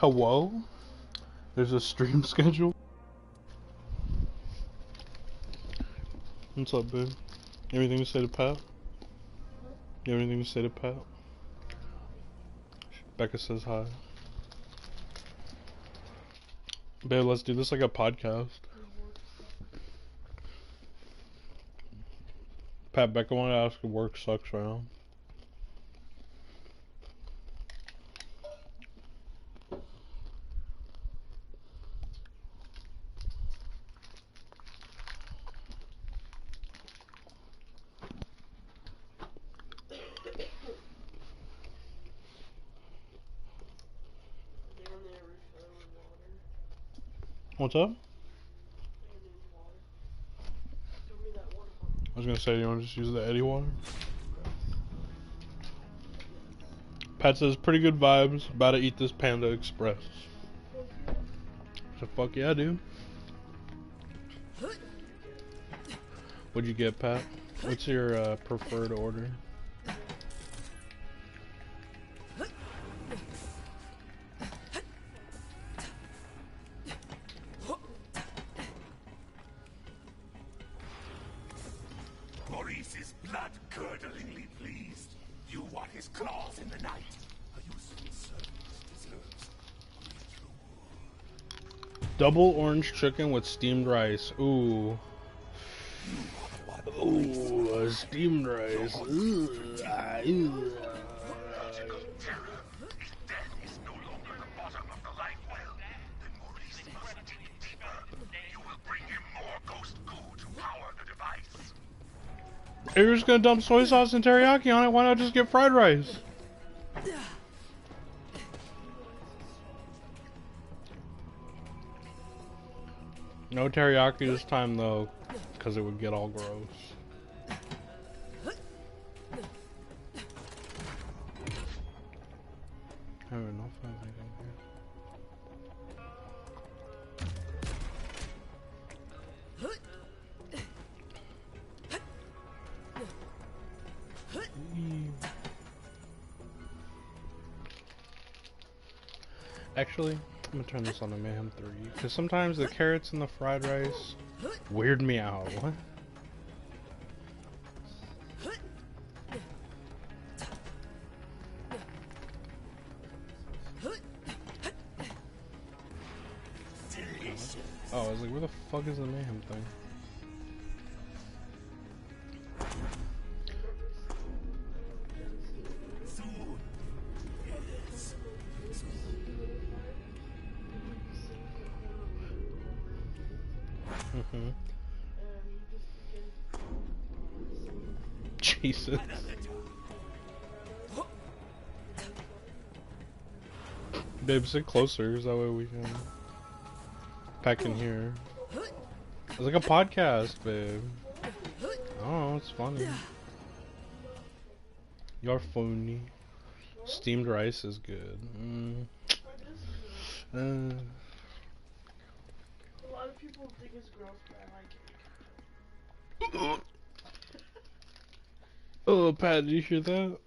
Hello? There's a stream schedule? What's up, babe? Anything to say to Pat? You have anything to say to Pat? Becca says hi. Babe, let's do this like a podcast. Pat, Becca wanted to ask if work sucks right now. What's up? I was gonna say, you wanna just use the Eddie water? Pat says, pretty good vibes, about to eat this Panda Express. So fuck yeah, dude. What'd you get, Pat? What's your preferred order? Maurice is blood-curdlingly pleased. You want his claws in the night. A useful service deserves Double orange chicken with steamed rice. Ooh. Ooh, steamed rice. Ooh. If you're just gonna dump soy sauce and teriyaki on it, why not just get fried rice? No teriyaki this time though, because it would get all gross. I don't know if I have anything here. Actually, I'm gonna turn this on to Mayhem 3, because sometimes the carrots and the fried rice weird me out. What? Oh, I was like, where the fuck is the Mayhem thing? Jesus. Babe, sit closer, so that way we can pack in here. It's like a podcast, babe. Oh, it's funny. You're funny. Steamed rice is good. A lot of people think it's gross, but I like it. Oh, Pat, did you hear that?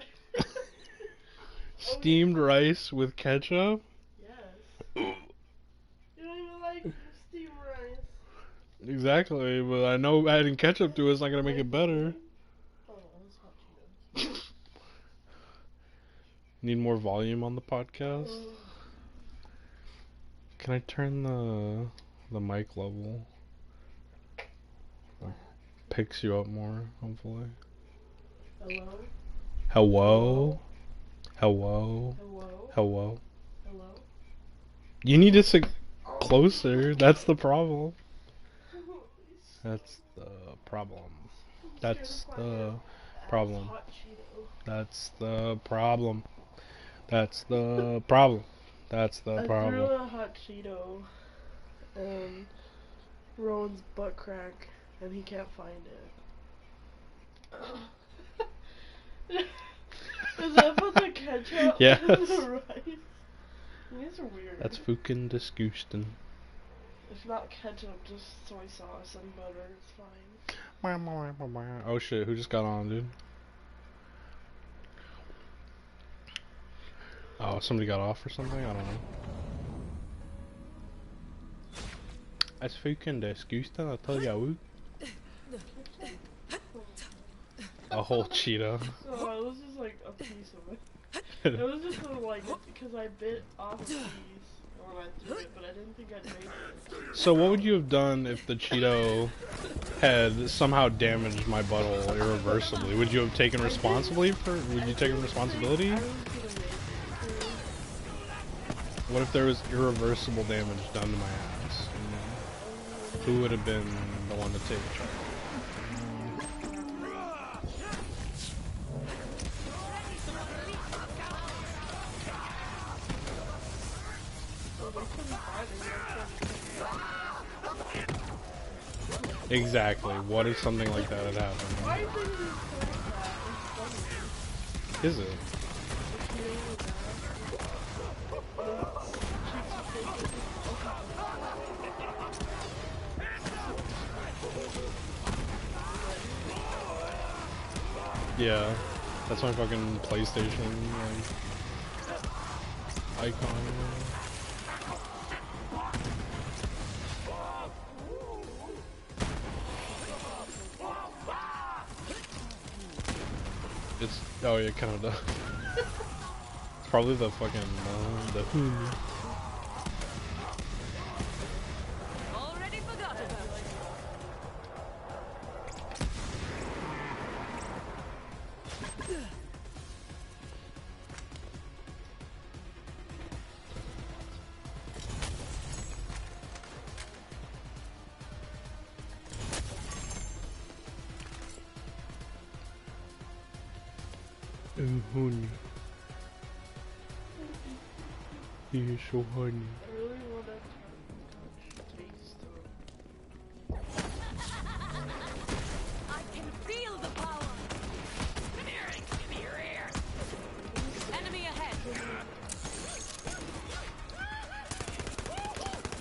Steamed rice with ketchup? Yes. You don't even like steamed rice. Exactly, but I know adding ketchup to it is not gonna make it better. Oh, that's hot Cheetos. Need more volume on the podcast? Can I turn the mic level? Picks you up more, hopefully. Hello? Hello? Hello? Hello? Hello? Hello? You need to sit closer. That's the problem. That's the problem. That's the problem. That's the problem. That's the problem. That's the I problem. threw a hot Cheeto in Rowan's butt crack, and he can't find it. Is that for the ketchup? Yes. And the rice? These are weird. That's fucking disgusting. If not ketchup, just soy sauce and butter, it's fine. Oh shit, who just got on, dude? Oh, somebody got off or something? I don't know. As fucking disgusting, I tell you. A whole Cheeto. So it was just like a piece of it. It was just like, because I bit off a piece when I threw it, but I didn't think I'd make it. So what would you have done if the Cheeto had somehow damaged my butthole irreversibly? Would you have taken responsibility for? Would you take responsibility? I was gonna make it. What if there was irreversible damage done to my ass? Who would have been the one to take charge? Exactly. What if something like that had happened? Why did you say that? It's funny. Is it? Yeah. That's my fucking PlayStation like icon. It's oh yeah, kind of does. It's probably the fucking the hoon. Already forgot about it. Hoon. He's so honey. I really want to touch, taste I can feel the power. Come here and give me your ear. Enemy ahead.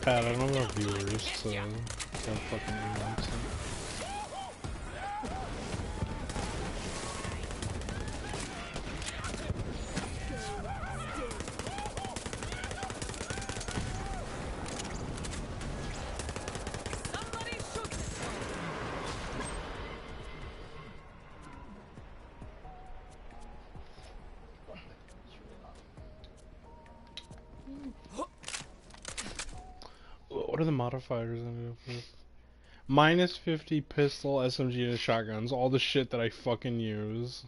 Pat, I don't have viewers, so can't fucking announce them. Somebody shoot this one. What are the modifiers I ended up with? Minus 50 pistol, SMG, and shotguns. All the shit that I fucking use.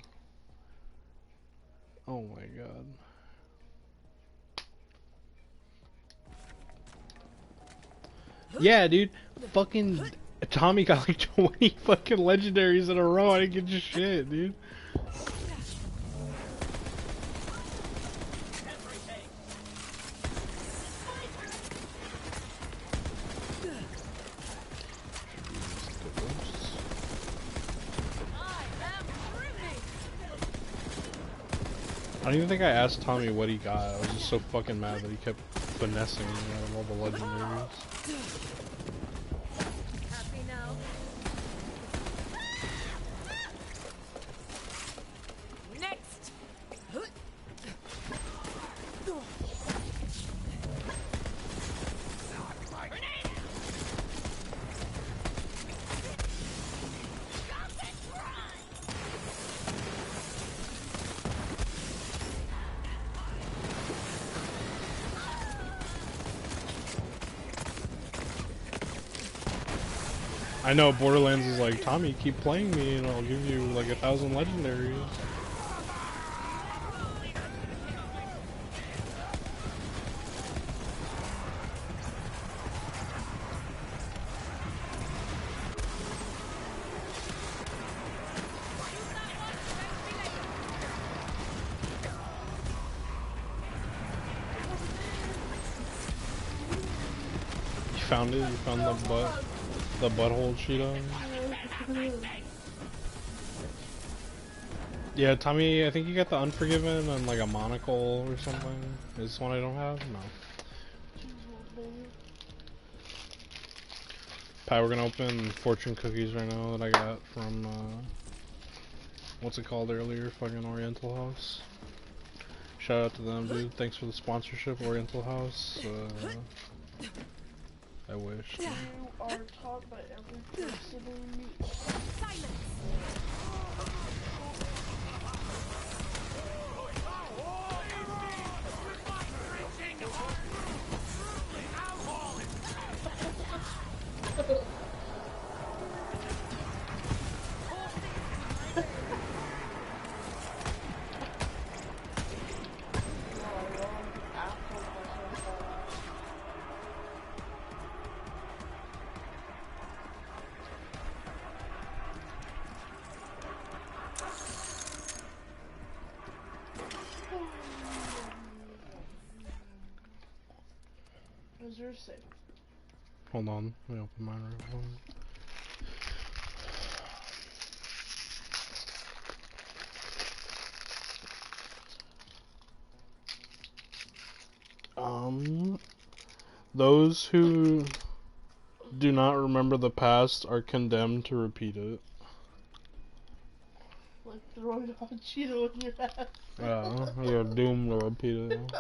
Oh my god. Yeah, dude. Fucking Tommy got like 20 fucking legendaries in a row. I didn't get your shit, dude. I don't even think I asked Tommy what he got. I was just so fucking mad that he kept finessing me out of all the legendaries. Happy now? Next. I know Borderlands is like, Tommy, keep playing me and I'll give you like 1,000 legendaries. You found it? You found the butthole Cheeto? Yeah, Tommy, I think you got the Unforgiven and like a monocle or something. Is this one I don't have? No. Pat, we're gonna open fortune cookies right now that I got from, what's it called earlier? Fucking Oriental House. Shout out to them, dude. Thanks for the sponsorship, Oriental House. I wish. You are taught by every person we meet. Silence. Is yours safe? Hold on, let me open mine right now. Those who do not remember the past are condemned to repeat it. Like throwing a hot Cheeto in your ass. Yeah, you're doomed to repeat it.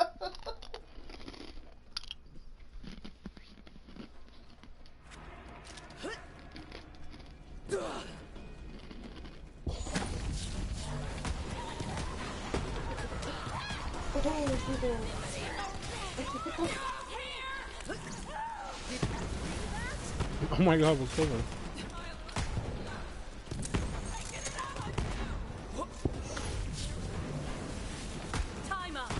Oh my god, we're killing. Time up.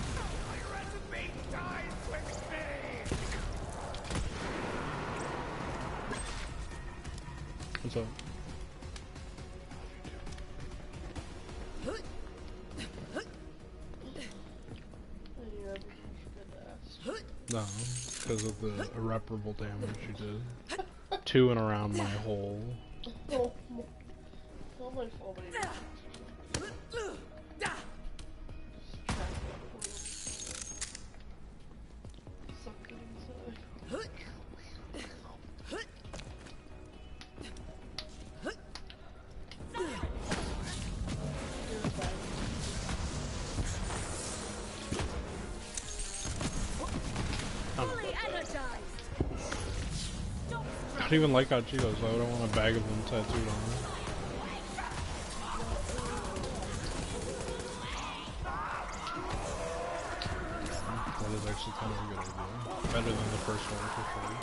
What's up? No, because of the irreparable damage you did. To and around my hole. Oh my fault. I don't even like hot Cheetos, so I don't want a bag of them tattooed on me. That is actually kind of a good idea. Better than the first one, for sure.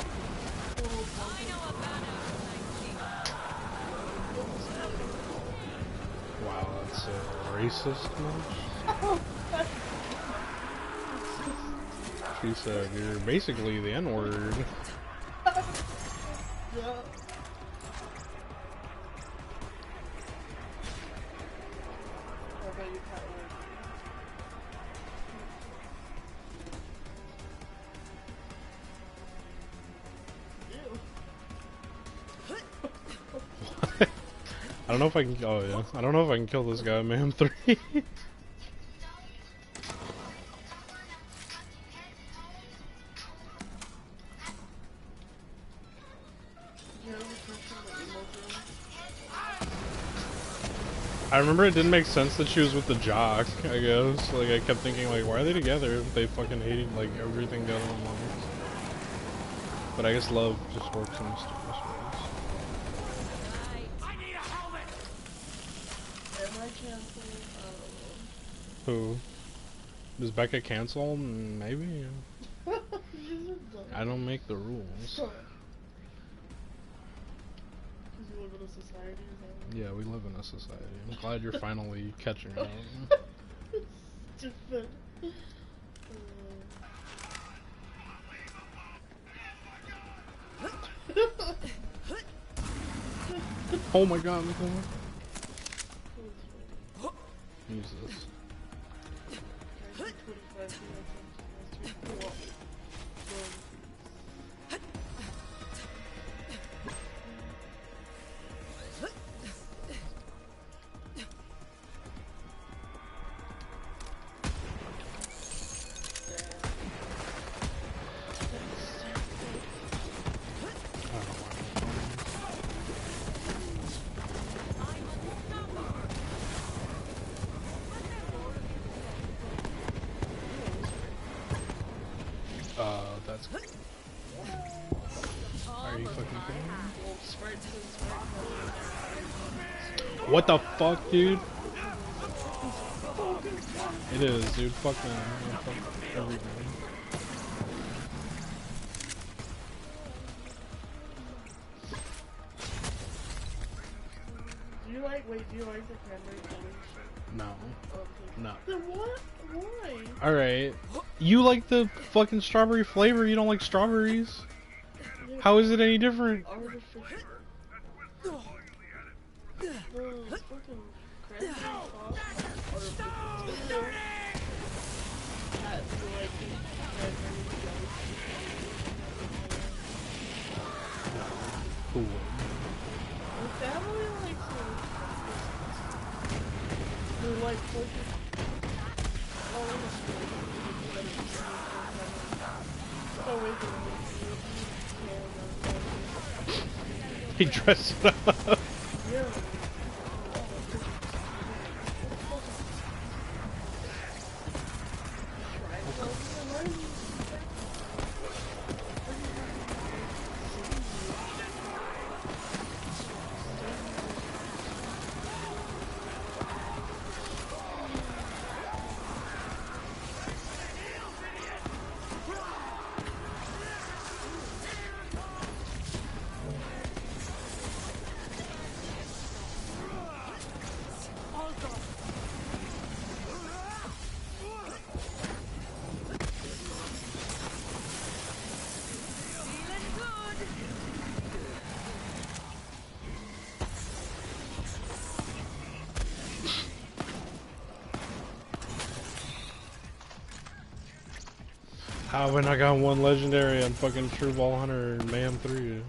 Wow, that's racist much? She said, you're basically the N-word. Yeah. I don't know if I can. Oh yeah, I don't know if I can kill this guy, man. 3. I remember it didn't make sense that she was with the jock, I guess. Like, I kept thinking, like, why are they together if they fucking hated, like, everything the other one loves? But I guess love just works in mysterious ways. I need a helmet! Am I canceling? Who? Does Becca cancel? Maybe. I don't make the rules. Because you live in a society, is that Yeah, we live in a society. I'm glad you're finally catching up. stupid? Oh my god, look at Use this. fucking thing. Well, Sprite says Sprite. What the fuck, dude? It is, dude. Fuck them. Yeah, fuck everything. Do you like the cranberry pudding? No. Okay. No. Then what? Why? Alright. You like the fucking strawberry flavor, you don't like strawberries? How is it any different? Artificial. The fucking cranberry sauce is artificial. That you like the cranberry jelly. Cool. My family likes it. They like fucking. He dressed it up. Yeah. How have I not got one legendary on fucking True Ball Hunter and Mayhem 3?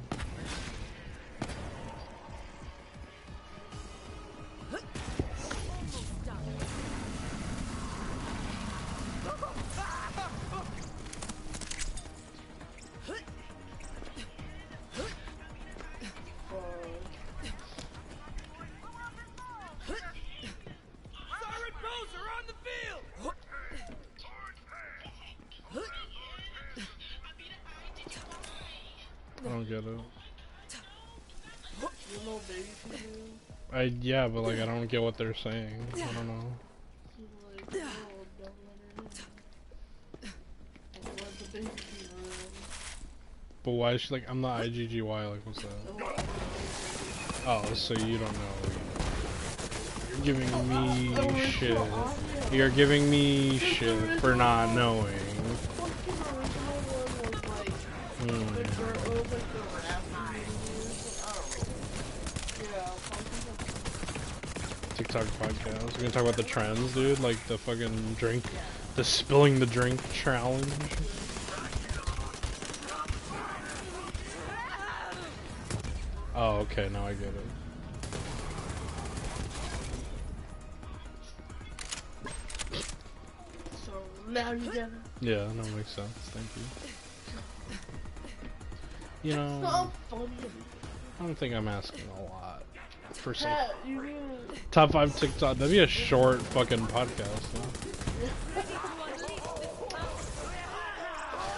I don't get it. You know baby people? Yeah, but like I don't get what they're saying. I don't know. She's like, oh, don't let her in. Don't let the baby people in. But why is she like, I'm the IGGY, like what's that? Oh, so you don't know. You're giving me shit. You're giving me shit for not knowing. TikTok podcast. We're gonna talk about the trends, dude. Like the fucking drink, the spilling the drink challenge. Oh, okay, now I get it. So now you get it. Yeah, that makes sense. Thank you. You know, So funny. I don't think I'm asking a lot for some Pat, you need top 5 TikTok. That'd be a short fucking podcast. Huh?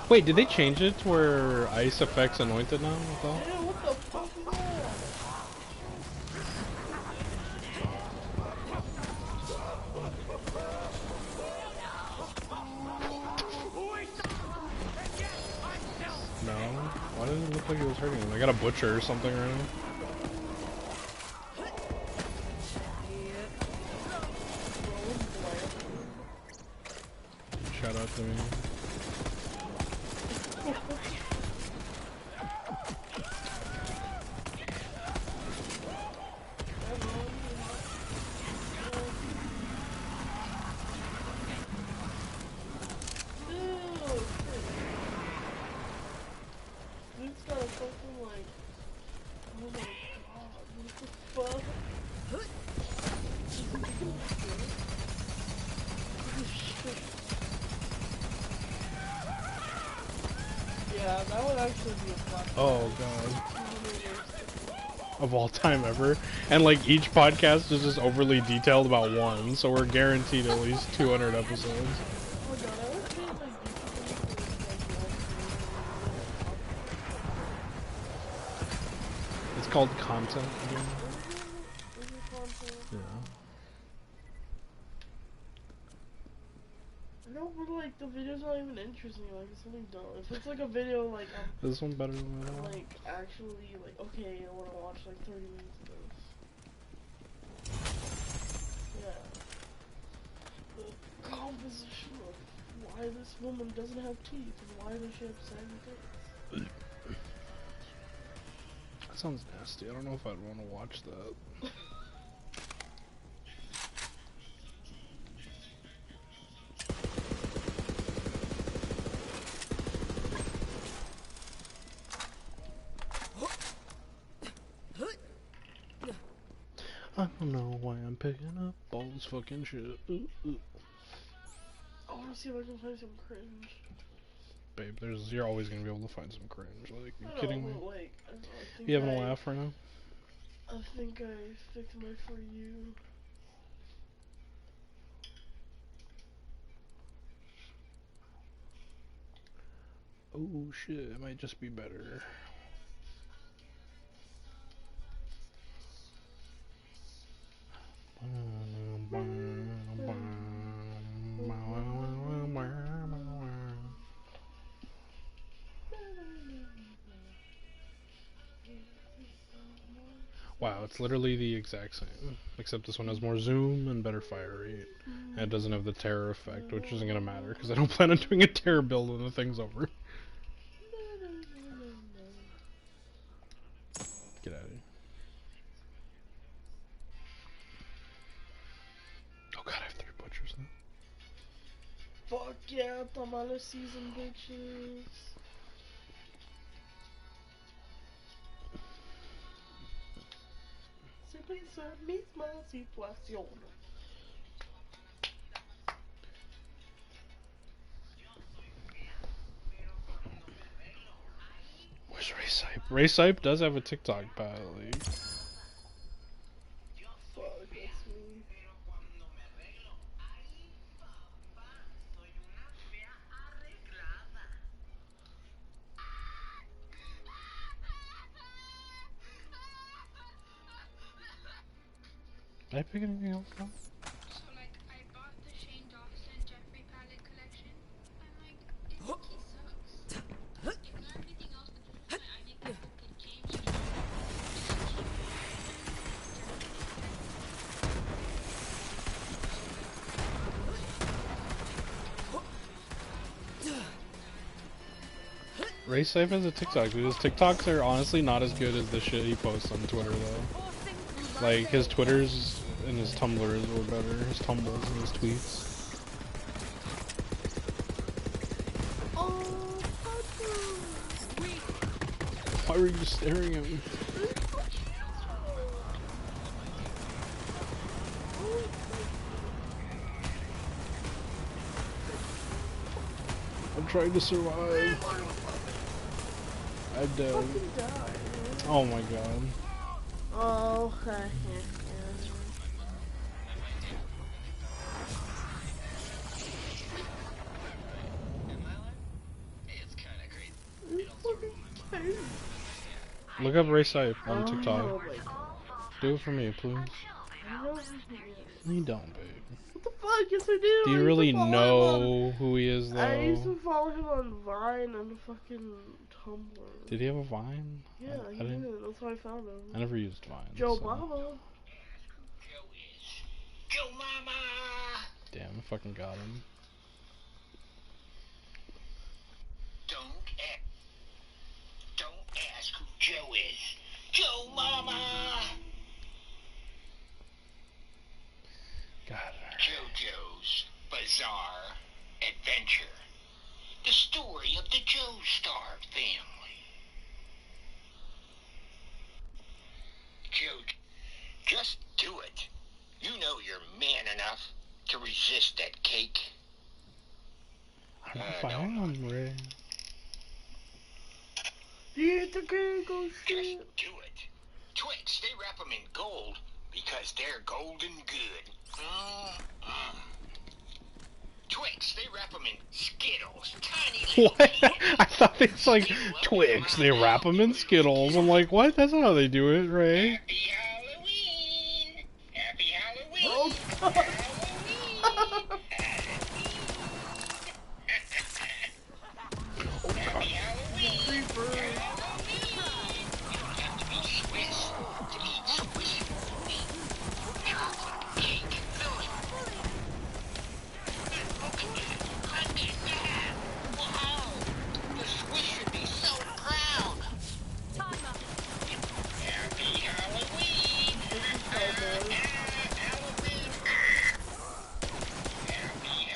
Wait, did they change it to where ice affects anointed now? what the fuck is that? No? Why did it look like it was hurting him? I got a butcher or something right now. Shout out to me. Dude's got a fucking like, oh my god, what the fuck? Yeah, that would actually be a fun. Oh god. Of all time ever. And like each podcast is just overly detailed about one, so we're guaranteed at least 200 episodes. Oh god, I would say like It's called content again. Is it content? Yeah. No, but like the video's not even interesting. Like it's something dumb. If it's like a video, like This one better than that one. like actually, like okay, I want to watch like 30 minutes of this. Yeah. The composition of why this woman doesn't have teeth and why does she have saggy tits. That sounds nasty. I don't know if I'd want to watch that. I don't know why I'm picking up all this fucking shit. I want to see if I can find some cringe. Babe, you're always gonna be able to find some cringe. Like, you I kidding me? know, but, like, I don't know, I think You having a laugh right now? I think I fixed my For You. Oh shit, it might just be better. Wow, it's literally the exact same, except this one has more zoom and better fire rate. And it doesn't have the terror effect, which isn't gonna matter, because I don't plan on doing a terror build when the thing's over. Get out of here. Oh god, I have 3 butchers now. Fuck yeah, Tamale season, bitches. Siempre es la misma situación. Where's Raysipe? Raysipe does have a TikTok, badly. Fuck, that's me. Did I pick anything else up? So like I bought the Shane Dawson Jeffrey palette collection. I'm like, this key sucks. Ignore everything else, but this is my I make the fucking James. Raysipe has a TikTok, dude. His TikToks are honestly not as good as the shit he posts on Twitter, though. Like, his Twitters and his Tumblrs were better. His tumbles and his tweets. Why were you staring at me? I'm trying to survive. I'm dead. Oh my god. Oh, okay. Look up Raysipe on Oh, TikTok. Do it for me, please. I don't know. No, you don't, babe. What the fuck? Yes, I do. Do you really know who he is, I used though? to follow him on Vine and fucking Tumblr. Did he have a Vine? Yeah, I he didn't. did. That's how I found him. I never used Vine. Joe so. Mama. Joe Mama! Damn, I fucking got him. Don't ask who Joe is. Joe Mama! God. JoJo's Bizarre Adventure. The story of the Joestar family. Joe, just do it. You know you're man enough to resist that cake. I don't know if I am, Ray. Eat the cake, oh shit. Just do it. Twix, they wrap them in gold because they're golden good. Twix, they wrap them in Skittles. Tiny little What? candy. I thought it's like Twix. They wrap them in Skittles. I'm like, what? That's not how they do it, Ray. Happy Halloween! Happy Halloween! Oh god. Happy Halloween! Creeper. Halloween! You don't have to be Swiss to eat Swiss meat. Chocolate cake filling. Look at that! Look at that! Wow! The Swiss should be so proud. Timer. Happy Halloween! Halloween!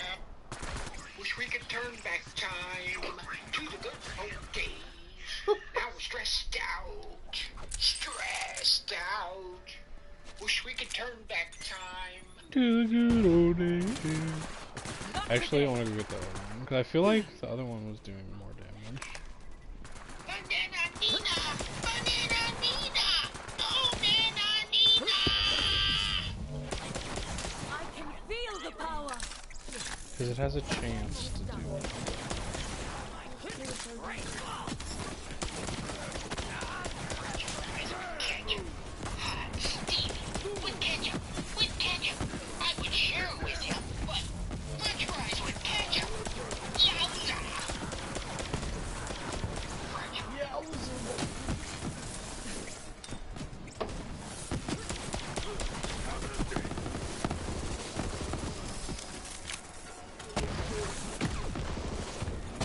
Wish we could turn back time to the good old days. Now we're stressed out. Stressed out. Wish we could turn back time. To the good old days. Actually, I want to go get the other one because I feel like the other one was doing more damage. Banana Nina! Banana Nina! Oh, Banana Nina! I can feel the power. Because it has a chance to do it. When can you? I would share it with you, but french fries with ketchup. Yowza!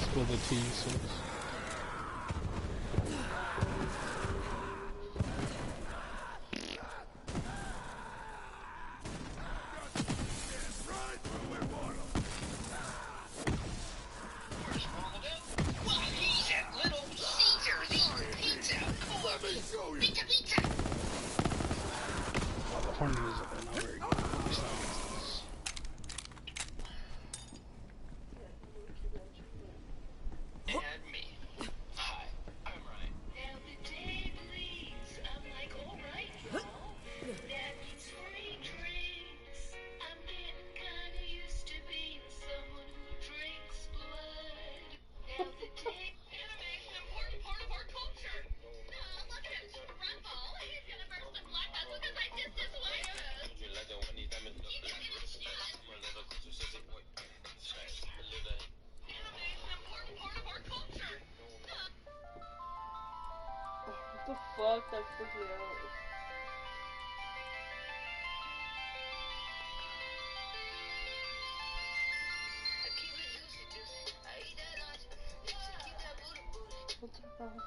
Spill the tea, sis. Well, he's at Little Caesars eating pizza. Pizza, pizza. Corn is not very good. It's not this. And me. Hi, I'm Ryan. Now the day bleeds. I'm like, alright, y'all. That means free drinks. I'm getting kinda used to being someone who drinks blood. Now the day. Anime is an important part of our culture. Look at him, Rumble. He's gonna burst the blood vessel because I did this way. What the fuck? That freaked me out. What's the problem?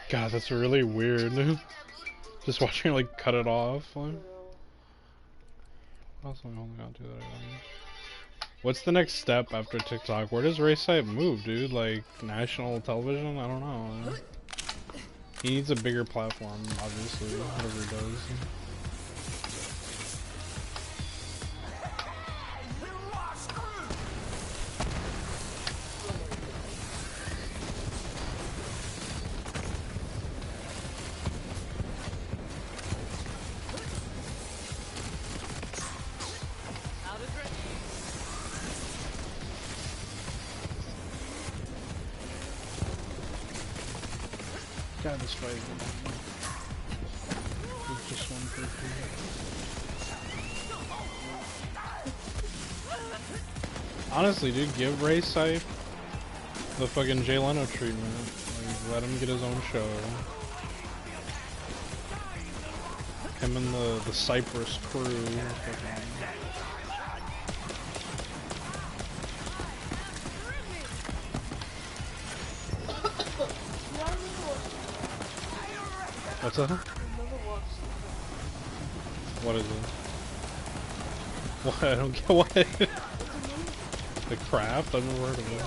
God, that's really weird. Just watching her like cut it off. Like, what else am I holding on to that I don't need? What's the next step after TikTok? Where does Ray Site move, dude? Like national television? I don't know. He needs a bigger platform, obviously. Whatever he does. Out of range. God, this fight. It's just one person. Honestly, dude, give Ray Site the fucking Jay Leno treatment. Like, let him get his own show. Him and the Cypress crew. Fucking... What's that? What is it? What? I don't get what. The Craft? I've never heard of it.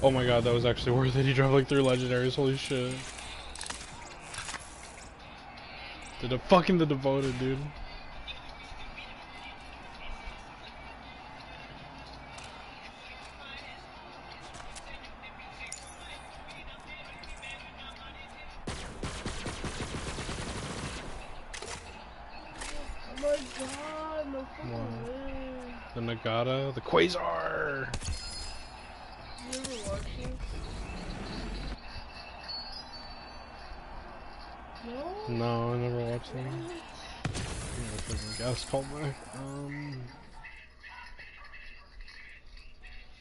Oh my god, that was actually worth it. He dropped like 3 legendaries. Holy shit. Fucking the devoted, dude. Oh my god, no fucking way. The Nagata, the Quasar. You ever watch this? No? No, I never watched that. Fucking gas called back.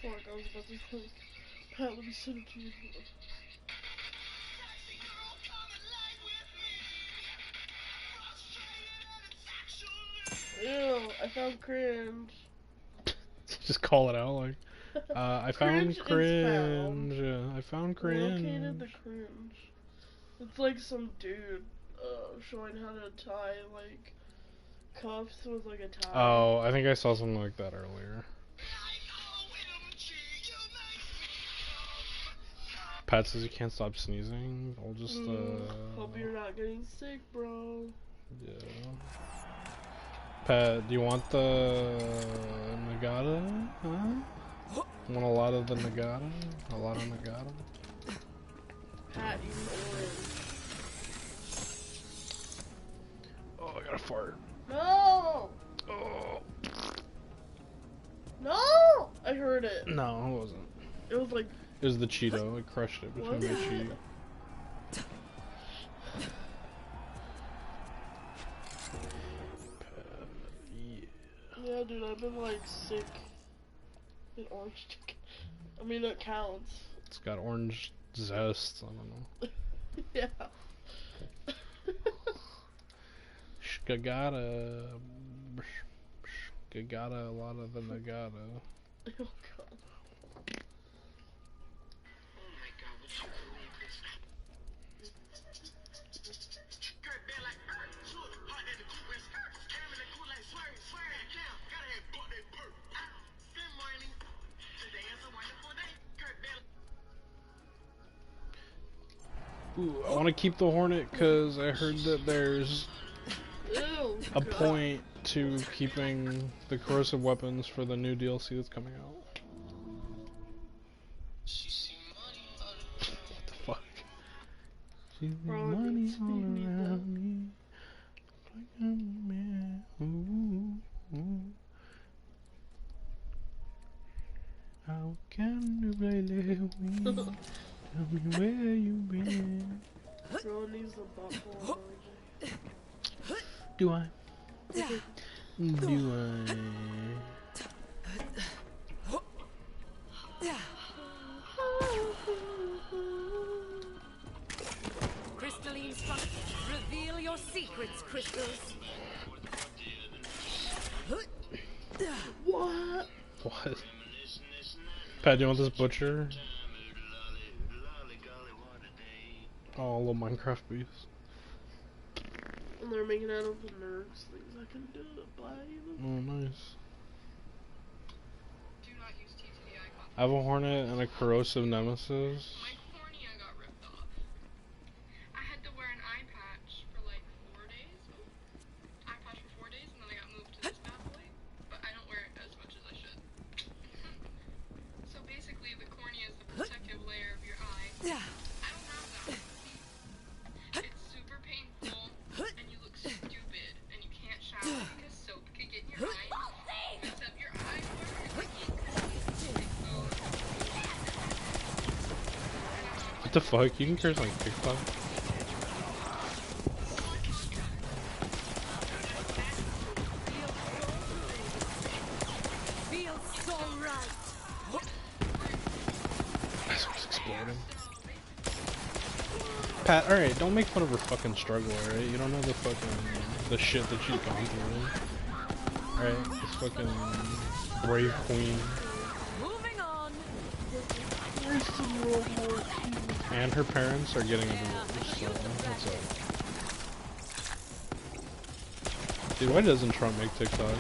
Fuck, I was about to say. Pat, let me send it to you. Ew, I found cringe. Just call it out like. I found Cringe is cringe. Yeah, I found cringe. Located the cringe. It's like some dude showing how to tie like cuffs with like a tie. Oh, I think I saw something like that earlier. Pat says you can't stop sneezing. I'll just Hope you're not getting sick, bro. Yeah. Pat, do you want the Nagata? Huh? Want a lot of the Nagata? A lot of Nagata? Pat, you orange. Oh, I got a fart. No! Oh. No! I heard it. No, it wasn't. It was like. It was the Cheeto. It crushed it between my cheek. Yeah, dude, I've been like sick. An orange chicken. I mean, it counts. It's got orange zest. I don't know. Yeah. Skagata. Skagata, a lot of the Nagata. Oh god. Ooh, I want to keep the Hornet because I heard that there's a point to keeping the corrosive weapons for the new DLC that's coming out. What the fuck? See the money all around me. Like I'm a man. Ooh, ooh. How can you really me? Tell me where you been. Bro needs the buckle emoji. Do I? Do I? Crystalline structure. Reveal your secrets, crystals. What? What? Pat, do you want this butcher? Oh, a little Minecraft beast. And they're making out of the nerds things I can do it by them. Oh, nice. I have a Hornet and a corrosive nemesis. My cornea got ripped off. I had to wear an eye patch for like 4 days. Eye patch for 4 days, and then I got moved to this bad boy. But I don't wear it as much as I should. So basically, the cornea is the protective layer of your eye. I don't have that. It's super painful, and you look stupid, and you can't shower because soap could get in your eye, mess up your eye, or your ink could What the fuck? You can curse like TikTok? Feels so right. That's what's exploding. Pat, alright, don't make fun of her fucking struggle, alright? You don't know the fucking, the shit that she's gone through. Alright, this fucking brave queen. Moving on. There's some World War II. And her parents are getting a divorce, so what's up? Dude, why doesn't Trump make TikToks?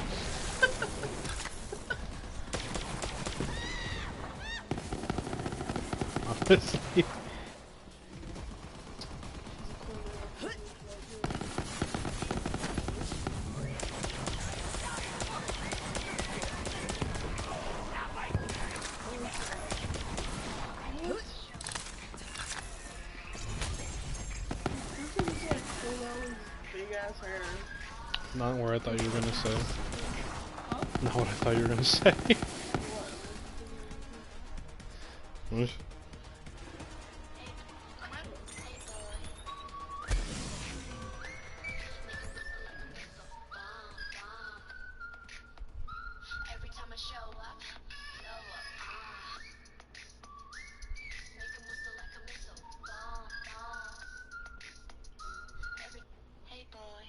Honestly. Big ass hair. Not where I thought you were gonna say. Not what I thought you were gonna say. What? Every time I show up, blow up. Make a whistle like a missile. Bomb, bomb. Hey boy.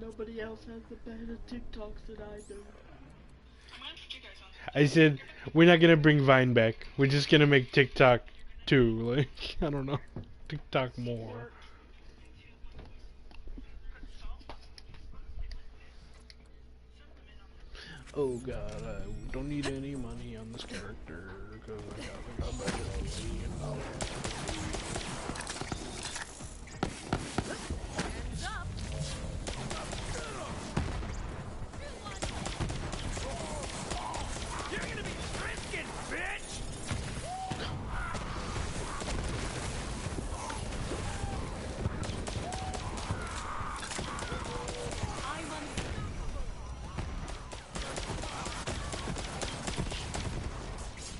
Nobody else has the better TikToks that I do. I said we're not gonna bring Vine back. We're just gonna make TikTok too. Like I don't know, TikTok more. Oh god, I don't need any money on this character because I got budget already. You know.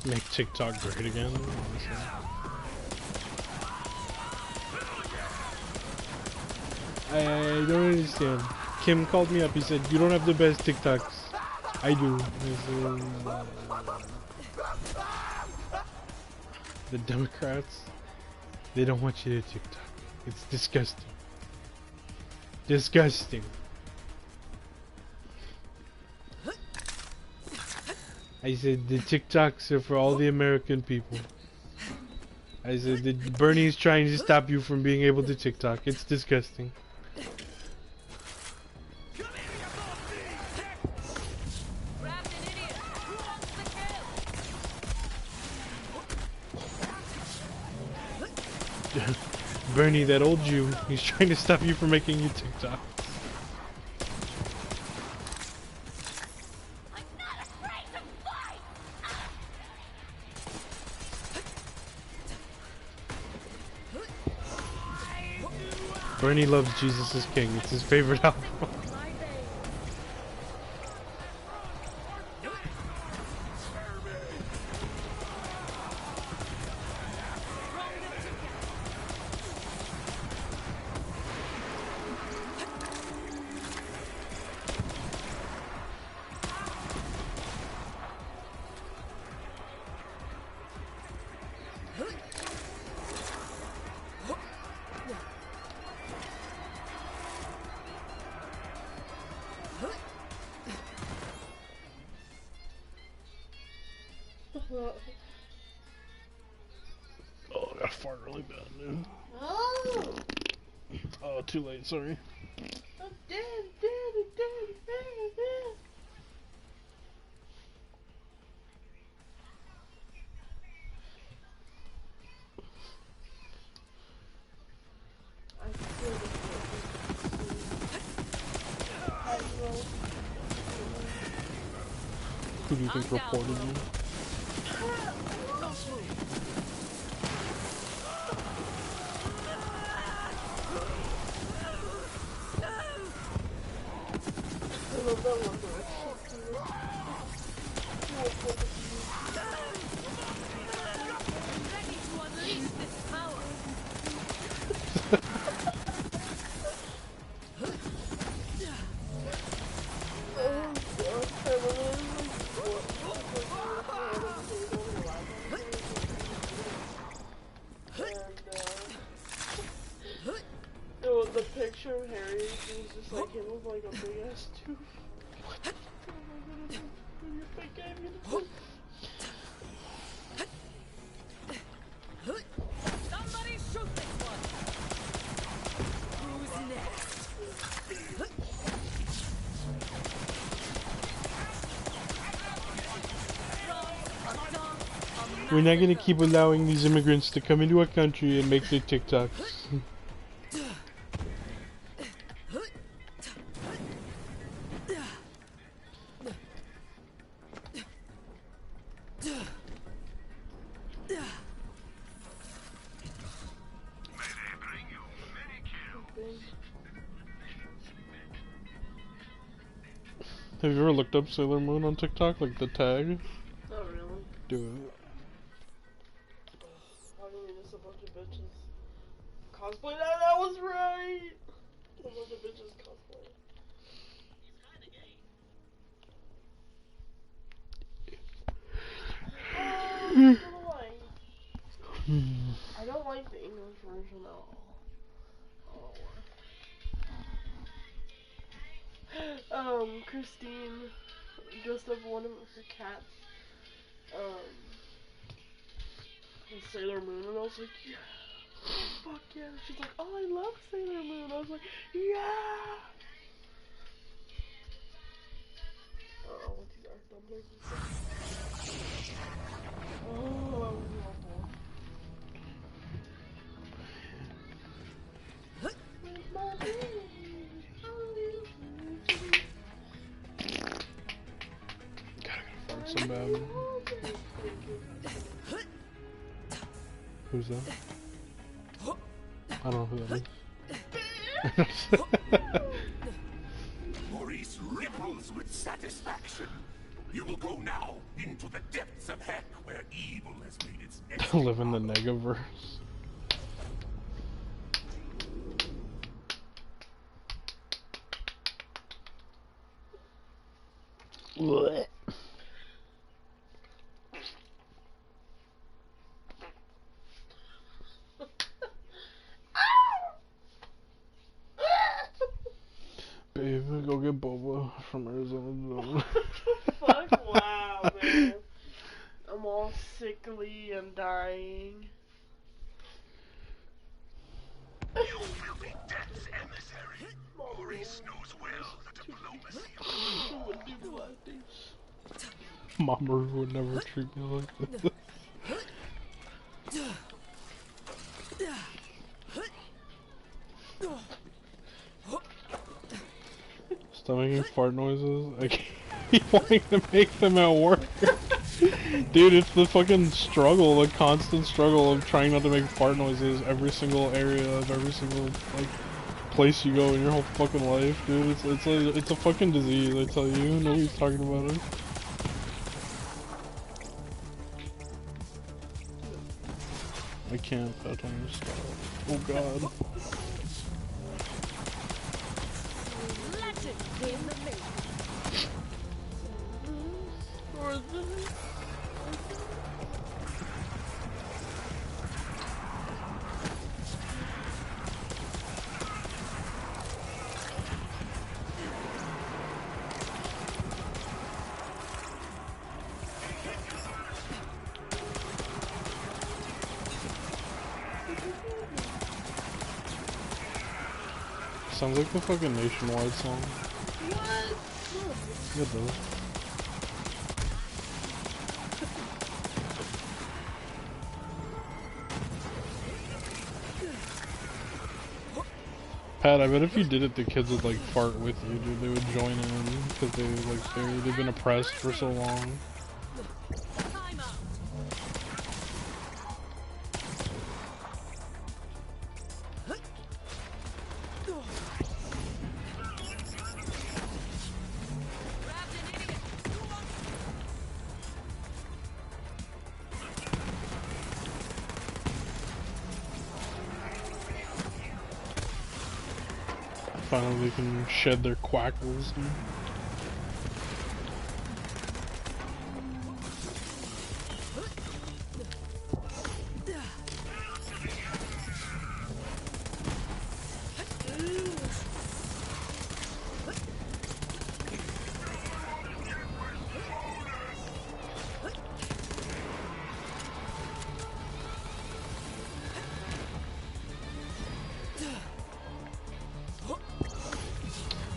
Make TikTok great again. Honestly. I don't understand. Kim called me up. He said, "You don't have the best TikToks." I do. The Democrats, they don't want you to TikTok. It's disgusting. Disgusting. I said the TikToks are for all the American people. I said that Bernie's trying to stop you from being able to TikTok. It's disgusting. Bernie, that old Jew, he's trying to stop you from making you TikTok. Bernie loves Jesus is King. It's his favorite album. Oh, I got fart really bad, dude. Oh! Oh, too late, sorry. I'm dead, dead. Who do you think reported you? The picture of Harry was just like him with like a big ass tooth. What? Somebody shoot this one. Who's next? We're not gonna keep allowing these immigrants to come into our country and make their TikToks. Have you ever looked up Sailor Moon on TikTok, like the tag? Not really. Do it. Probably just a bunch of bitches cosplay. That was right! A bunch of bitches cosplay. I'm not gonna lie. I don't like the English version at all. Christine dressed up one of her cats, as Sailor Moon, and I was like, yeah, fuck yeah. She's like, oh, I love Sailor Moon. I was like, yeah. What these are dumplings and stuff. Oh, that was awful. With my baby. So bad. Who's that? I don't know who that is. Maurice ripples with satisfaction. You will go now into the depths of heck where evil has made its nest. Live in the negaverse. What? Babe, go get boba from Arizona. Fuck, wow, man. I'm all sickly and dying. You will be death's emissary. Maurice knows well the diplomacy of Mama would never treat me like this. Stop making fart noises. I keep wanting to make them at work. Dude, it's the fucking struggle, the constant struggle of trying not to make fart noises every single area of every single, like, place you go in your whole fucking life, dude. It's a fucking disease, I tell you. Nobody's talking about it. I can't, that's on your stop. Oh god. Sounds like the fucking Nationwide song. What? It does. Pat, I bet if you did it, the kids would like fart with you, dude. They would join in because they've been oppressed for so long. Finally, they can shed their quackles. Dude.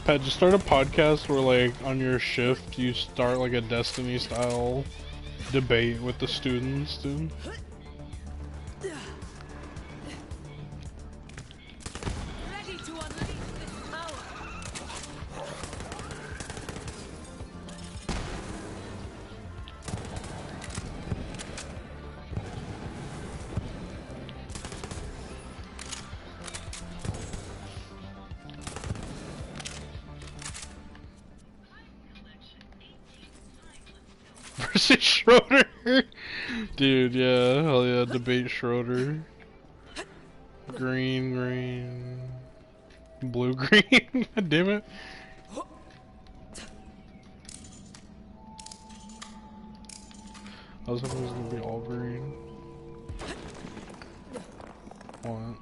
Pat, just start a podcast where, like, on your shift, you start, like, a Destiny-style debate with the students, dude. Ready to unleash this power. Versus Schroeder. Dude, yeah, hell yeah, debate Schroeder. Green, green. Blue, green. God damn it. I was hoping it was gonna be all green. What?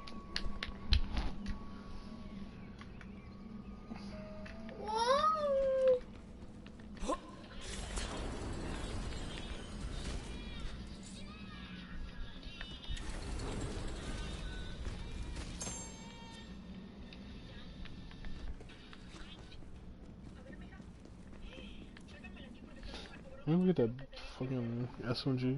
Let me get that fucking SMG.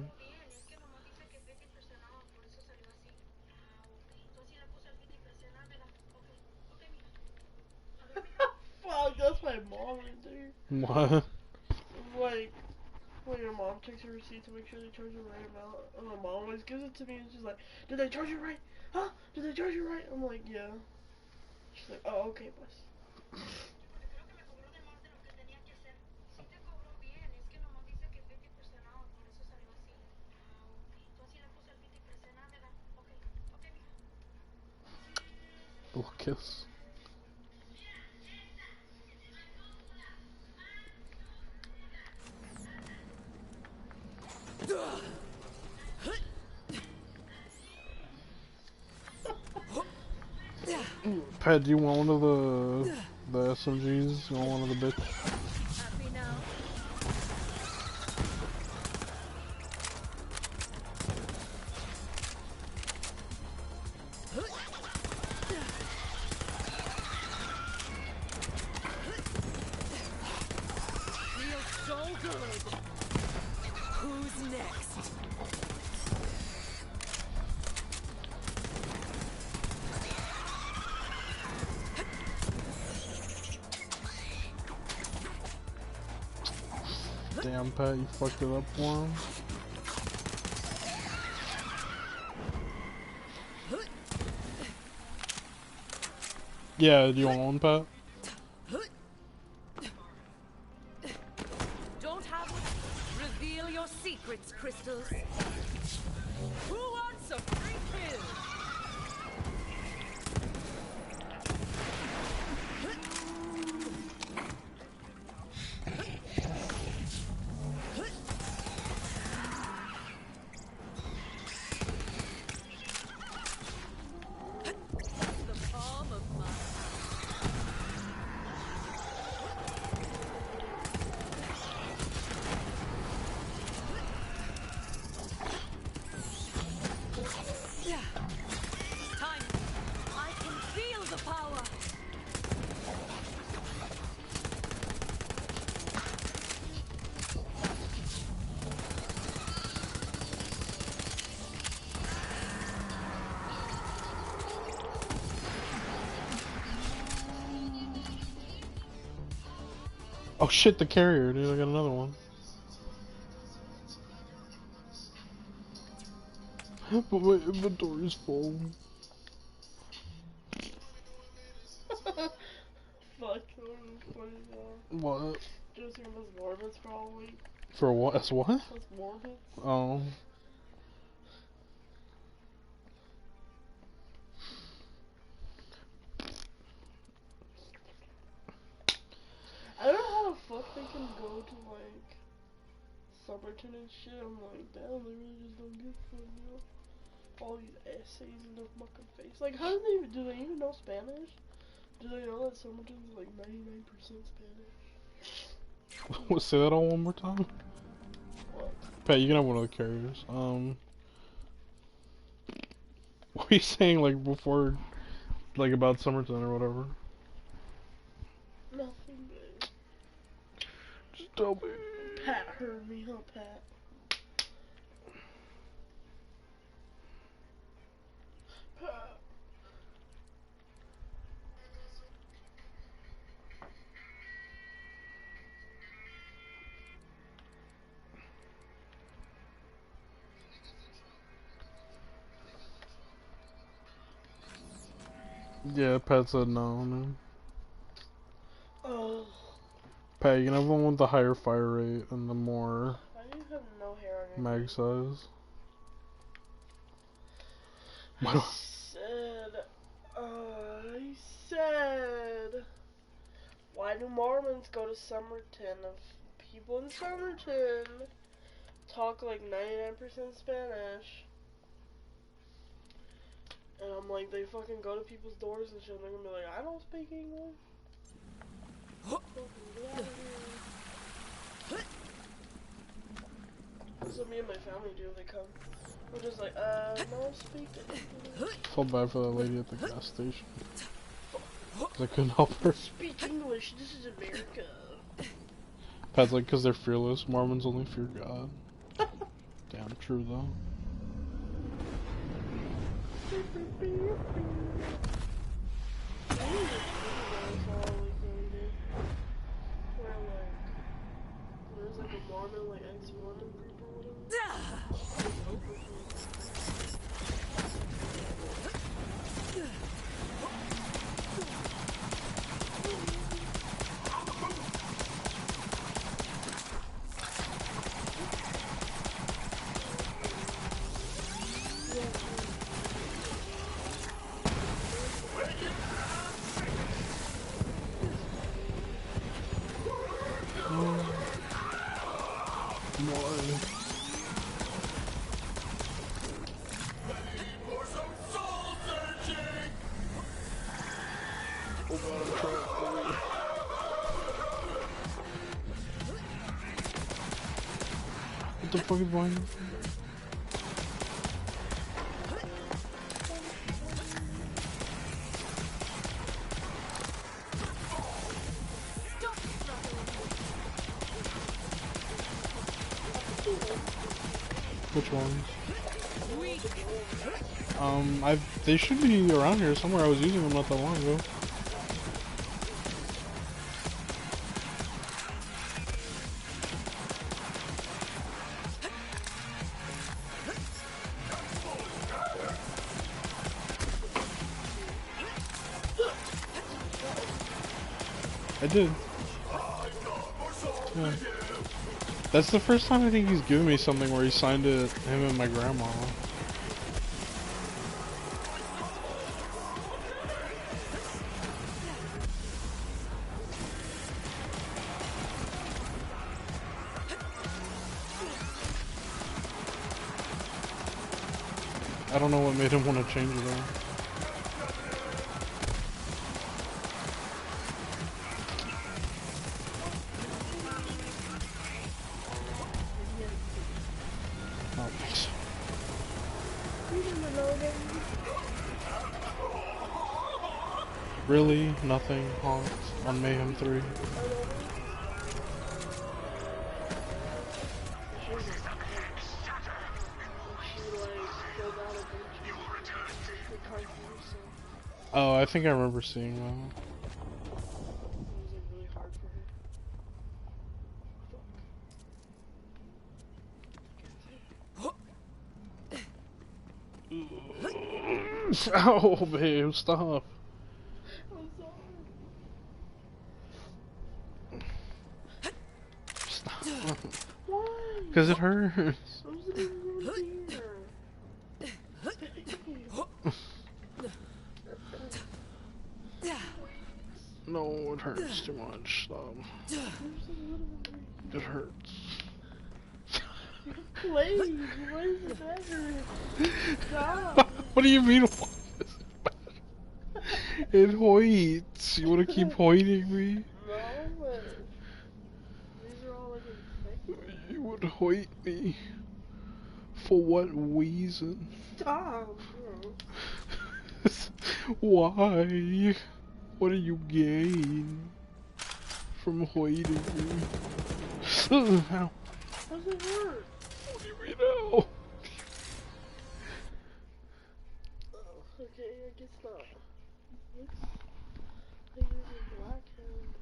Fuck, that's my mom right there. What? Like, when your mom checks your receipt to make sure they charge the right amount, and my mom always gives it to me, and she's like, "Did they charge you right? Huh? Did they charge you right?" I'm like, "Yeah." She's like, "Oh, okay, boss." Little kiss. Pat, do you want one of the SMGs? You want one of the bitch? Happy now? Feels so good. Who's next? Damn, Pat, you fucked it up for him. Yeah, do you want one, Pat? Don't have one? Reveal your secrets, crystals. Who wants a free kill? The palm of my time. I can feel the power. Oh shit, the carrier, dude, I got another one. But my inventory's full. Fuck, that was funny though. What? Just hearing those Mormons for all week. For what? That's what? Those Mormons. Oh. I don't know how the fuck they can go to like Summerton and shit. I'm like, damn, they really just don't give a fuck, you know? All these essays and the fucking face. Like, how do they even know Spanish? Do they know that Summerton's like 99% Spanish? Say that all one more time. What? Pat, you can have one of the carriers. What were you saying, like, before, like, about Summerton or whatever? Nothing, babe. Just tell me. Pat heard me, huh, Pat? Yeah, Pat said no, man. Oh. Pat, you can have one with the higher fire rate and the more Why do you have no hair on your mag face? size. I said, I said, why do Mormons go to Somerton if people in Somerton talk like 99% Spanish? And I'm like, they fucking go to people's doors and shit, and they're gonna be like, I don't speak English. Fucking get out of here. That's what me and my family do if they come. We're just like, no speak English. Felt bad for that lady at the gas station. 'Cause I couldn't help her. Speak English, this is America. Pat's like, 'cause they're fearless. Mormons only fear God. Damn true, though. There's like a Mormon, like ex-Mormon group or whatever. What the fuck is behind you? Which ones? They should be around here somewhere. I was using them not that long ago. I did. Yeah. That's the first time I think he's given me something where he signed it, him and my grandma. I don't know what made him want to change it though. Really? Nothing honked on Mayhem 3? Oh, I think I remember seeing that. Ow, babe, stop. I'm sorry. Stop. Why? Because it hurts. I'm sitting right here. No, it hurts too much. Stop. It hurts. Please, why is it better? Stop. What do you mean? Why is it better? It hoits. You want to keep hoiting me? No, but these are all like infected. You would hoit me. For what reason? Stop. Why? What do you gain from hoiting me? Ow. Does it hurt? What do you mean now? Okay, I guess not. I use a black hand.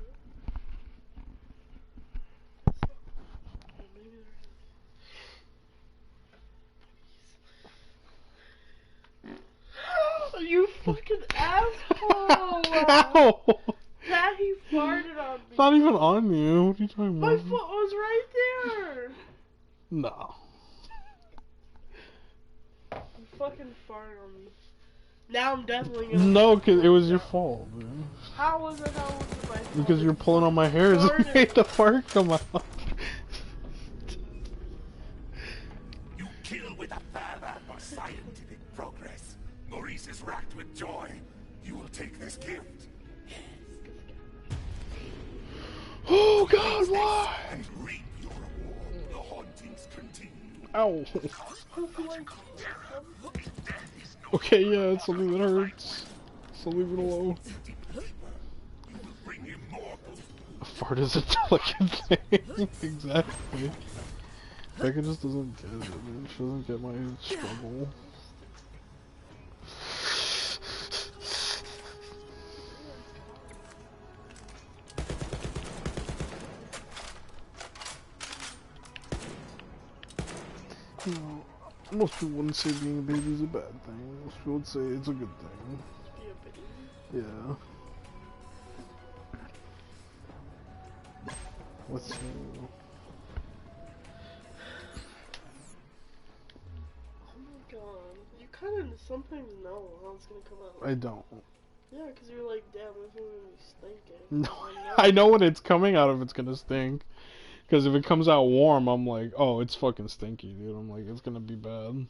Or maybe there's you fucking asshole! Ow! Pat, he farted on me. It's not even on you. What are you talking My about? foot was right there. No. You fucking farted on me. Now I'm definitely gonna. No, cause it was your fault, man. How was it my fault? Because you're pulling on my hair and made the fart come out. You kill with a fervor for scientific progress. Maurice is racked with joy. You will take this gift. Oh God, why? And reap your reward. The hauntings continue. Ow. Okay, yeah, it's something that hurts. So leave it alone. You will bring immortal. A fart is a delicate thing. Exactly. Becca just doesn't get it, man. She doesn't get my struggle. No, most people wouldn't say being a baby is a bad thing. Most people would say it's a good thing. Yeah. Let's see. Oh my god. You kind of sometimes know how it's gonna come out. I don't. Yeah, because you're like, damn, this is gonna be stinking. No, I know when it's coming out of it's gonna stink. Because if it comes out warm, I'm like, oh, it's fucking stinky, dude. I'm like, it's gonna be bad.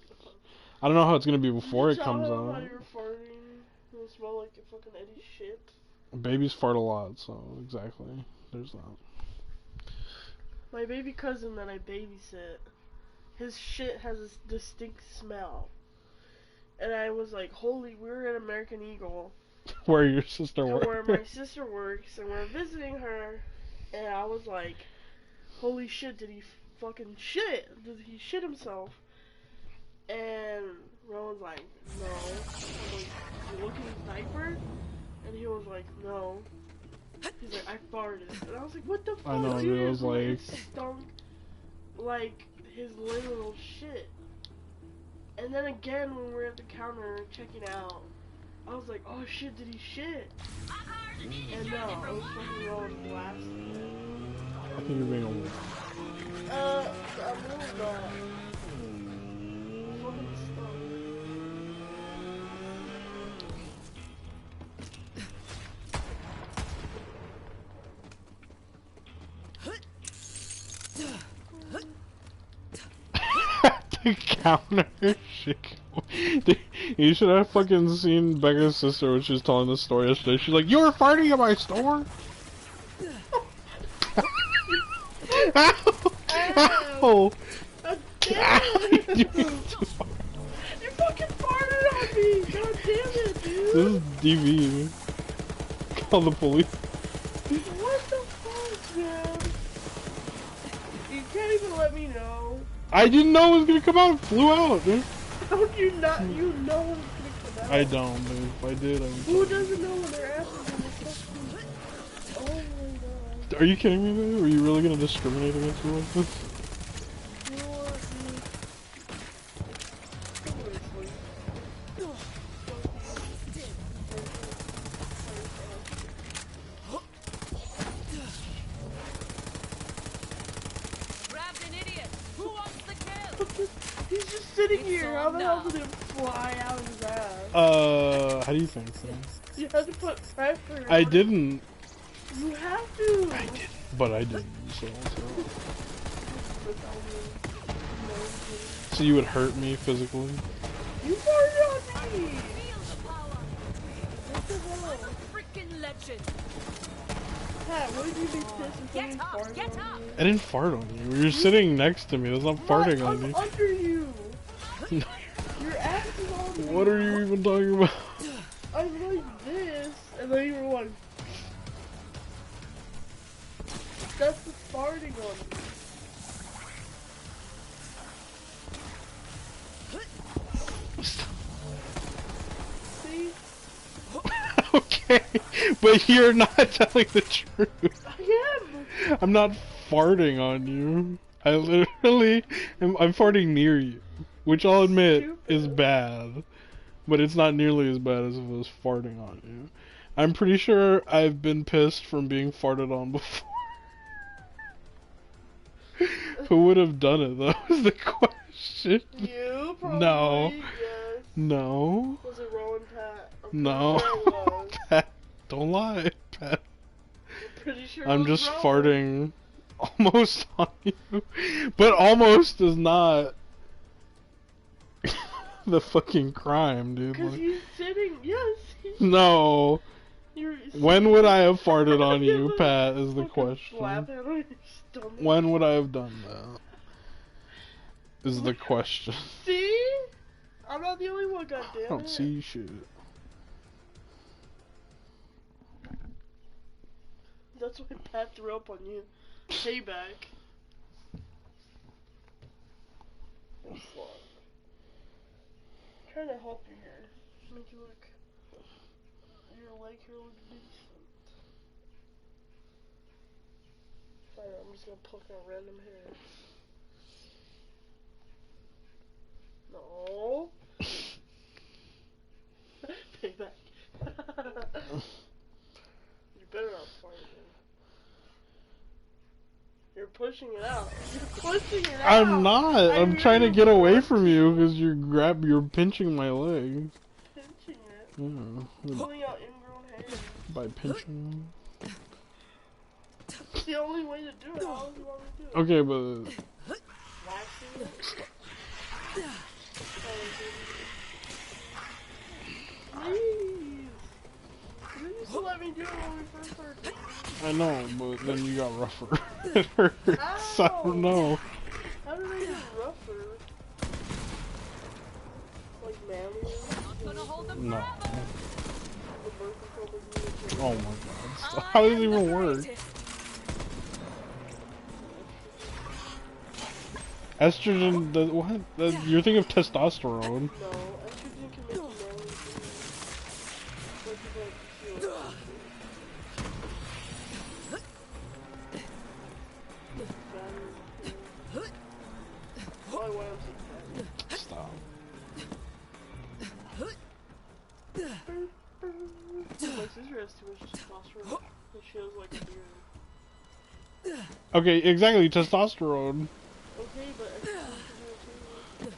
I don't know how it's gonna be before it comes out. How you're farting, it'll smell like a fucking Eddie shit. Babies fart a lot, so exactly. There's that. My baby cousin that I babysit, his shit has a distinct smell. And I was like, holy, we were at American Eagle. Where your sister And works. where my sister works, and we're visiting her, and I was like, holy shit, did he fucking shit? Did he shit himself? And Rowan's like, no. I'm like, did you look in his diaper? And he was like, no. He's like, I farted. And I was like, what the fuck? I know, dude, I was like... It stunk like his literal shit. And then again, when we were at the counter checking out, I was like, oh shit, did he shit? And no, I was fucking Rowan blasting. I think you're being a little... I'm a little dog. Fucking stunk. The counter shit. Dude, you should have fucking seen Becca's sister when she was telling the story yesterday. She's like, you were farting at my store? Ow! You fucking farted on me! God damn it, dude! This is DV. Call the police. What the fuck, man? You can't even let me know. I didn't know it was gonna come out. It flew out, dude. Don't you not? You know when it's gonna come out. I don't, dude. If I did, I would. Who doesn't know when their ass is gonna fucking... Oh my god. Are you kidding me, dude? Are you really gonna discriminate against me like this? He's just sitting here. How the hell did it fly out of his ass? How do you think so? You had to put pressure. I didn't. You have to. I didn't, but I didn't. So you would hurt me physically? You farted on me. What the hell? Freaking legend. Pat, what did you be pissed when someone farted on me? I didn't fart on you. You're sitting next to me. That's not farting on I'm you. under you. Your ass is on me. What are you even talking about? I'm like this, and then you were like... That's the farting on me. See? Okay, but you're not telling the truth. I am. I'm not farting on you. I literally I'm farting near you, which I'll admit is bad, but it's not nearly as bad as if it was farting on you. I'm pretty sure I've been pissed from being farted on before. Who would have done it though is the question. You probably. No. Yes. No. Was it Rowan Pat? I'm No. pretty sure it was. Pat, don't lie, Pat. I'm pretty sure I'm it was just Rowan. farting almost on you. But almost is not the fucking crime, dude. Because Like, he's sitting. Yes. no. You're When would I have farted on you, You're Pat, is the fucking slap question. him on his stomach. When would I have done that? Is the question. See? I'm not the only one, I goddammit. don't see shit. That's why Pat threw up on you. Payback. Oh, fuck. I'm trying to help you here. Make you look. Your leg here look decent. Fine, I'm just gonna pluck out random hairs. No. Payback. You better not fart again. You're pushing it out. You're pushing it out. I'm not. I'm trying to get away from you because you're pinching my leg. Pinching it. Yeah. Pulling out ingrown hairs. By pinching. It's the only way to do it. How do you want me to do it? Okay, but Waxing it? Please! You used to let me do it when we first started dating. I know, but then you got rougher. It hurts. I don't know. How did I get rougher? Like manlier? Not gonna hold them No. forever. The birth control was Oh my god. Stop. How does it even work? Estrogen does what? You're thinking of testosterone. No, estrogen can make you manly too. Like you feel Probably why I'm so fat. Stop. My sister has too much testosterone. And she has like a beard. Okay, exactly, testosterone. Okay, but estrogen can do it too.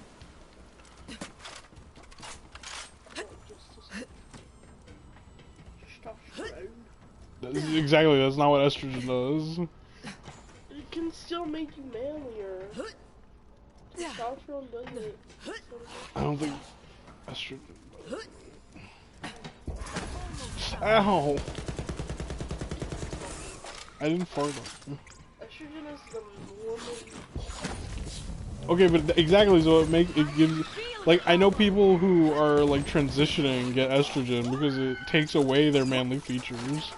Testosterone. That's not what estrogen does. It can still make you manlier. Testosterone does it. I don't think estrogen does. Ow! I didn't fart on. Estrogen is the woman. Okay, but exactly, so it gives, like, I know people who are, like, transitioning get estrogen because it takes away their manly features.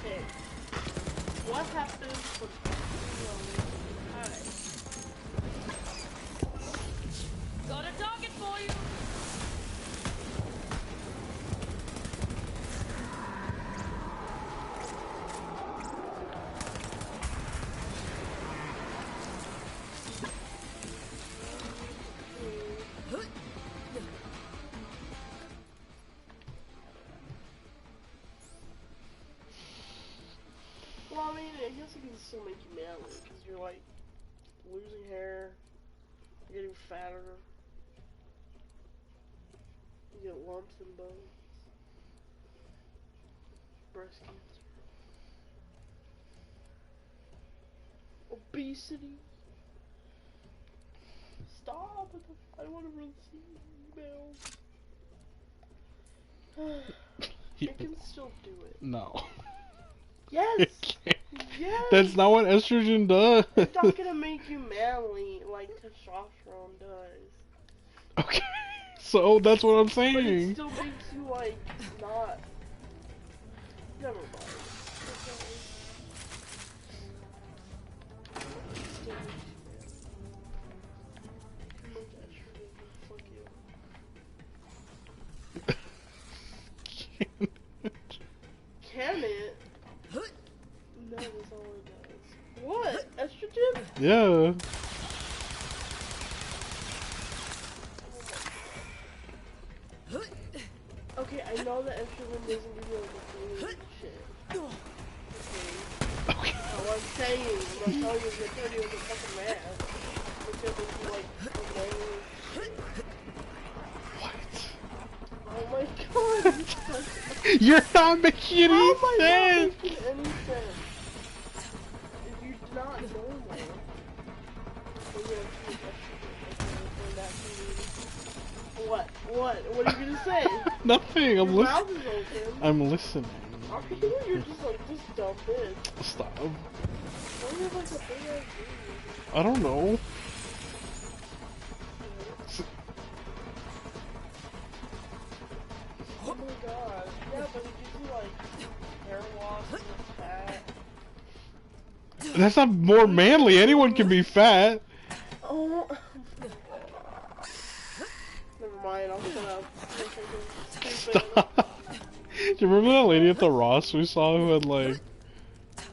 Okay. What happens when Got a target for you. Well, I mean, I guess it can still make you manly because you're like losing hair, you're getting fatter, you get lumps and bones, breast cancer, obesity. Stop with the, I want to receive emails. It can still do it. No. Yes! It can't. Yes! That's not what estrogen does. It's not gonna make you manly like testosterone does. Okay, so that's what I'm But it saying. still makes you like not. Never mind. Okay. Still makes you manly. Too much estrogen, fuck you. Can it? No, that's all it does. What? Yeah. Okay, I know that extra one doesn't give you like a green shit. Okay. What I'm saying, I'm not telling you if you're 30 with a fucking man. It's gonna make you like a what? Oh my god! You're not making any How am I sense! not making any sense? If you're not normal, then you're gonna see that What? What are you gonna say? Nothing, I'm Your mouth listening. is open. I'm listening. I think you're just like this dumb bitch. Stop. Why do you have like a big ass baby? I don't know. Oh my god. Yeah, but it gives you like hair loss and fat. That's not more manly. Anyone can be fat. Oh. Never mind, I'll shut up. Stop. Do you remember that lady at the Ross we saw who had like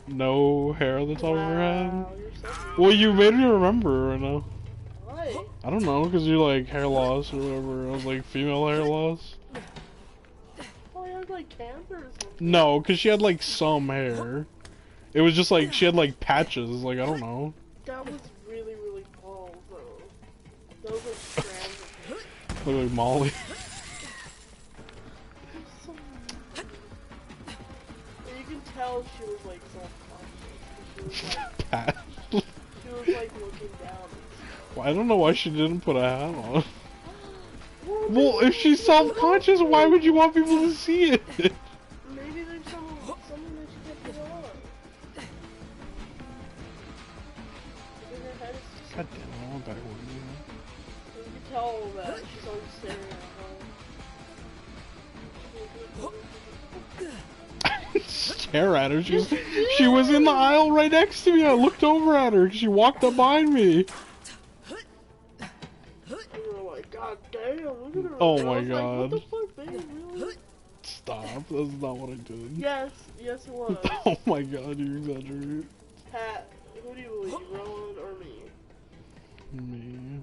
no hair on the top of her head? You're so Well, you made me remember, I know. Why? I don't know, because you're like hair loss or whatever. I was like female hair loss. Oh, you had like cancer or something. No, because she had like some hair. It was just like she had like patches. Like I don't know. That was really, really bald though. Those are strands of hair. Look like Molly. So and you can tell she was like self-conscious. She was like, Pat. she was like looking down. Well, I don't know why she didn't put a hat on. Well, if she's self-conscious, why would you want people to see it? Maybe there's something that she can't put on. Maybe her head is just God damn, I want that one. you can tell that she's always staring at Stare at her. She was in the aisle right next to me. I looked over at her. She walked up behind me. And you're like, god damn, look at her. Oh And I my was god. Like, what the fuck, babe? Really? Stop. That's not what I did. Yes, yes it was. Oh my god, you exaggerate. Pat, who do you believe, Rowan or me? Me.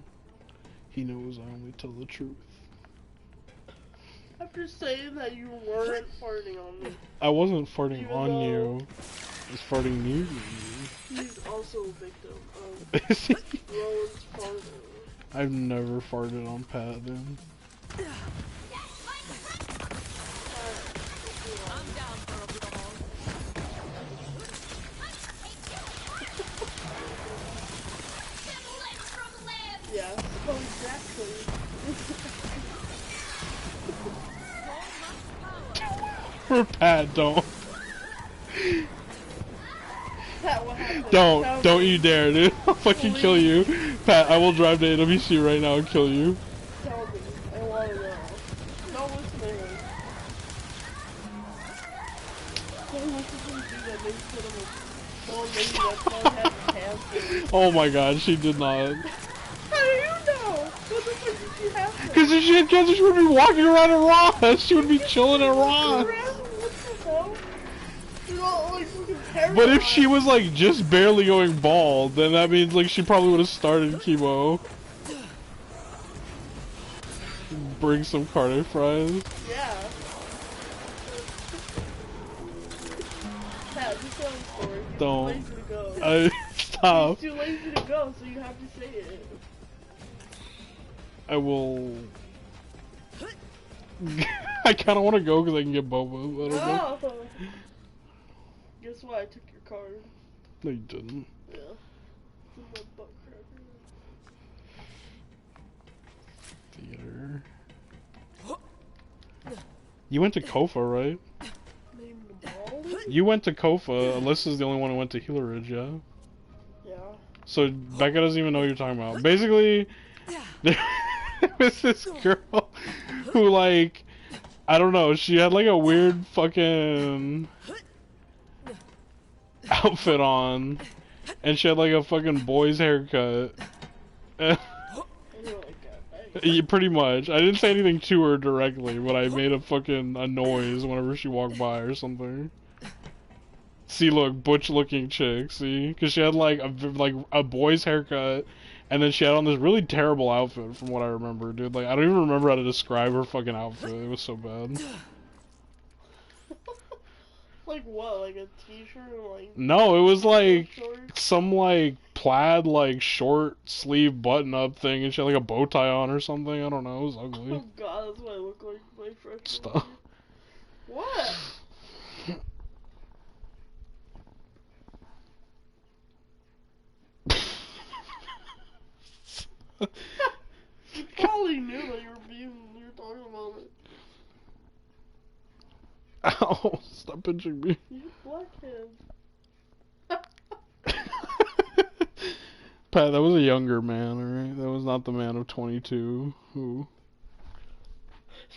He knows I only tell the truth. After saying that you weren't farting on me, I wasn't farting Even on though- you. I was farting near you. he's also a victim of Is he? Rowan's farting. I've never farted on Pat, then. I'm down for a brawl. Yes, oh, exactly. For Pat, don't. Pat, what happened? Don't Tell me. you dare, dude. I'll fucking kill you. Pat, I will drive to AWC right now and kill you. Tell me. I want to know. No listening. Don't listen to me do that. Maybe put him in. Oh, maybe that phone has cancer. Oh my god, she did not. How do you know? What the fuck did she have? Because if she had cancer, she would be walking around at Ross. She would be chilling at Ross. What the hell? You're not like fucking terrified. But if she was like just barely going bald, then that means like she probably would have started chemo. Bring some carne fries. Yeah. Pat, just tell the story. He's Don't. too lazy to go. Stop. He's too lazy to go, so you have to say it. I will. I kind of want to go because I can get boba. I don't know. Oh. Guess what? I took your card. No, you didn't. Yeah. It's in my butt cracker. Theater. You went to Kofa, right? Name the ball? You went to Kofa. Alyssa's the only one who went to Healer Ridge, yeah? Yeah. So Becca doesn't even know what you're talking about. Basically, there was this girl who, like, I don't know, she had like a weird fucking outfit on, and she had like a fucking boy's haircut. I don't like that. Yeah, pretty much. I didn't say anything to her directly, but I made a noise whenever she walked by or something. See, look, butch-looking chick. See, because she had like a boy's haircut, and then she had on this really terrible outfit, from what I remember, dude. Like, I don't even remember how to describe her fucking outfit. It was so bad. Like what? Like a t-shirt or like? No, it was like shorts? some like plaid like short sleeve button up thing, and she had like a bow tie on or something. I don't know. It was ugly. Oh god, that's what I look like my freshman Stop. year. What? You probably knew that you were talking about it. Ow! Stop pinching me. You black hands. Pat, that was a younger man, alright? That was not the man of 22 who...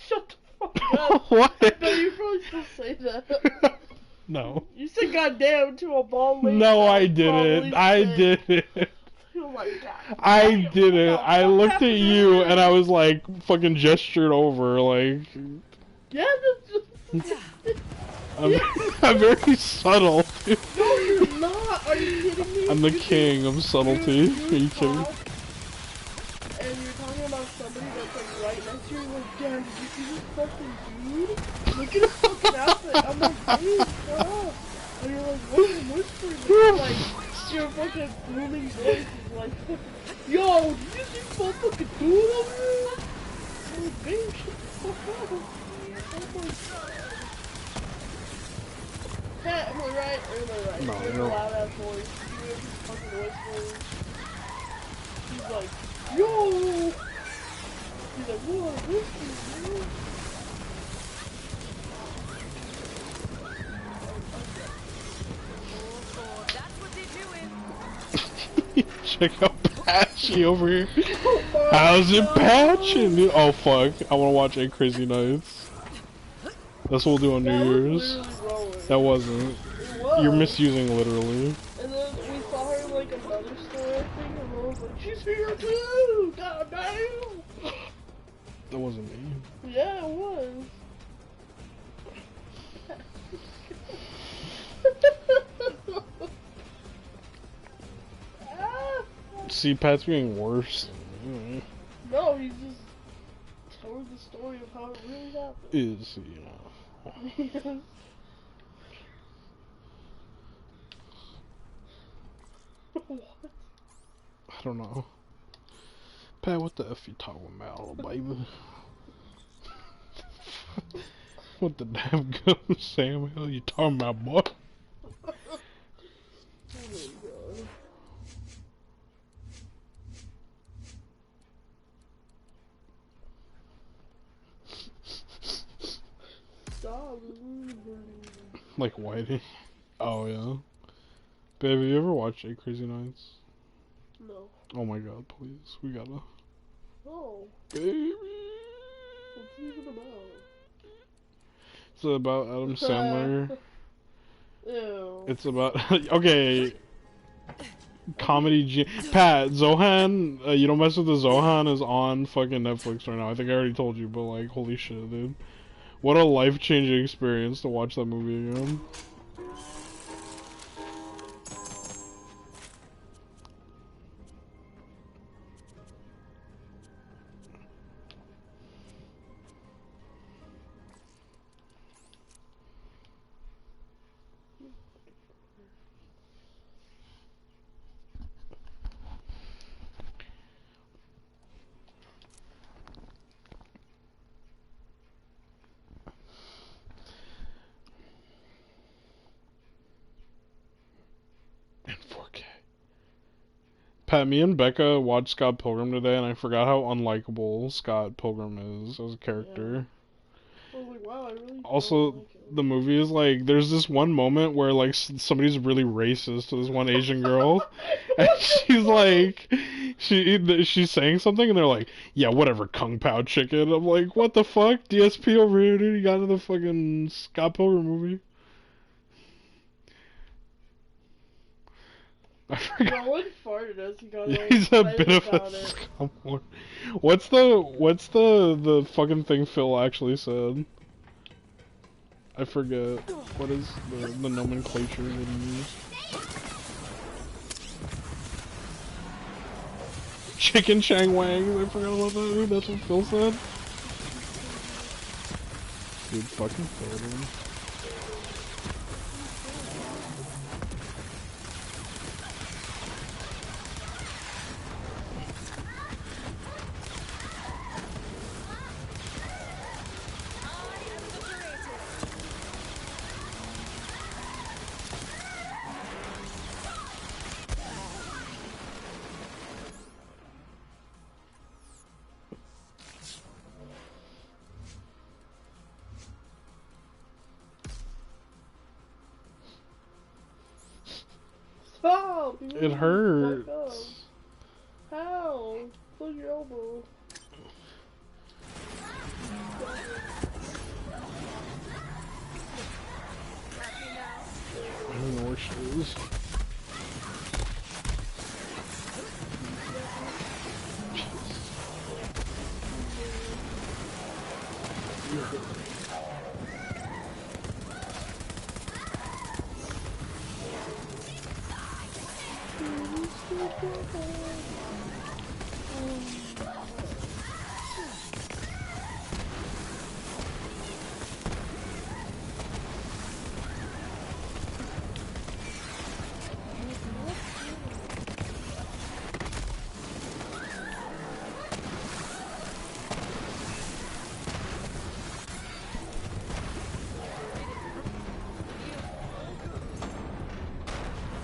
Shut the fuck up. What? I know you probably still say that. No. You said goddamn to a bald lady. No, that I didn't. I didn't. Oh my god. I didn't. I looked at you and I was like, fucking gestured over, like... Yeah, that's just... I'm very subtle. No, you're not. Are you kidding me? I'm the king of subtlety. You Are you kidding? talk, and you're talking about somebody that's like right next to you. You're like, damn, did you see this fucking dude? Look at his fucking outfit. I'm like, hey, shut up. And you're like, what are you whispering? It's like, your fucking booming voice is like, yo, did you see some fucking dude over here? I'm like, babe, shut the fuck up. Oh my god. Pat, am I right or am I right? No, You have a you're- loud ass voice. You have this fucking whispering. He's like, yo! He's like, what? Whispering, man? That's what they're doing. Check out Patchy over here. How's it patching? Dude? Oh fuck. I wanna watch 8 Crazy Nights. That's what we'll do on That New was Year's. literally rolling. That wasn't. It was. You're misusing literally. And then we saw her in like another store, I think, and I was like, she's here too! God damn! That wasn't me. Yeah, it was. Ah. See, Pat's being worse. Mm. No, he's just telling the story of how it really happened. Is, you know. What? I don't know. Pat, what the F you talking about, little baby? What the damn gum Sam hell you talking about, boy? Oh my god. Stop. Like Whitey? Oh yeah. Babe, have you ever watched 8 Crazy Nights? No. Oh my god, please. We gotta. No. Baby! What's it even about? It's about Adam Sandler. Ew. It's about. Okay. Comedy. Pat, Zohan, you don't mess with the Zohan is on fucking Netflix right now. I think I already told you, but like, holy shit, dude. What a life changing experience to watch that movie again. In 4K. Pat, me and Becca watched Scott Pilgrim today, and I forgot how unlikable Scott Pilgrim is as a character. I was like, wow, I really Also, don't like it. the movie is like, there's this one moment where like somebody's really racist to this one Asian girl, and she's like, she's saying something, and they're like, yeah, whatever, Kung Pao chicken. I'm like, what the fuck, DSP over here, dude? You got in the fucking Scott Pilgrim movie. I forgot. No one farted as he got He's a excited bit of about a it. scum. What's the fucking thing Phil actually said? I forget what is the nomenclature that he used. Chicken Chang Wangs, I forgot about that, dude. That's what Phil said. Dude, fucking Phil, dude. Stop! You It really hurts. fuck up. How? Look your elbow. I don't know where she is.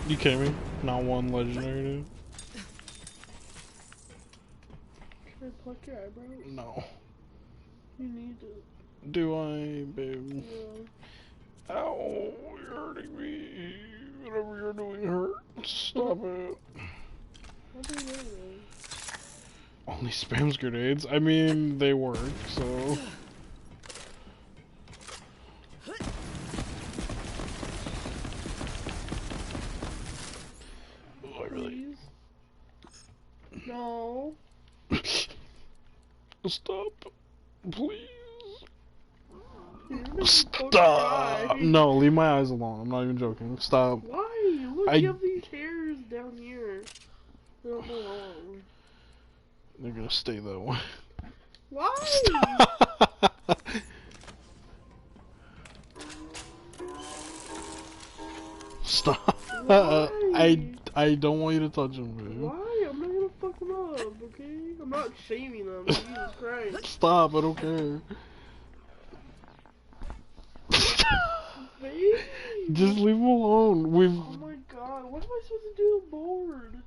You kidding me? Not one legendary, dude. Can I pluck your eyebrows? No. You need to. Do I, babe? Yeah. Ow, you're hurting me. Whatever you're doing hurts. Stop it. What are you doing? Only spams grenades. I mean, they work, so. Oh, I really. Please? No. Stop. Please. You're making me Stop. cry. No, leave my eyes alone. I'm not even joking. Stop. Why? Look, I- you have these hairs down here. They don't belong. They're gonna stay that way. Why? Stop. Why? I don't want you to touch him, babe. Why? I'm not gonna fuck them up, okay? I'm not shaming them. Jesus Christ. Stop, I don't care. Baby! Just leave him alone. We've. Oh my god, what am I supposed to do bored?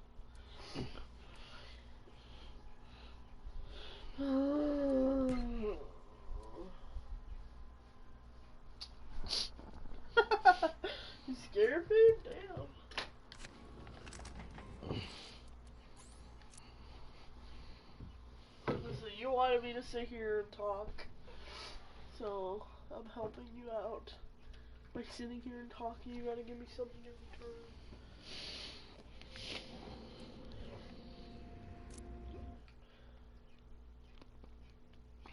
You scared, babe? Damn. Listen, you wanted me to sit here and talk, so I'm helping you out. By sitting here and talking, you gotta give me something in return.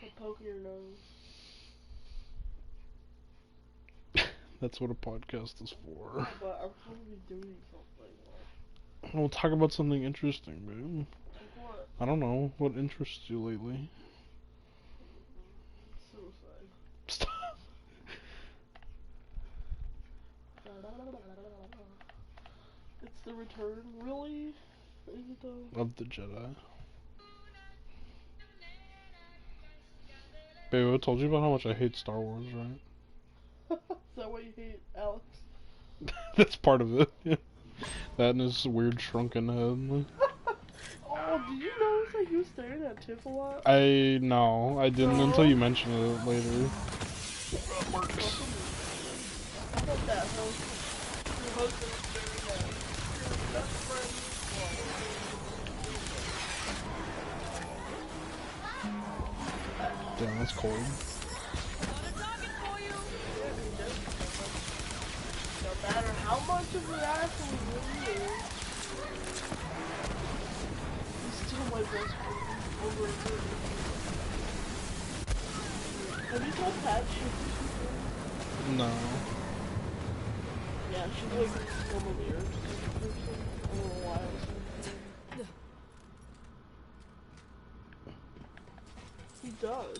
I'm poking your nose. That's what a podcast is for. But I'm supposed to be doing something. We'll talk about something interesting, babe. Like what? I don't know. What interests you lately? Suicide. Stop. It's the return, really? Is it though? Of the Jedi. Babe, I told you about how much I hate Star Wars, right? Is that why you hate Alex? That's part of it. Yeah. That and his weird shrunken head. Oh, did you notice that he was staring at Tiff a lot? I didn't until you mentioned it later. How about that, huh? Your husband is staring at your best friend. Damn, that's cold. No matter how much of an asshole he really is, he's still my best friend over and over. Have you told Pat shit? No. Yeah, she's like scum of the earth type of person. I don't know why I was thinking. He does,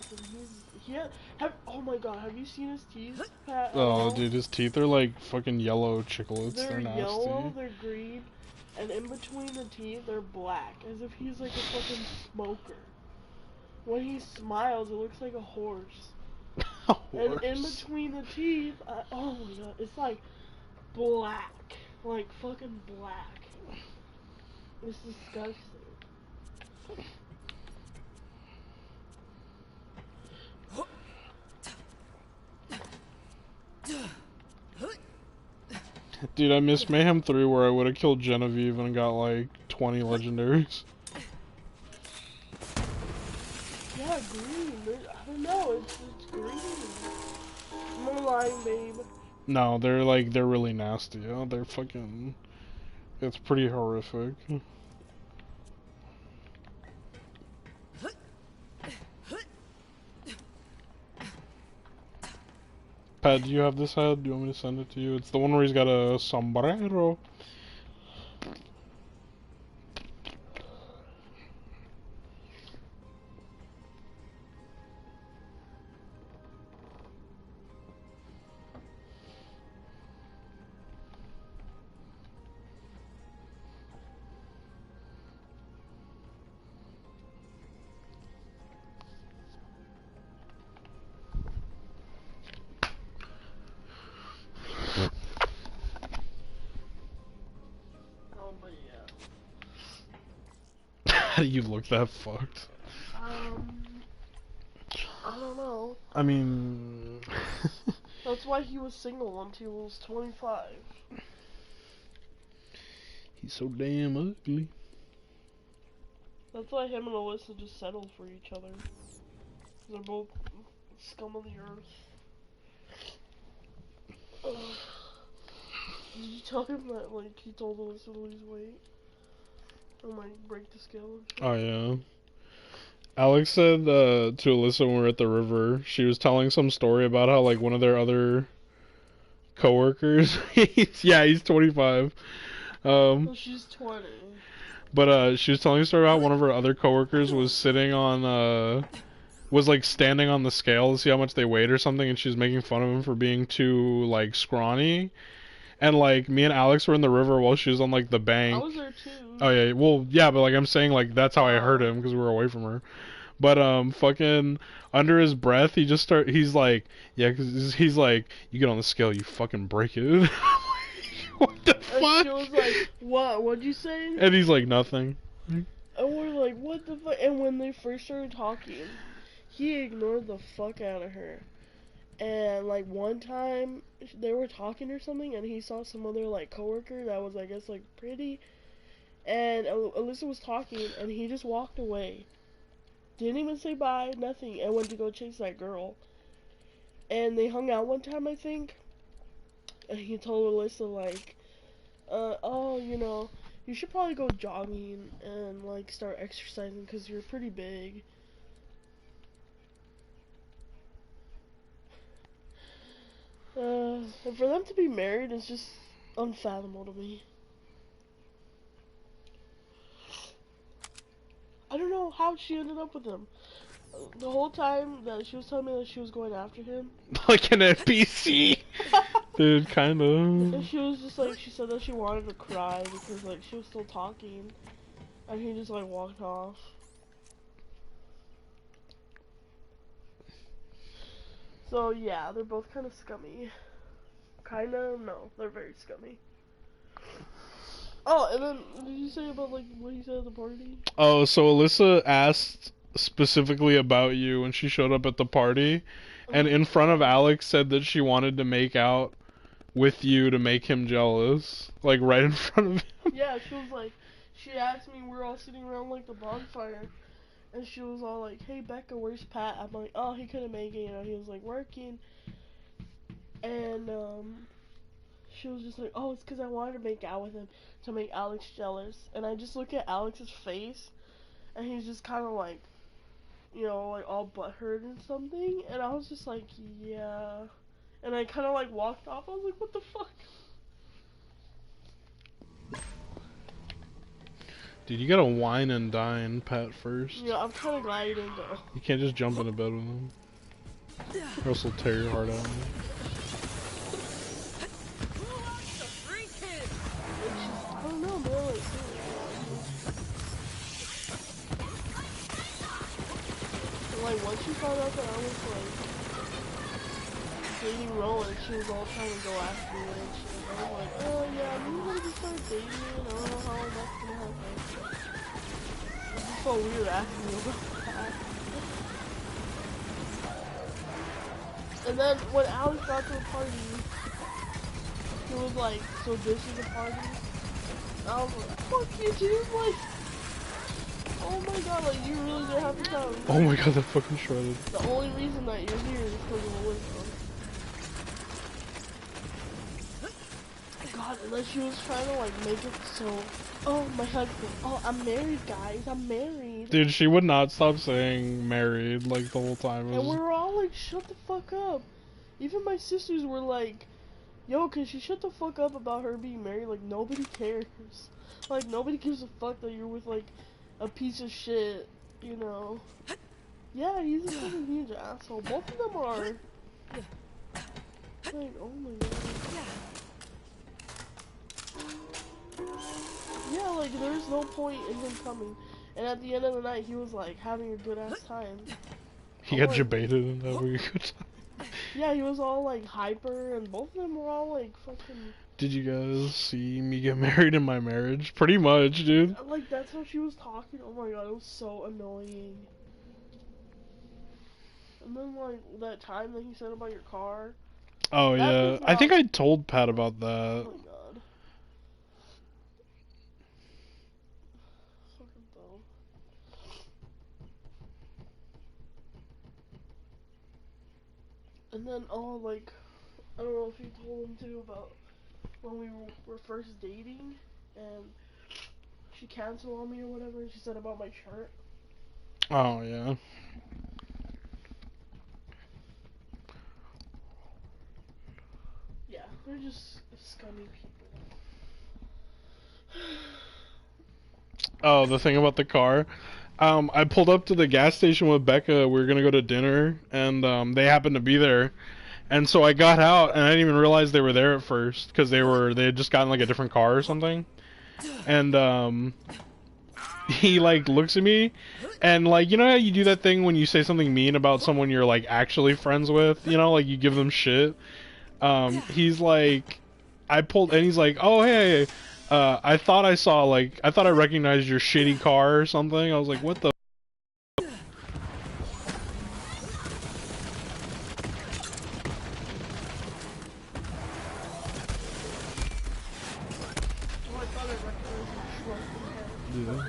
and oh my god, have you seen his teeth, Pat, at Oh, all? dude, his teeth are like fucking yellow chiclets. They're They're nasty. yellow, they're green, and in between the teeth, they're black, as if he's like a fucking smoker. When he smiles, it looks like a horse. And in between the teeth, oh my god, it's like black. Like fucking black. It's disgusting. Dude, I missed Mayhem 3 where I would have killed Genevieve and got like 20 legendaries. Yeah, green. I don't know, it's green. I'm not lying, babe. No, they're really nasty. Yeah? They're fucking... It's pretty horrific. Pat, do you have this head? Do you want me to send it to you? It's the one where he's got a sombrero. How do you look that fucked? I don't know. I mean... That's why he was single until he was 25. He's so damn ugly. That's why him and Alyssa just settled for each other. They're both scum of the earth. Did you tell him that, like, he told Alyssa to lose weight? And, like, break the scale and shit? Oh, yeah. Alex said to Alyssa when we were at the river, she was telling some story about how, like, one of their other coworkers, he's 25. Well, she's 20. But she was telling a story about one of her other coworkers was sitting on, was like standing on the scale to see how much they weighed or something, and she was making fun of him for being too, like, scrawny. And, like, me and Alex were in the river while she was on, like, the bank. I was there too. Oh, yeah, well, yeah, but, like, I'm saying, like, that's how I heard him, because we were away from her. But, fucking, under his breath, he's like, yeah, because he's like, you get on the scale, you fucking break it. What the fuck? And she was like, what? What'd you say? And he's like, nothing. And we're like, what the fuck? And when they first started talking, he ignored the fuck out of her. And, like, one time, they were talking or something, and he saw some other, like, coworker that was, I guess, like, pretty. And Alyssa was talking, and he just walked away. Didn't even say bye, nothing, and went to go chase that girl. And they hung out one time, I think. And he told Alyssa, like, oh, you know, you should probably go jogging and, like, start exercising because you're pretty big. And for them to be married is just unfathomable to me. I don't know how she ended up with him. The whole time that she was telling me that she was going after him. Like an NPC. Dude, kind of. And she was just like, she said that she wanted to cry because, like, she was still talking. And he just, like, walked off. So, yeah, they're both kind of scummy. Kind of? No, they're very scummy. Oh, and then, did you say about, like, what he said at the party? Oh, so Alyssa asked specifically about you when she showed up at the party, and in front of Alex said that she wanted to make out with you to make him jealous. Like, right in front of him. Yeah, she was like, she asked me, we were all sitting around, like, the bonfire, and she was all like, hey, Becca, where's Pat? I'm like, oh, he couldn't make it, you know, he was, like, working. And, she was just like, oh, it's because I wanted to make out with him to make Alex jealous. And I just look at Alex's face, and he's just kind of like, you know, like all butthurt and something. And I was just like, yeah. And I kind of like walked off. I was like, what the fuck? Dude, you gotta wine and dine Pat first. Yeah, I'm kind of glad you didn't go. You can't just jump into bed with him. Or else he'll tear your heart out. I don't know, man. Like, and, like once she found out that I was like dating Rowan, she was all trying to go after me and shit. I was like, oh yeah, we want to start dating. I don't know how that's gonna happen. It just so weird asking me about that. And then when Alex got to the party, he was like, so this is a party? And I was like, fuck you, dude. Like, oh my god, like, you really didn't have to come. Oh my god, that fucking shredded. The only reason that you're here is because of the wisdom. God, and then she was trying to, like, make it so, oh, my husband, oh, I'm married, guys, I'm married. Dude, she would not stop saying married, like, the whole time. And we were all like, shut the fuck up. Even my sisters were like, yo, can she shut the fuck up about her being married? Like, nobody cares. Like, nobody gives a fuck that you're with, like, a piece of shit, you know? Yeah, he's a fucking huge asshole. Both of them are. Like, oh my god. Yeah, like, there's no point in him coming. And at the end of the night, he was, like, having a good-ass time. He got debated and having a good time. Yeah, he was all, like, hyper, and both of them were all, like, fucking... Did you guys see me get married in my marriage? Pretty much, dude. Like, that's how she was talking. Oh my god, it was so annoying. And then, like, that time that he said about your car. Oh, yeah. I think I told Pat about that. Oh my god. Fucking dumb. And then, oh, like, I don't know if you told him too about when we were first dating, and she canceled on me or whatever, and she said about my shirt. Oh, yeah. Yeah, they're just scummy people. Oh, the thing about the car. I pulled up to the gas station with Becca. We were gonna go to dinner, and they happened to be there. And so I got out, and I didn't even realize they were there at first, because they had just gotten like a different car or something. And he like looks at me, and like, you know how you do that thing when you say something mean about someone you're like actually friends with, you know, like you give them shit. He's like, he's like, oh hey, I thought I recognized your shitty car or something. I was like, what the? Yeah.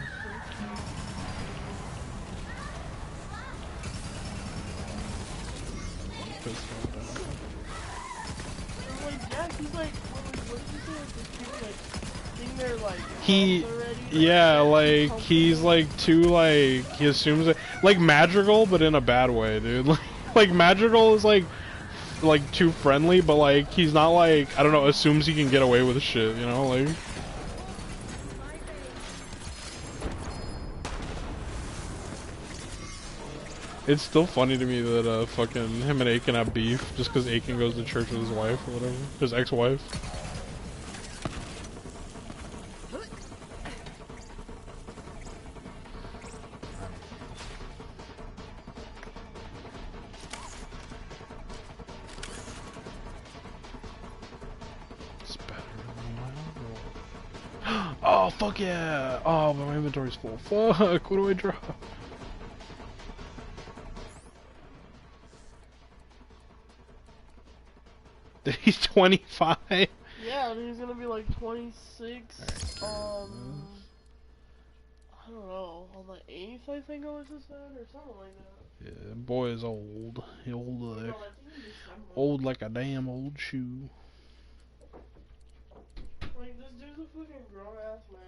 Yeah, like, he's like too, like, he assumes it, like Madrigal, but in a bad way, dude. Like Madrigal is like too friendly, but like, he's not like, I don't know, assumes he can get away with shit, you know, like. It's still funny to me that fucking him and Aiken have beef just because Aiken goes to church with his wife or whatever, his ex-wife. It's better than my other one. Oh fuck yeah! Oh, but my inventory's full. Fuck! What do I drop? He's 25. Yeah, and he's gonna be like 26. I don't know, on the 8th, I think I just said, or something like that. Yeah, boy is old. He old like a damn old shoe. Like, this dude's a fucking grown ass man.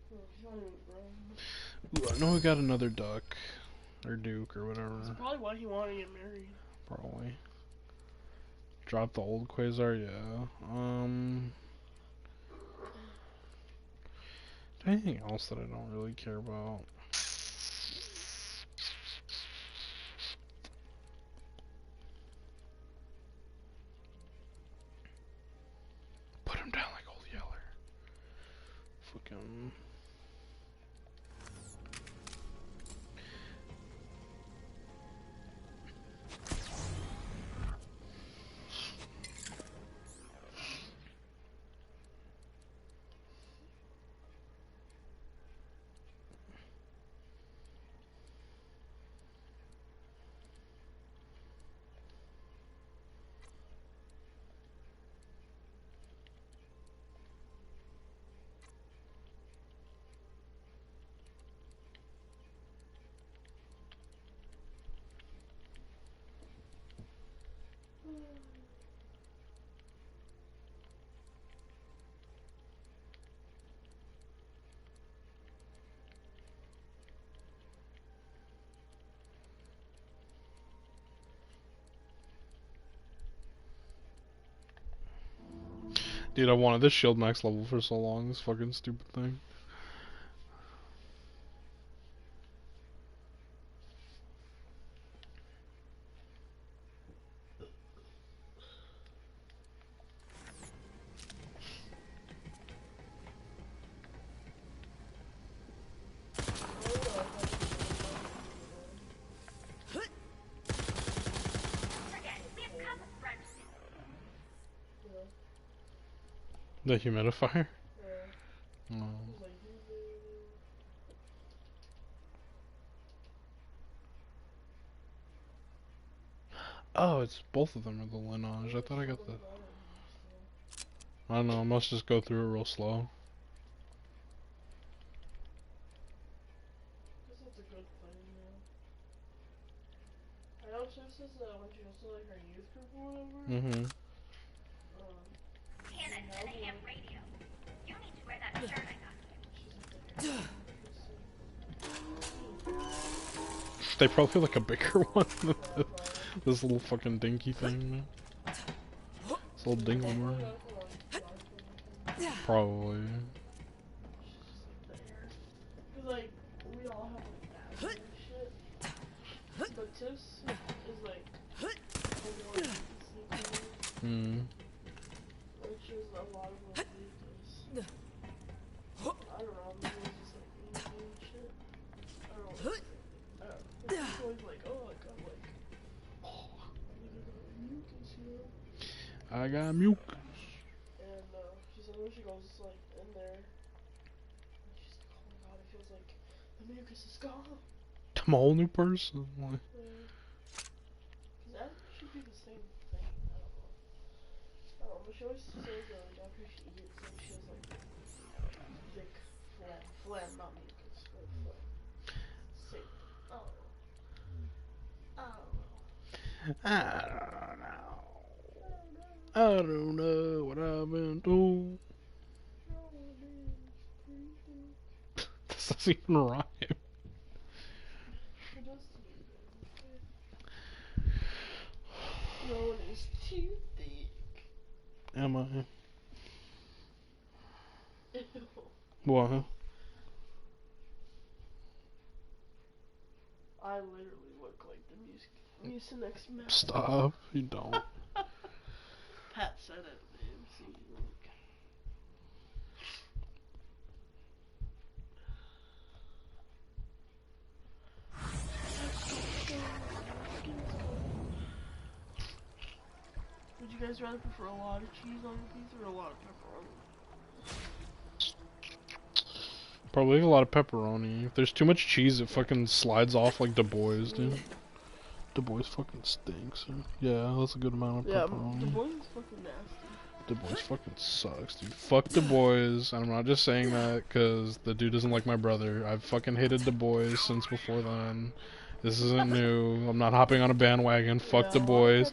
He's not even grown. Ooh, I know we got another duck. Or Duke or whatever. That's probably why he wanted to get married. Probably. Drop the old Quasar, yeah. Anything else that I don't really care about? Put him down like old Yeller. Fucking. Dude, I wanted this shield max level for so long, this fucking stupid thing. The humidifier? Oh. Oh, it's both of them are the Lineage. I thought I got the... I don't know, I must just go through it real slow. This is a good thing, yeah. I know Sis says that when she goes to like her youth group or whatever. Mm-hmm. Hannah, 10 a.m. radio. You need to wear that shirt I got you. They probably like a bigger one than this little fucking dinky thing. This little dinglemer. Probably. Cause like we all have like that and shit. But Sis is like which is a lot of like weakness. I don't know, maybe it's just like easy and shit. I don't know. It's always like, oh, I got like, mucus, you know? I got mucus. And she said when she goes like in there, and she's like, oh my god, it feels like the mucus is gone. I'm a whole new person. Like. Cause that should be the same thing. I don't know. But she always says that like after she eats, like she has like thick phlegm, not mucus, but phlegm. Same. Oh. I don't know what I've been told. This doesn't even rhyme. It does to me, no one is too thick. Am I? Ew. What? I literally look like the Mucinex mouse. Stop. You don't. Pat said it, babe. See, look. Would you guys rather prefer a lot of cheese on your pizza or a lot of pepperoni? Probably a lot of pepperoni. If there's too much cheese, it fucking slides off like Du Bois, dude. Du Bois fucking stinks. Yeah, that's a good amount of pepperoni. Du Bois is fucking nasty. Du Bois fucking sucks, dude. Fuck Du Bois. And I'm not just saying that because the dude doesn't like my brother. I've fucking hated Du Bois since before then. This isn't new. I'm not hopping on a bandwagon. Fuck Du Bois.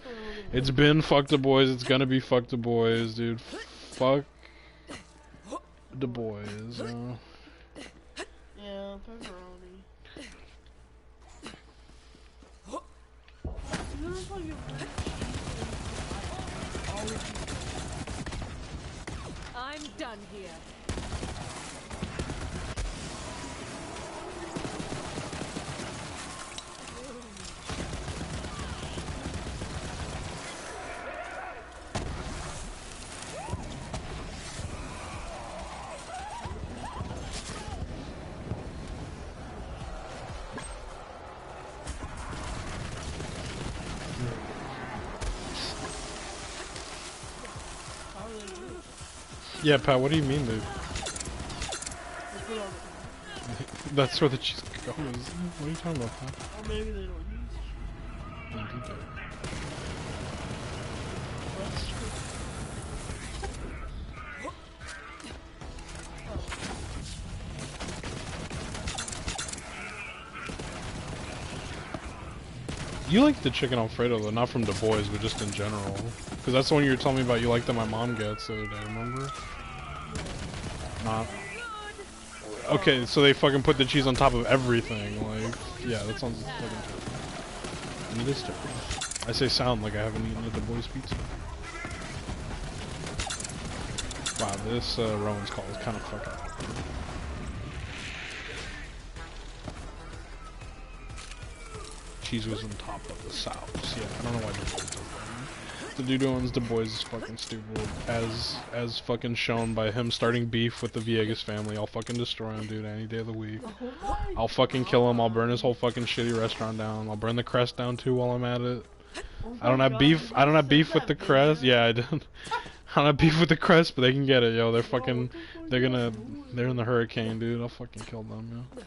It's been fuck Du Bois. It's gonna be fuck Du Bois, dude. Fuck Du Bois. Yeah, pepperoni. I'm done here. Yeah, Pat, what do you mean, dude? That's where the cheese goes. What are you talking about, Pat? Or maybe they don't use Don't do that. That's true. You like the chicken Alfredo though, not from Du Bois, but just in general. Because that's the one you were telling me about you like that my mom gets the other day, remember? Not. Okay, so they fucking put the cheese on top of everything, like, yeah, that sounds fucking terrible. And it is terrible. I say sound like I haven't eaten a Du Bois pizza. Wow, this Rowan's call is kind of fucking. Cheese was on top of the sauce. Yeah, I don't know why Du Bois does that. The dude who owns Du Bois is fucking stupid. As fucking shown by him starting beef with the Villegas family. I'll fucking destroy him, dude, any day of the week. I'll fucking kill him. I'll burn his whole fucking shitty restaurant down. I'll burn the crest down too while I'm at it. I don't have beef. I don't have beef with the crest. Yeah, I don't. I don't have beef with the crest, but they can get it, yo. They're fucking. They're in the hurricane, dude. I'll fucking kill them, yo.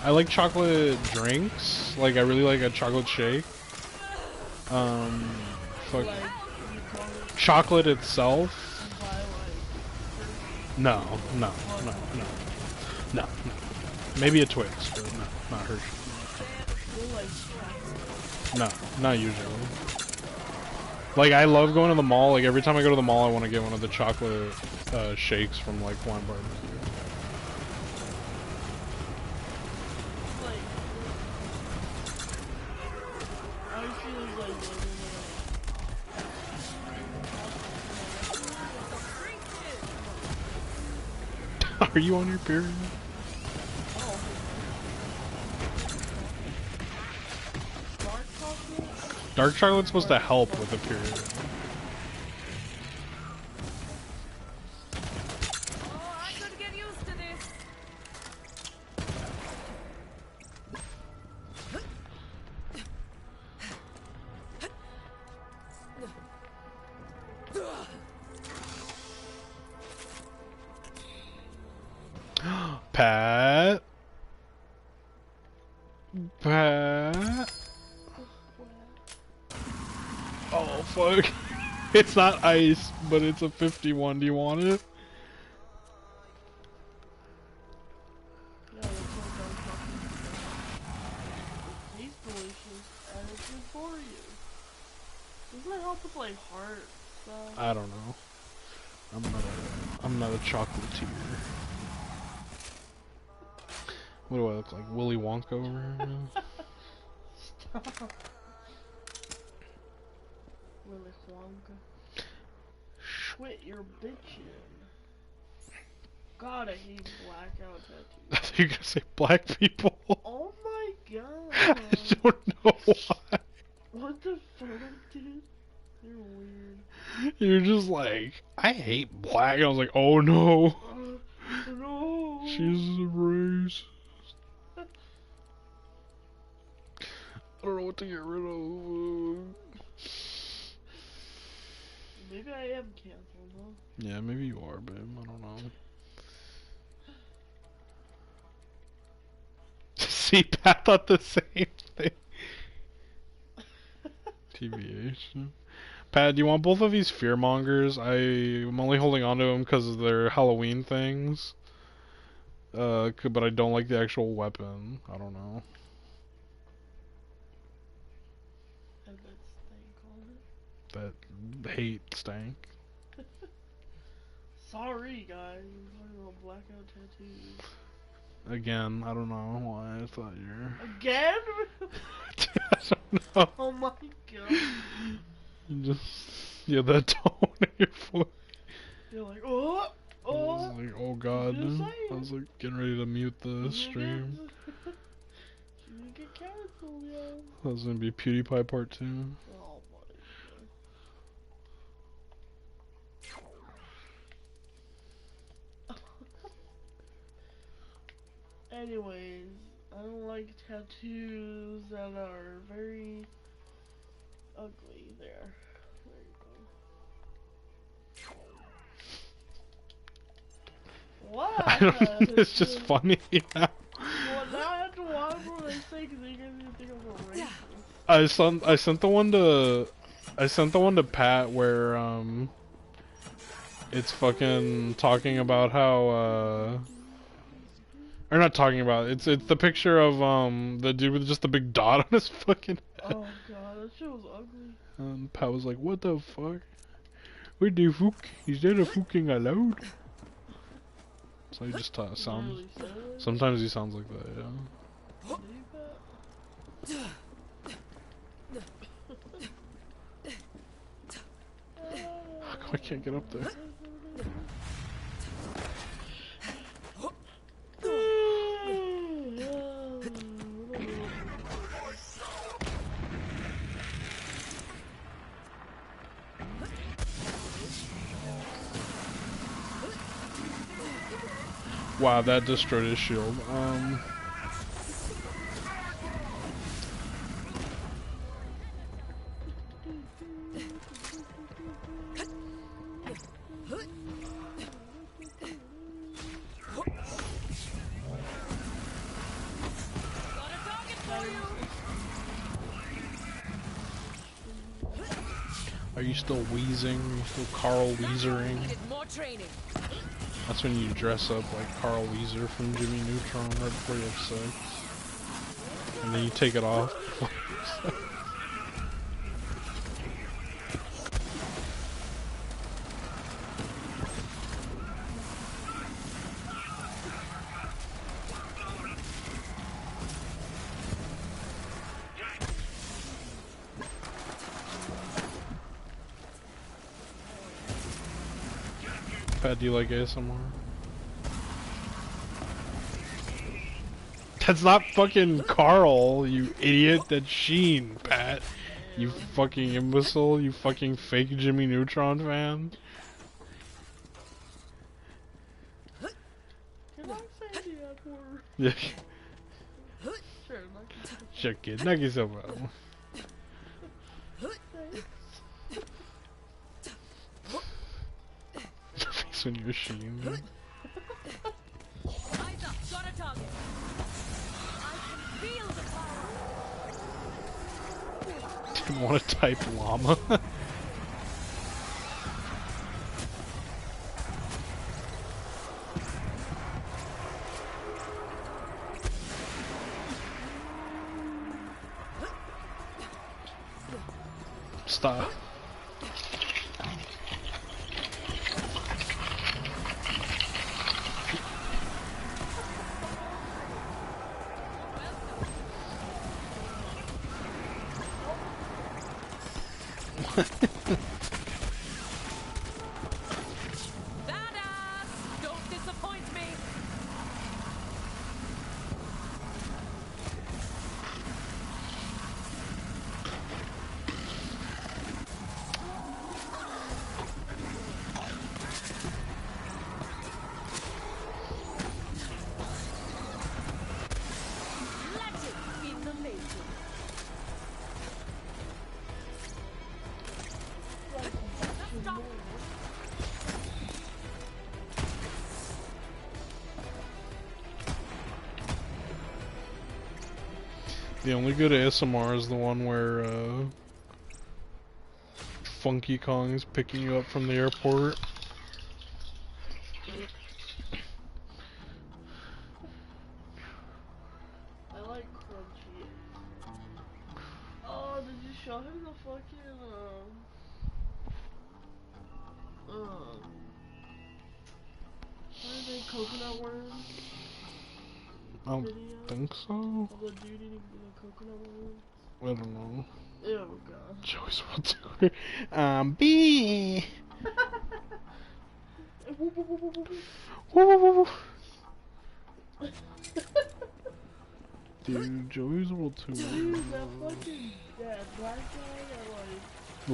I like chocolate drinks. Like, I really like a chocolate shake. Fuck. Chocolate itself? No. Maybe a Twix, but no, not Hershey. No, not usually. Like, I love going to the mall. Like, every time I go to the mall, I want to get one of the chocolate shakes from, like, Wine Barbecue. Are you on your period? Dark chocolate's supposed to help with the period. Oh, I could get used to this. Pat? Oh, fuck. It's not ice, but it's a 51. Do you want it? Yeah, that's what I'm talking about. It tastes delicious, and it's good for you. Doesn't it help with, like, heart stuff? I don't know. I'm not a chocolatier. What do I look like? Willy Wonka over here? Stop. Willy Wonka. Quit your bitchin'. God, I hate blackout tattoos. I thought you were gonna say black people. Oh my god. I don't know why. What the fuck, dude? You're weird. You're just like, I hate black. And I was like, oh no. No. She's a race. I don't know what to get rid of. Maybe I am canceled, huh? Yeah, maybe you are, babe. I don't know. See, Pat thought the same thing. TBH. Pat, do you want both of these fearmongers? I'm only holding on to them because of their Halloween things. But I don't like the actual weapon. I don't know. that hate stank. Sorry, guys. I'm talking about blackout tattoos. Again, I don't know why I thought you're. Again? I don't know. Oh my god. Just yeah, that tone in your voice. You're like, oh, I was like, oh god. Just I saying. was like getting ready to mute the stream. She's gonna get canceled, yo. That was gonna be PewDiePie Part 2. Oh my god. Anyways, I don't like tattoos that are very ugly there. There you go. What? I don't know, it's just funny now. Well, now I have to watch what I say because you guys need to think I'm a racist. I sent the one to Pat where it's fucking talking about how or not talking about it's the picture of the dude with just the big dot on his fucking head. Oh god, that shit was ugly. And Pat was like, what the fuck? What the fuck? Is that a fucking allowed? So he just sounds. Really said it? Sometimes he sounds like that, yeah. How come I can't get up there? Wow, that destroyed his shield. Are you still wheezing? Are you still Carl Weezering? More training. That's when you dress up like Carl Weezer from Jimmy Neutron right before you have sex. And then you take it off. Pat, do you like ASMR? That's not fucking Carl, you idiot. That's Sheen, Pat. You fucking imbecile. You fucking fake Jimmy Neutron fan. Can I say the F word? Yeah. Sure, like Check it. Knock yourself out. Face when you're Sheen. Eyes up, got a target. I can feel the power. Didn't want to type llama. Stop. Badass! Don't disappoint me. Let it be the making. Stop. The only good ASMR is the one where Funky Kong's picking you up from the airport. I like crunchy. Oh, did you show him the fucking coconut worms I don't video think so. of the dude eating the coconut worms? I don't know. Oh god. Joey's World Tour. B. Whoop, whoop, whoop, whoop, whoop. Woo, woo, woo, woo. Dude, Joey's World Tour. Dude, that fucking that black guy that like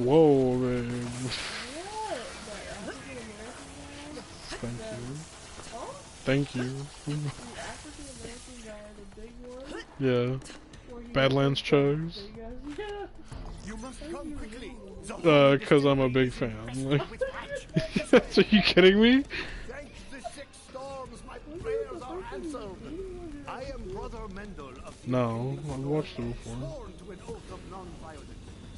Whoa, babe. what? That African American guy? Thank That, you. huh? Thank you. The African American guy, the big one. Yeah. Where he Badlands was like, Chugs. big ass- Yeah. You must come quickly. Cause I'm a big fan. Like, are you kidding me? Thank the six storms, my prayers are answered. I am Brother Mendel of the No, I've watched it before. sworn to an oath of non-violence.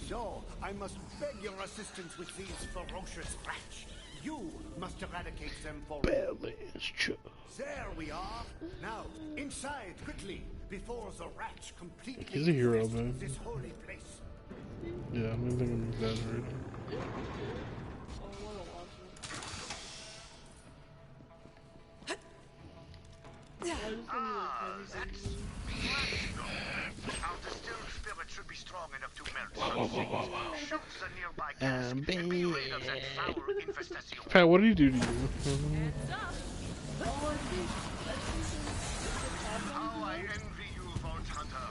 So, I must beg your assistance with these ferocious rats. You must eradicate them for Badlands Chugs. There we are. Now, inside, quickly, before the rats completely He's a hero, infest man. this holy place. Yeah, I don't think I'm exaggerating. Oh, I wanna watch it. I just want to like Our distilled spirit should be strong enough to melt. Shoot the nearby cask and be rid of that foul infestation. Pat, what did he do to you? Heads up. How I envy you, Vault Hunter.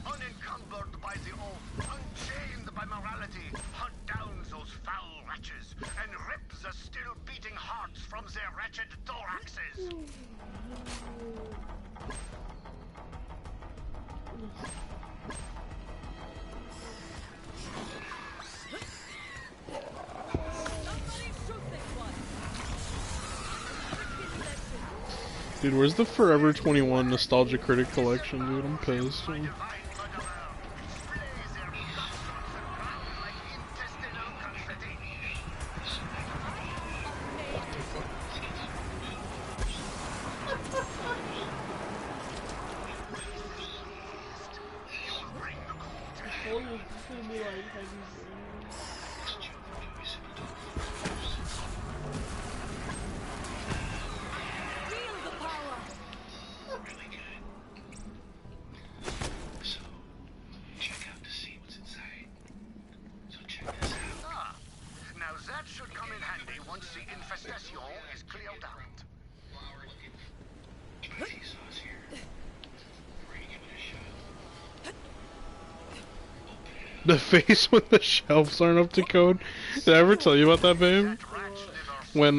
Unencumbered by the oath, unchained by morality, hunt down those foul wretches and rip the still beating hearts from their wretched thoraxes. Somebody shoot this one. Freaking legend. Dude, where's the Forever 21 Nostalgia Critic Collection, dude? I'm pissed. Divine murderer, splay their guts and run like intestinal confetti. told you it's gonna be like heavy rain. Feel the power. Really good. So, check out to see what's inside. So check this out. Ah, now that should come in handy once the infestation is cleared out. Plenty sauce here. We're gonna give it a shot. The face when the shelves aren't up to code. Did I ever tell you about that, babe? That rat's liver When,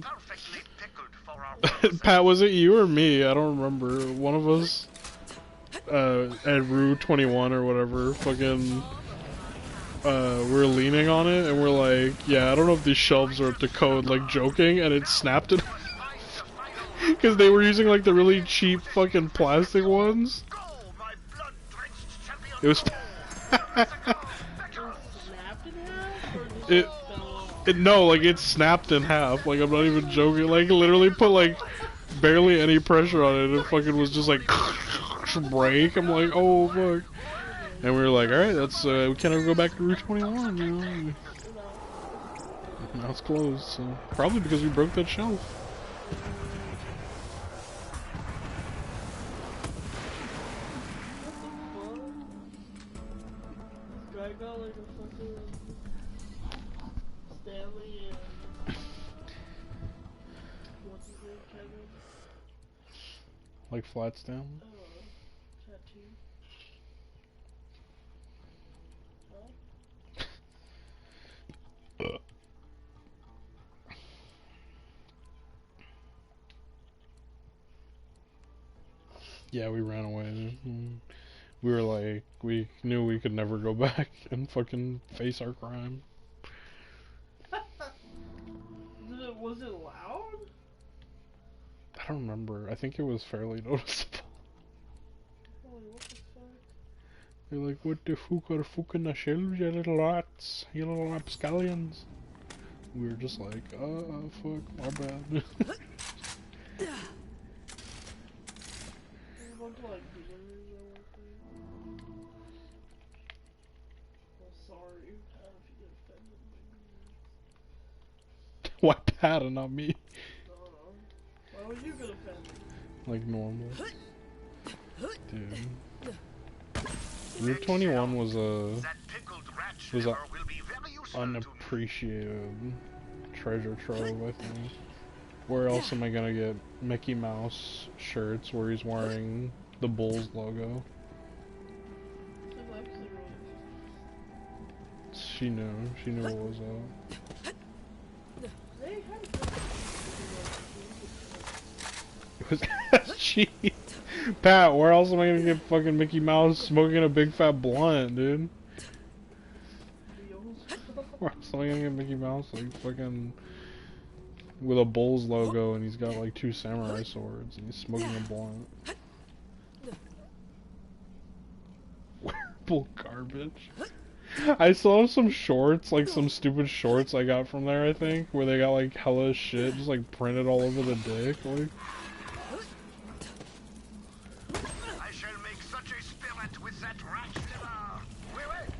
perfectly pickled for our purposes. Pat, was it you or me? I don't remember. One of us, at Rue 21 or whatever, fucking, we're leaning on it and we're like, yeah, I don't know if these shelves are up to code, like joking, and it snapped it. Because they were using like the really cheap fucking plastic ones. Go, my blood-drenched champion. It was. Snapped in half or just It- fell off? No, like it snapped in half. Like I'm not even joking. Like literally put like barely any pressure on it. It fucking was just like break. I'm like, oh fuck. And we were like, all right, that's we can't ever go back to Route 21. You know, now it's closed. So probably because we broke that shelf. This guy got like a fucking Stanley and what's his name, Kevin? Like flat stem. Tattoo. Yeah, we ran away. We were like, we knew we could never go back and fucking face our crime. Was it loud? I don't remember. I think it was fairly noticeable. Holy, what the fuck? They're like, what the fuck are fucking the shelves, you little rats? You little rapscallions? We were just like, fuck, my bad. There's a bunch of like beers or something. Oh, sorry, Pat, if you get offended by beers. Why Pat and not me? I don't know. Why How are you gonna offend me? Like normal. Dude. Route 21 was a unappreciated treasure trove, I think. Where else am I gonna get Mickey Mouse shirts where he's wearing the Bulls logo? She knew what was up. It was cheap. Pat, where else am I gonna get fucking Mickey Mouse smoking a big fat blunt, dude? Where else am I gonna get Mickey Mouse like fucking with a Bulls logo and he's got like 2 samurai swords and he's smoking a blunt? Wearable garbage. I saw some shorts, like some stupid shorts I got from there, I think, where they got like hella shit just like printed all over the dick, like. I shall make such a spirit with that rat liver. Wait, wait.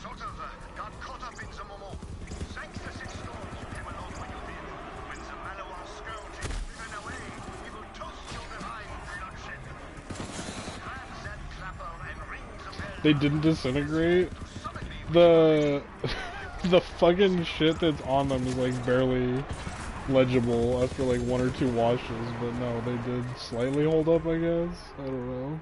Sort of got caught up in the moment. Thanks to 6 storms, you came along when you did. When the Maloan scourge is driven away, we will toast you behind bloodshed. Grab that clapper and ring the bell. They didn't disintegrate. The the fucking shit that's on them is like barely legible after like 1 or 2 washes, but no, they did slightly hold up, I guess. I don't know.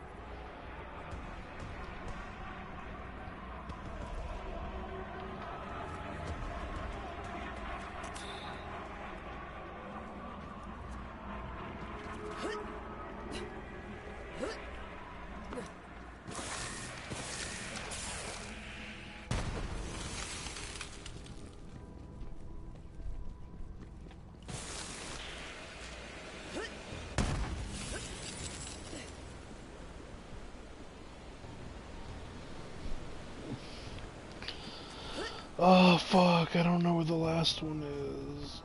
Oh fuck, I don't know where the last one is.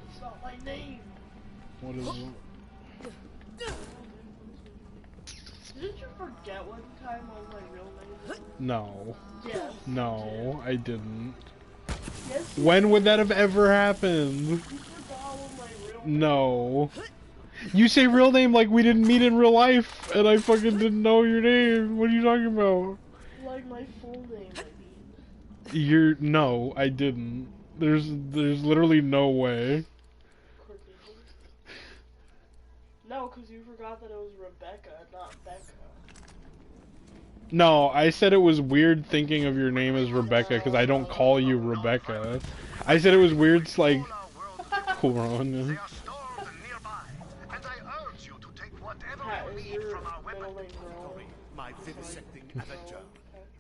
It's not my name. What is it? Didn't you forget one time what my real name is? No. Yes. No, I didn't. Yes. When would that have ever happened? You forgot what my real name No. You say real name like we didn't meet in real life, and I fucking didn't know your name. What are you talking about? Like my full name, I mean. No, I didn't. There's literally no way. No, because you forgot that it was Rebecca, not Becca. No, I said it was weird thinking of your name as Rebecca because I don't call you Rebecca. I said it was weird, it's like, cool, Ron. They are stored nearby, and I urge you to take whatever Pat, you is need your from our weapon middle name inventory, my vivisecting avenger.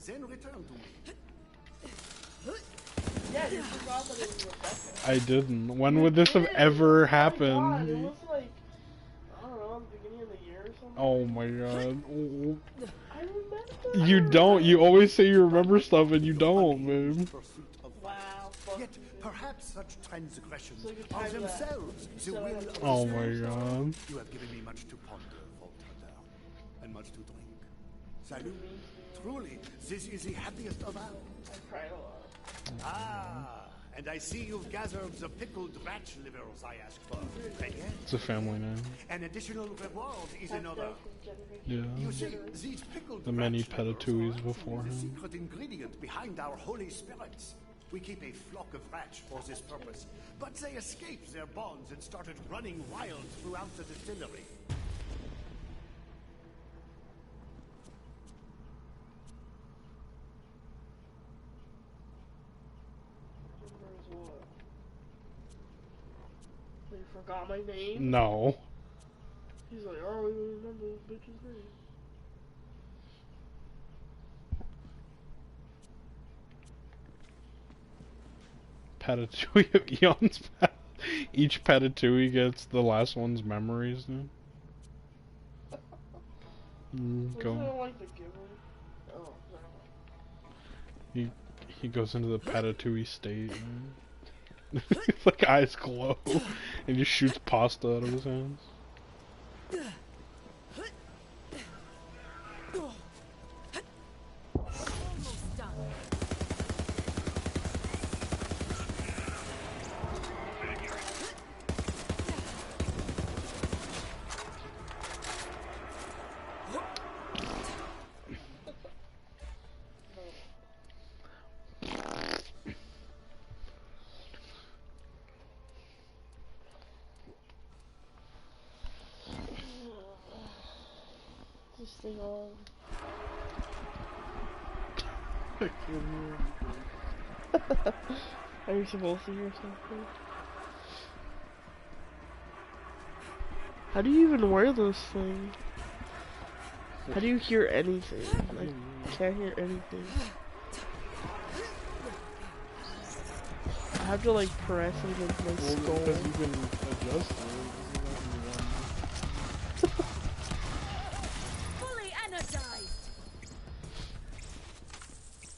Then return to me. Yeah, you forgot that it was Rebecca. I didn't. When would this have ever God, it happened? was like, I don't know, the beginning of the year or something. Oh my god. I remember. You don't. You always say you remember stuff and you don't, babe. Wow, fuck Yet you. perhaps such transgressions So you can are try that. themselves the So will I of have the Oh soul. my god. You have given me much to ponder, Voltaire, and much to drink. Salut. Truly, this is the happiest of all. I cried a lot. Ah, and I see you've gathered the pickled rat livers I asked for. And yet, It's a family name. an additional reward is in order. Yeah. You see, these pickled The many rat livers Patatouilles are before actually the him. secret ingredient behind our holy spirits. We keep a flock of rats for this purpose, but they escaped their bonds and started running wild throughout the distillery. You forgot my name? No. He's like, I don't even remember this bitch's name. Patatouille of Eon's Each Patatouille gets the last one's memories, dude. Go. Wasn't it like the giver? Oh, He goes into the Patatouille state. Like eyes glow, and just shoots pasta out of his hands. Almost done. this thing on. Are you supposed to hear something? How do you even wear this thing? How do you hear anything? I can't hear anything. I have to like press it against my skull. Because you can adjust it. Fully energized.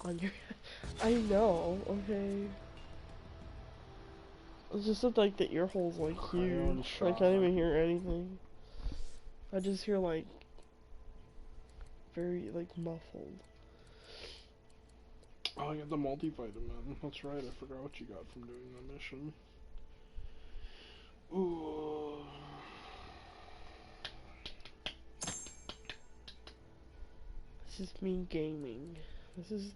On your, I know. Okay. It's just that like the ear hole's like huge. I can't even hear anything. I just hear like very like muffled. Oh, I got the multivitamin. That's right, I forgot what you got from doing that mission. Ooh. This is me gaming. This is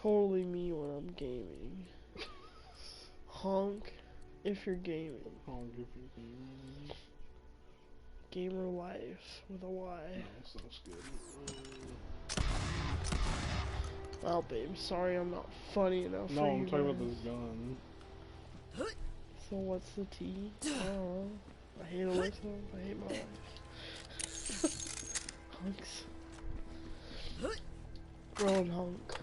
totally me when I'm gaming. Honk if you're gaming. Honk if you're gaming. Gamer life with a Y. No, sounds good. Oh, babe, sorry I'm not funny enough No, for I'm you. talking about man. this gun. So what's the T? I don't know. I hate Alyssa. I hate my life. Hunks. Growing hunk.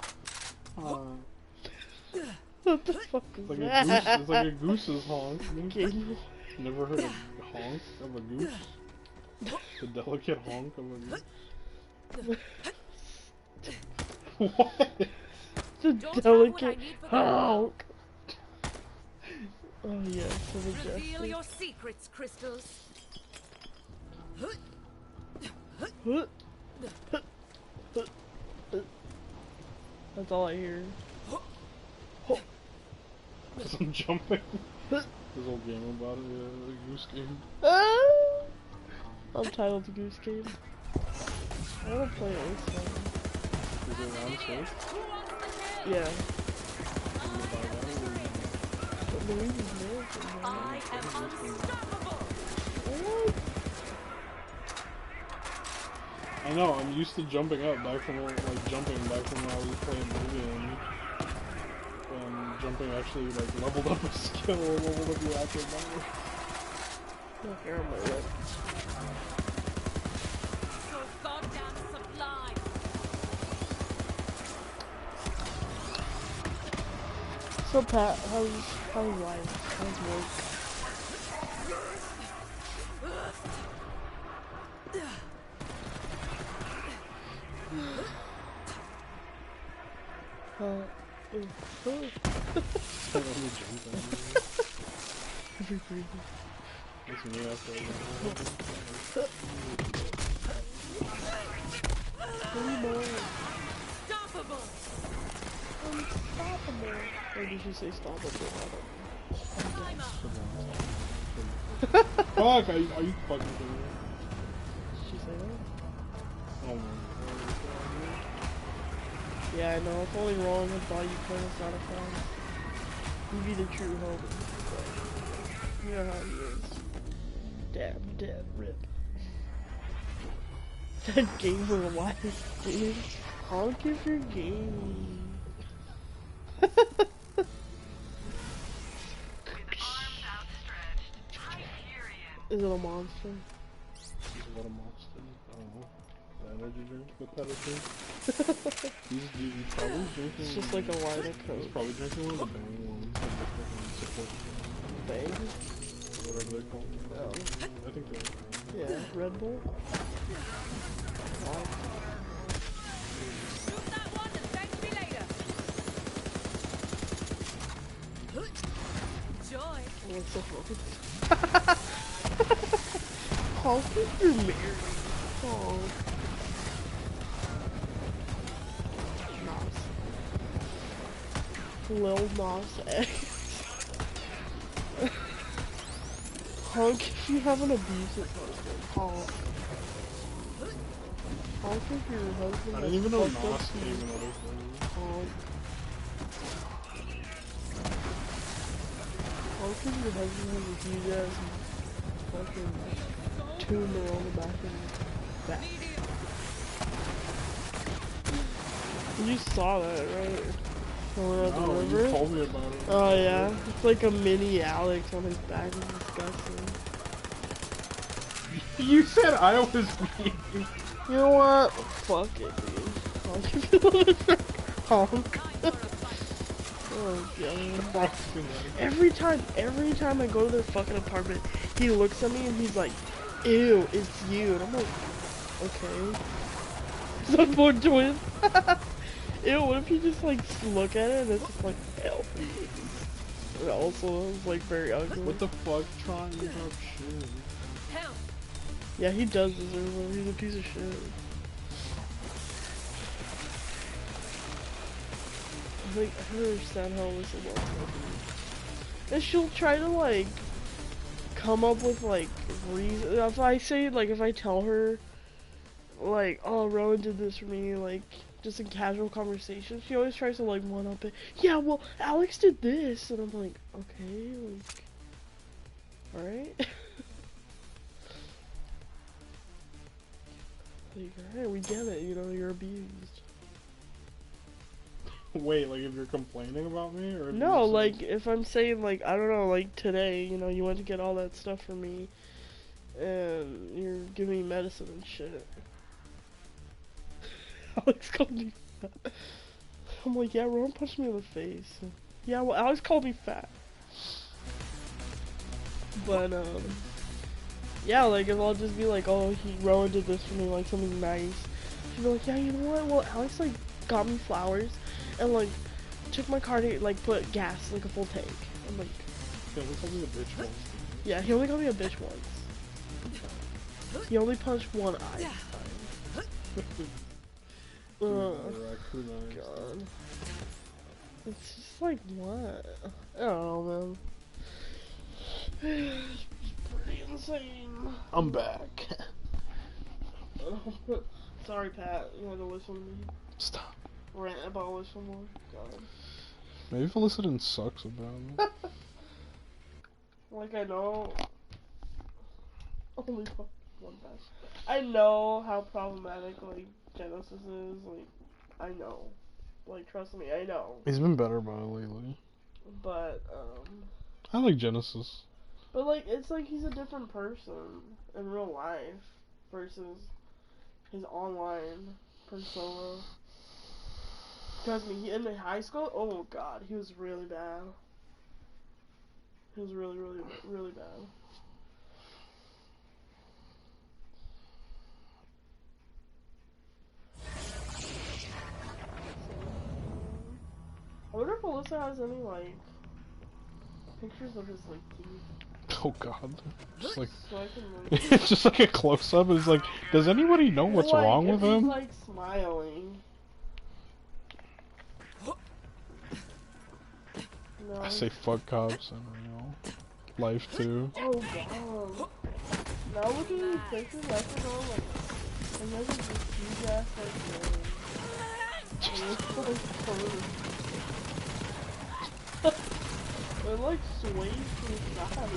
What the fuck is It's like that? a goose. It's like a goose's honk. Game. Never heard a honk of a goose? The delicate honk of a goose? What? The Don't have what I delicate need for the honk. Oh yes, so Reveal majestic. your secrets, crystals. That's all I hear. Because I'm jumping. This old game about it, yeah, the goose game. Ah! I'm titled the Goose Game. I wanna play it with someone. Is it on Switch? Yeah. Can you buy that, or But Louise's married to him. I am unstoppable. What? I know, I'm used to jumping up back from like jumping back from when I was playing Oblivion. And jumping actually like leveled up a skill, leveled up your actual body. No hair on my lip. So goddamn sublime. So Pat, how's life? How's work? Only jumping. Every breathing. It's me after I Unstoppable. Unstoppable. Or did you say stoppable? Climber. Fuck, are you fucking kidding me? Did she say that? Oh my god. Yeah, I know. It's only wrong if thought you play us not a fan. You be the true homie. But you know how he is. Dead, rip. That game for life, dude. Honk if you're gaming. Is it a monster? What a monster. I don't know. The energy drink with Patatouille. He's probably drinking. It's just like a line of He's coke. probably drinking one of the bang ones. Like the fucking support Bang? whatever they're called. Oh. I think they're. Yeah, Red Bull? Shoot that one and thank me later. Joy. What's so funny? How could you marry? Oh. Nas. Lil Nas X. Honk if you have an abusive husband. Honk. Honk if your husband I didn't even know has fucked up Nas came in other things. honk. Honk if your husband has a huge ass fucking tumor on the back of his back. You saw that, right? Going out the No, river? you told me about it. Oh yeah, it's like a mini Alex on his back. It's disgusting. You said I was mean. You know what? Fuck it, dude. Honk if you want to honk. Oh god. Every time I go to their fucking apartment, he looks at me and he's like, "Ew, it's you." And I'm like, okay. Is that born twin? Ew, what if you just like look at it and it's just like healthy? It also is like very ugly. What the fuck? Trying to talk shit. Help. Yeah, he does deserve it. He's a piece of shit. I don't understand how Alyssa loves that dude. And she'll try to like come up with like reason. If I say like if I tell her like, oh, Rowan did this for me, like just in casual conversation, she always tries to like one up it. Yeah, well, Alex did this, and I'm like, okay, like, all right. Like, alright, we get it, you know, you're abused. Wait, like if you're complaining about me, or if No, you're like, if I'm saying, like, I don't know, like, today, you know, you went to get all that stuff for me, and you're giving me medicine and shit. Alex called me fat. I'm like, yeah, Rowan punched me in the face. Yeah, well, Alex called me fat. But, yeah, like, if I'll just be like, oh, Rowan did this for me, like, something nice. She'll be like, yeah, you know what, well, Alex, like, got me flowers, and, like, took my car to, like, put gas, like, a full tank. I'm like... He only called me a bitch once. Yeah, he only called me a bitch once. He only punched one eye this time. God. It's just like, what? I don't know, man. It's pretty insane. I'm back. Sorry, Pat. You had to listen to me Stop. rant about Alyssa more. God. Maybe if Alyssa didn't suck so bad. Like, I know. Only one bad. I know how problematic, like, Genesis is. Like, I know. Like, trust me, I know. He's been better about it lately. But, I like Genesis. but, like, it's like he's a different person in real life versus his online persona. Trust me, in the high school, oh god, he was really bad. He was really, really, really bad. I wonder if Alyssa has any, like, pictures of his, like, teeth. Oh god. Just like, So I can, like... it's just like a close up. It's like, does anybody know what's like, wrong if with him? he's, like, smiling. No. I say fuck cops in real life too. Oh god. Now look at these pictures, I can go, like, and there's like this huge ass, like, name. And it's like, curved. It, like, sways to the side.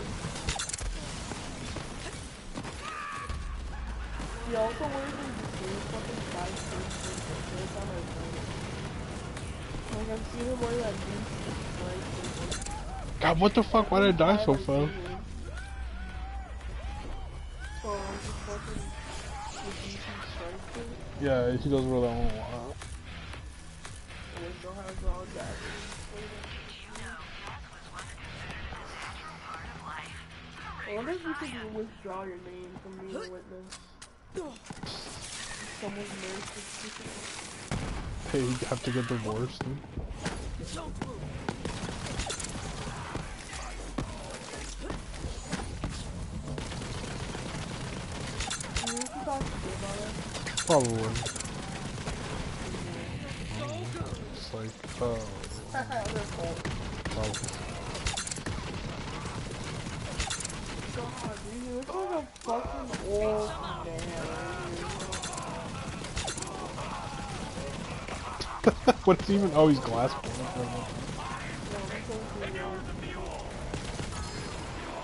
He also wears, like, the same fucking size shirts every time I play. Like, I've seen him wear that blue stripe. God, what the fuck? Why did I die so fast? Yeah, he does wear that one a lot. I wonder if you could withdraw your name from being a witness. Someone's married to chicken. They have to get divorced. Dude. You think about it? Probably. It's like, oh. Their fault. Probably. God, dude, you look like a fucking old man. What's even? Oh, he's glass.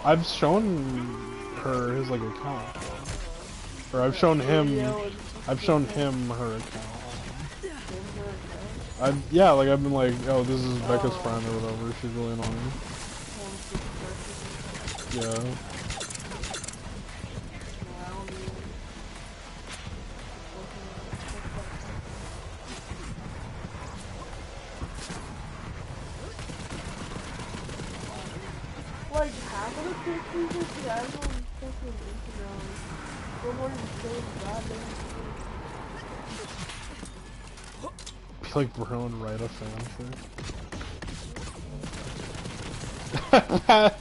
I've shown her his like account, or I've shown him her account. Yeah, like I've been like, oh, this is Becca's friend or whatever. She's really annoying. Yeah. Like, half of the pictures that she has on fucking Instagram, don't want to say goddamn Be like Bruno and write a fanfic.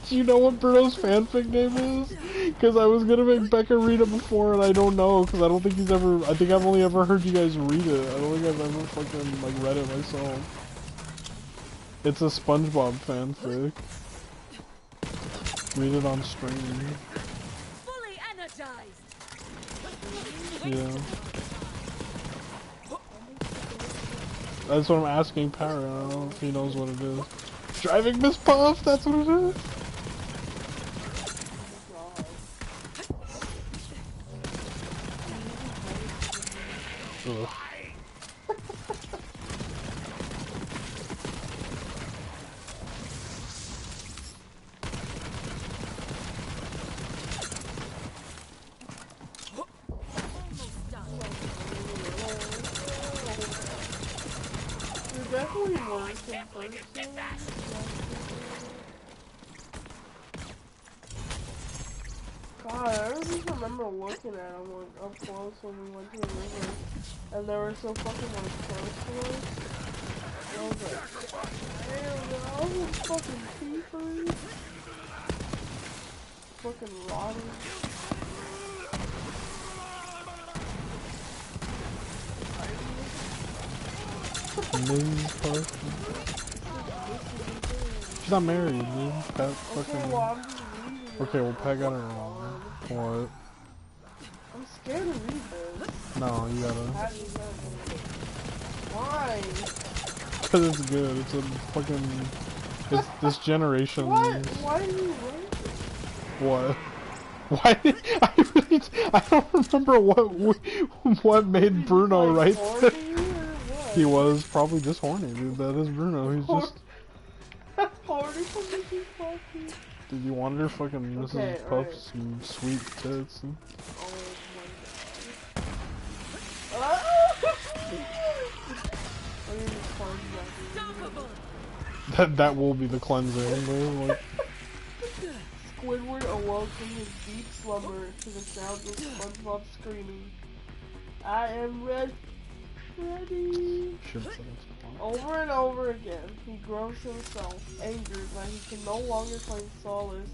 Do you know what Bruno's fanfic name is? Because I was gonna make Becca read it before, and I don't know, because I don't think he's ever. I think I've only ever heard you guys read it. I don't think I've ever fucking like read it myself. It's a SpongeBob fanfic. Read it on stream. Fully energized. Yeah. That's what I'm asking Parrot. I don't know if he knows what it is. Driving Miss Puff, that's what it is? Ugh. You're definitely worse in person. God, I just remember looking at them like up close when we went to the river, and they were so fucking like close to us. I was like, damn, man, those fucking keepers. Fucking rotting. Ms. Puff. She's not married, dude. Pat fucking. Okay, well, I'm just reading it. Okay, well, Pat got it wrong. What? I'm scared to read this. No, you gotta. Why? Because it's good. It's a fucking. It's this generation. What? Why do you write it? What? Why? I really. I don't remember what made Bruno Like, write horny this. or what? He was probably just horny, dude. That is Bruno. He's just. Horny for Mrs. Puffy. Did you want her fucking Mrs. Okay, Puff's sweet tits? Oh my god. That will be the cleansing, bro. Like, Squidward awoke from his deep slumber to the sounds of SpongeBob screaming, "I am ready." Over and over again, he groans to himself, angered that he can no longer find solace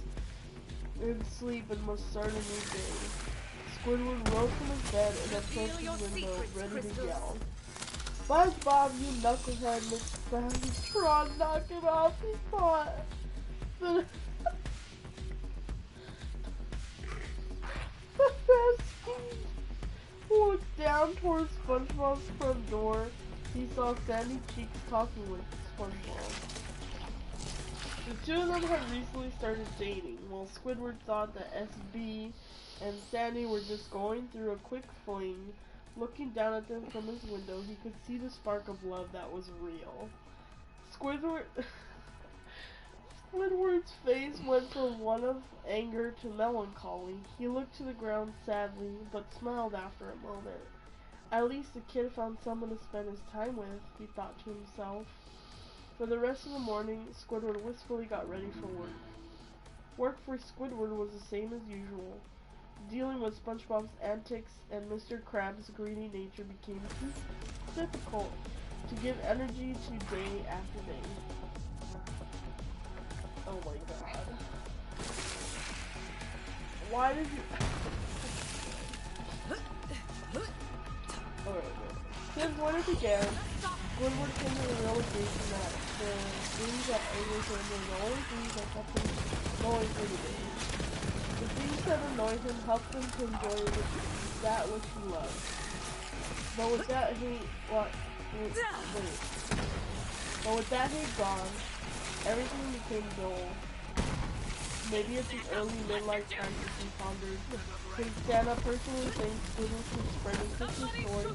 in sleep and must start a new day. Squidward rose from his bed and approached his window, ready to yell. "SpongeBob, you knucklehead, Mr. Krabs, try to knock it off," he thought. Then as he looked down towards SpongeBob's front door, he saw Sandy Cheeks talking with SpongeBob. The two of them had recently started dating, while Squidward thought that SB and Sandy were just going through a quick fling. Looking down at them from his window, he could see the spark of love that was real. Squidward's face went from one of anger to melancholy. He looked to the ground sadly, but smiled after a moment. At least the kid found someone to spend his time with, he thought to himself. For the rest of the morning, Squidward wistfully got ready for work. Work for Squidward was the same as usual. Dealing with SpongeBob's antics and Mr. Krabs' greedy nature became too difficult to give energy to day after day. Oh my god. Why did you... Alright, since when it began, Squidward came to the realization that the things that angered him were the only things that kept him going for the day. The things that annoyed him helped him to enjoy that which he loved. But with that hate, But with that hate gone, everything became dull. Maybe it's an early midlife crisis he pondered. Since Santa personally thinks Squidward should spread his Christmas story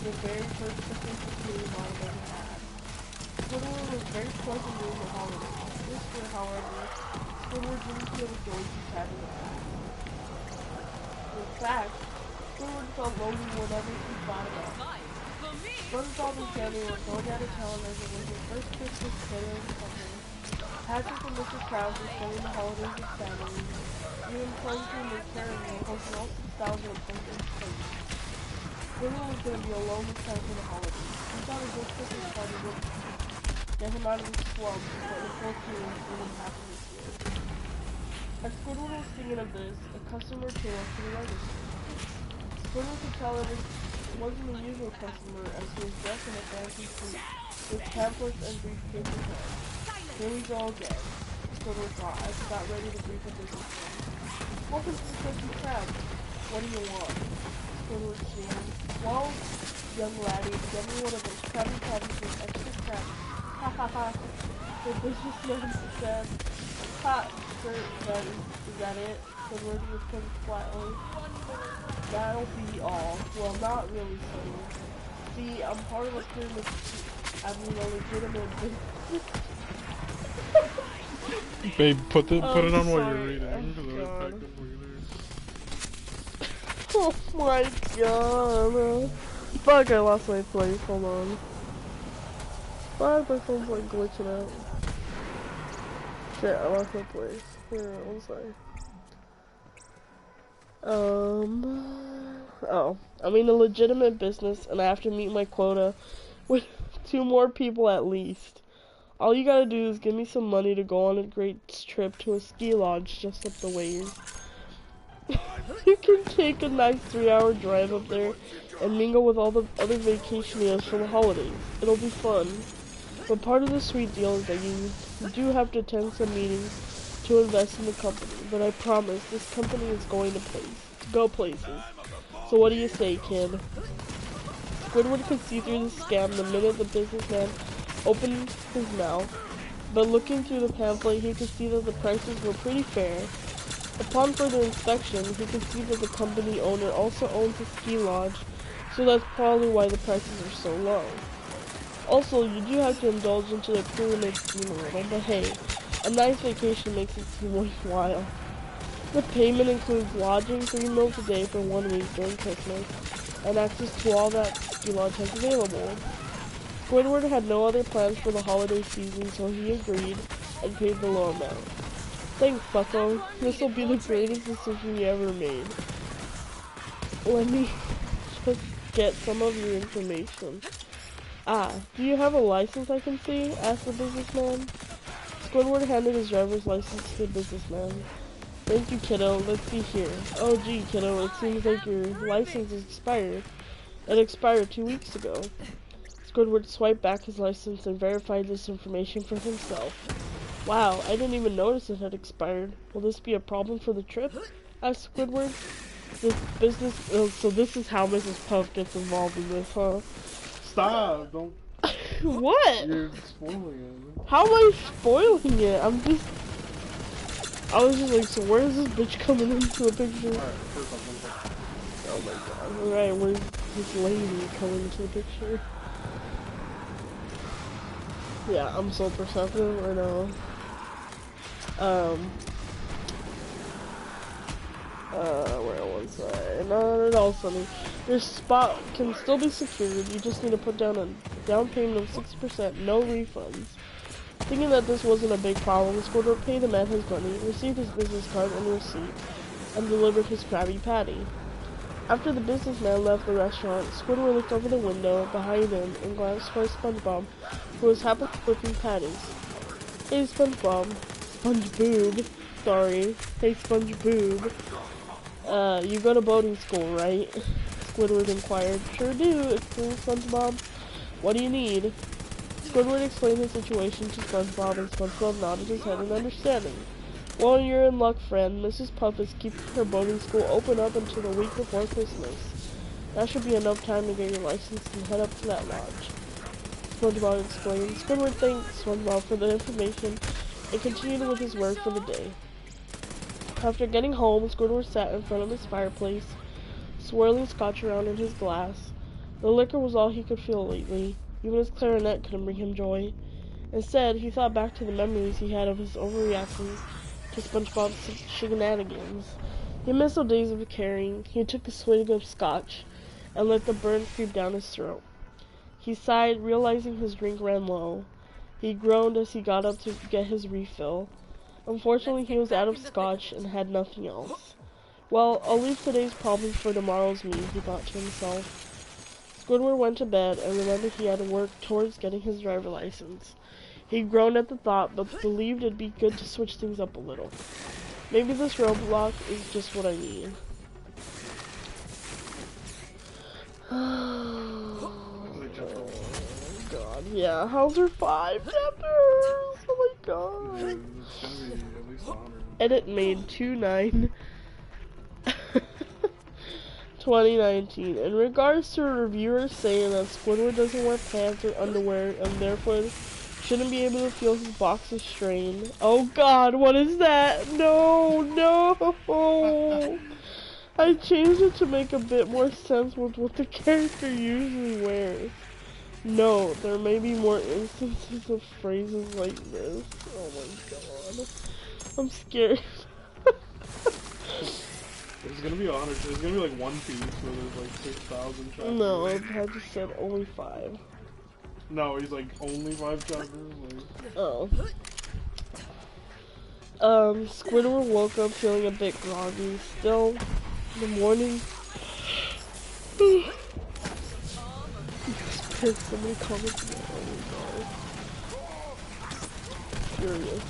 the very first Christmas movie mom ever had. Squidward was very pleasant during the holidays. This year, however, Squidward didn't feel the joy he had in the past. In fact, Squidward felt lonely whenever he thought about it. SpongeBob and Sandy were going out of town as it was their first Christmas together in the company. Patrick and Mr. Krabs were spending the holidays with family, even playing through the carrying and hosting all 6,000 appointments plates. Squidward was going to be alone this time for the holidays. He thought a good Christmas party would get him out of his slump, but unfortunately it didn't happen this year. As Squidward was thinking of this, a customer came up to the register. Squidward could tell that it wasn't the usual customer as he was dressed in a fancy suit with pamphlets and briefcases. Here we go again, Squidward thought as he got ready to brief a businessman. Welcome to the Christmas Krab. What do you want? Squidward sneered. Well, young laddie, get me one of those Krabby Patties with extra crab. Ha ha ha. The businessman said, ha, sir, is that it? Squidward returned flatly. That'll be all. Well, not really, son. See, I'm part of a pyramid. I mean, a legitimate business. Babe, put it on while sorry. you're reading. Oh my god. Fuck, I lost my place. Hold on. Fuck, my phone's like glitching out. Shit, I lost my place. Here, one second. Oh. I'm in a legitimate business and I have to meet my quota with 2 more people at least. All you gotta do is give me some money to go on a great trip to a ski lodge just up the way. You can take a nice 3-hour drive up there and mingle with all the other vacationers for the holidays. It'll be fun. But part of the sweet deal is that you do have to attend some meetings to invest in the company. But I promise, this company is going to go places. So what do you say, kid? Squidward could see through the scam the minute the businessman opened his mouth. But looking through the pamphlet, he could see that the prices were pretty fair. Upon further inspection, he could see that the company owner also owns a ski lodge, so that's probably why the prices are so low. Also, you do have to indulge into the pyramid scheme a little, but hey, a nice vacation makes it seem worthwhile. The payment includes lodging 3 meals a day for 1 week during Christmas, and access to all that ski lodge has available. Squidward had no other plans for the holiday season, so he agreed and paid the low amount. Thanks, bucko. This'll be the greatest decision you ever made. Let me just get some of your information. Ah, do you have a license I can see? Asked the businessman. Squidward handed his driver's license to the businessman. Thank you, kiddo. Let's see here. Oh, gee, kiddo, it seems like your license is expired. It expired 2 weeks ago. Squidward swiped back his license and verified this information for himself. Wow, I didn't even notice it had expired. Will this be a problem for the trip? Asked Squidward. This business... so this is how Mrs. Puff gets involved in this, huh? Stop! Don't. What? You're spoiling it. How am I spoiling it? I'm just... I was just like, so where is this bitch coming into the picture? Alright, first off, Oh my god. Alright, where's this lady coming into the picture? Yeah, I'm so perceptive, I know. Where was I? Not at all funny. Your spot can still be secured, you just need to put down a down payment of 6%, no refunds. Thinking that this wasn't a big problem, Squidward paid the man his money, received his business card and receipt, and delivered his Krabby Patty. After the businessman left the restaurant, Squidward looked over the window behind him and glanced towards SpongeBob, who was happily flipping patties. Hey SpongeBob. SpongeBoob. Sorry. Hey SpongeBoob. You go to boating school, right? Squidward inquired. Sure do, exclaimed SpongeBob. What do you need? Squidward explained his situation to SpongeBob, and SpongeBob nodded his head in understanding. Well, you're in luck, friend. Mrs. Puff is keeping her boating school open up until the week before Christmas. That should be enough time to get your license and head up to that lodge. SpongeBob explained. Squidward thanked SpongeBob for the information and continued with his work for the day. After getting home, Squidward sat in front of his fireplace, swirling scotch around in his glass. The liquor was all he could feel lately. Even his clarinet couldn't bring him joy. Instead, he thought back to the memories he had of his overreacting to SpongeBob's shenanigans. He missed the days of caring. He took a swig of scotch and let the burn creep down his throat. He sighed, realizing his drink ran low. He groaned as he got up to get his refill. Unfortunately, he was out of scotch and had nothing else. Well, I'll leave today's problems for tomorrow's me, he thought to himself. Squidward went to bed and remembered he had to work towards getting his driver license. He groaned at the thought, but believed it'd be good to switch things up a little. Maybe this roadblock is just what I need. Oh god, yeah. How's her 5 chapters? Oh my god. Dude, it's gonna be at least 100. Edit made 2/9/2019. In regards to a reviewer saying that Squidward doesn't wear pants or underwear and therefore shouldn't be able to feel his boxes strain. Oh god, what is that? No, no! I changed it to make a bit more sense with what the character usually wears. No, there may be more instances of phrases like this. Oh my god. I'm scared. It's gonna be 100. It's gonna be like One Piece where there's like 6,000 chapters. No, I just said only 5. No, he's like only 5 chapters. Like... Oh. Squidward woke up feeling a bit groggy. Still, in the morning. So many comments about furious.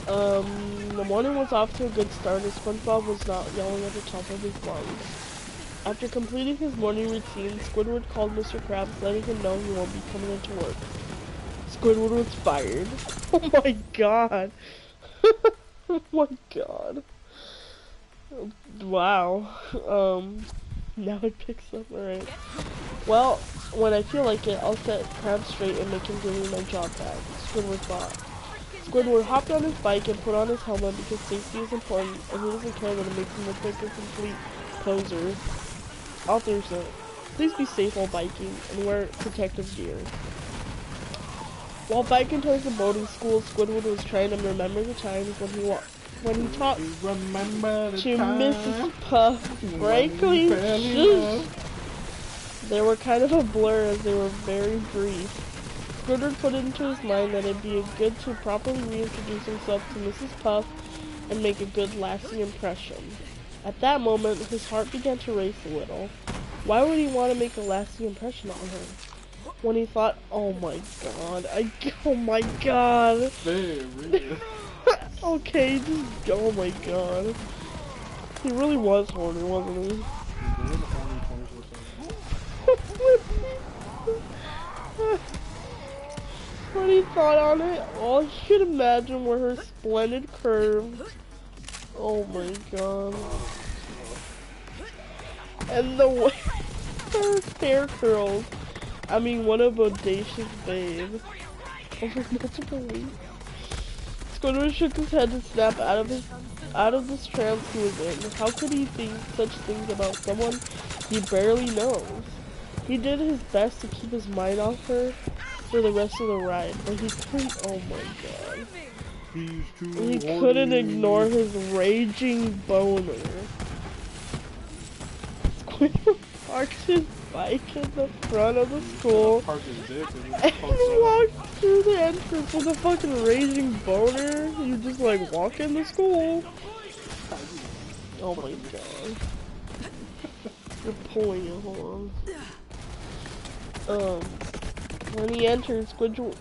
The morning was off to a good start as SpongeBob was not yelling at the top of his lungs. After completing his morning routine, Squidward called Mr. Krabs, letting him know he won't be coming into work. Squidward was fired. Oh my god. Oh my god. Wow. Now it picks up, alright. Well, when I feel like it, I'll set Krabs straight and make him give me my job back, Squidward thought. Squidward hopped on his bike and put on his helmet because safety is important and he doesn't care that it makes him look like a complete poser. Authors note, please be safe while biking and wear protective gear. While biking towards the boating school, Squidward was trying to remember the times when he talked to Mrs. Puff. Frankly, they were kind of a blur as they were very brief. Squidward put it into his mind that it'd be good to properly reintroduce himself to Mrs. Puff and make a good lasting impression. At that moment, his heart began to race a little. Why would he want to make a lasting impression on her? When he thought, oh my god, oh my god. Okay, just, oh my god. He really was horny, wasn't he? When he thought on it, all he could imagine were her splendid curves. Oh my god. And the way her hair curls. I mean, what a bodacious babe. Over multiple weeks. Squidward shook his head to snap out of this trance he was in. How could he think such things about someone he barely knows? He did his best to keep his mind off her for the rest of the ride, but he couldn't, oh my god. He couldn't ignore his raging boner. Squidward parked his bike in the front of the school and walked through the entrance with a fucking raging boner. You just like walk into school. Oh my god. You're pulling it, hold on. When he enters Squidward,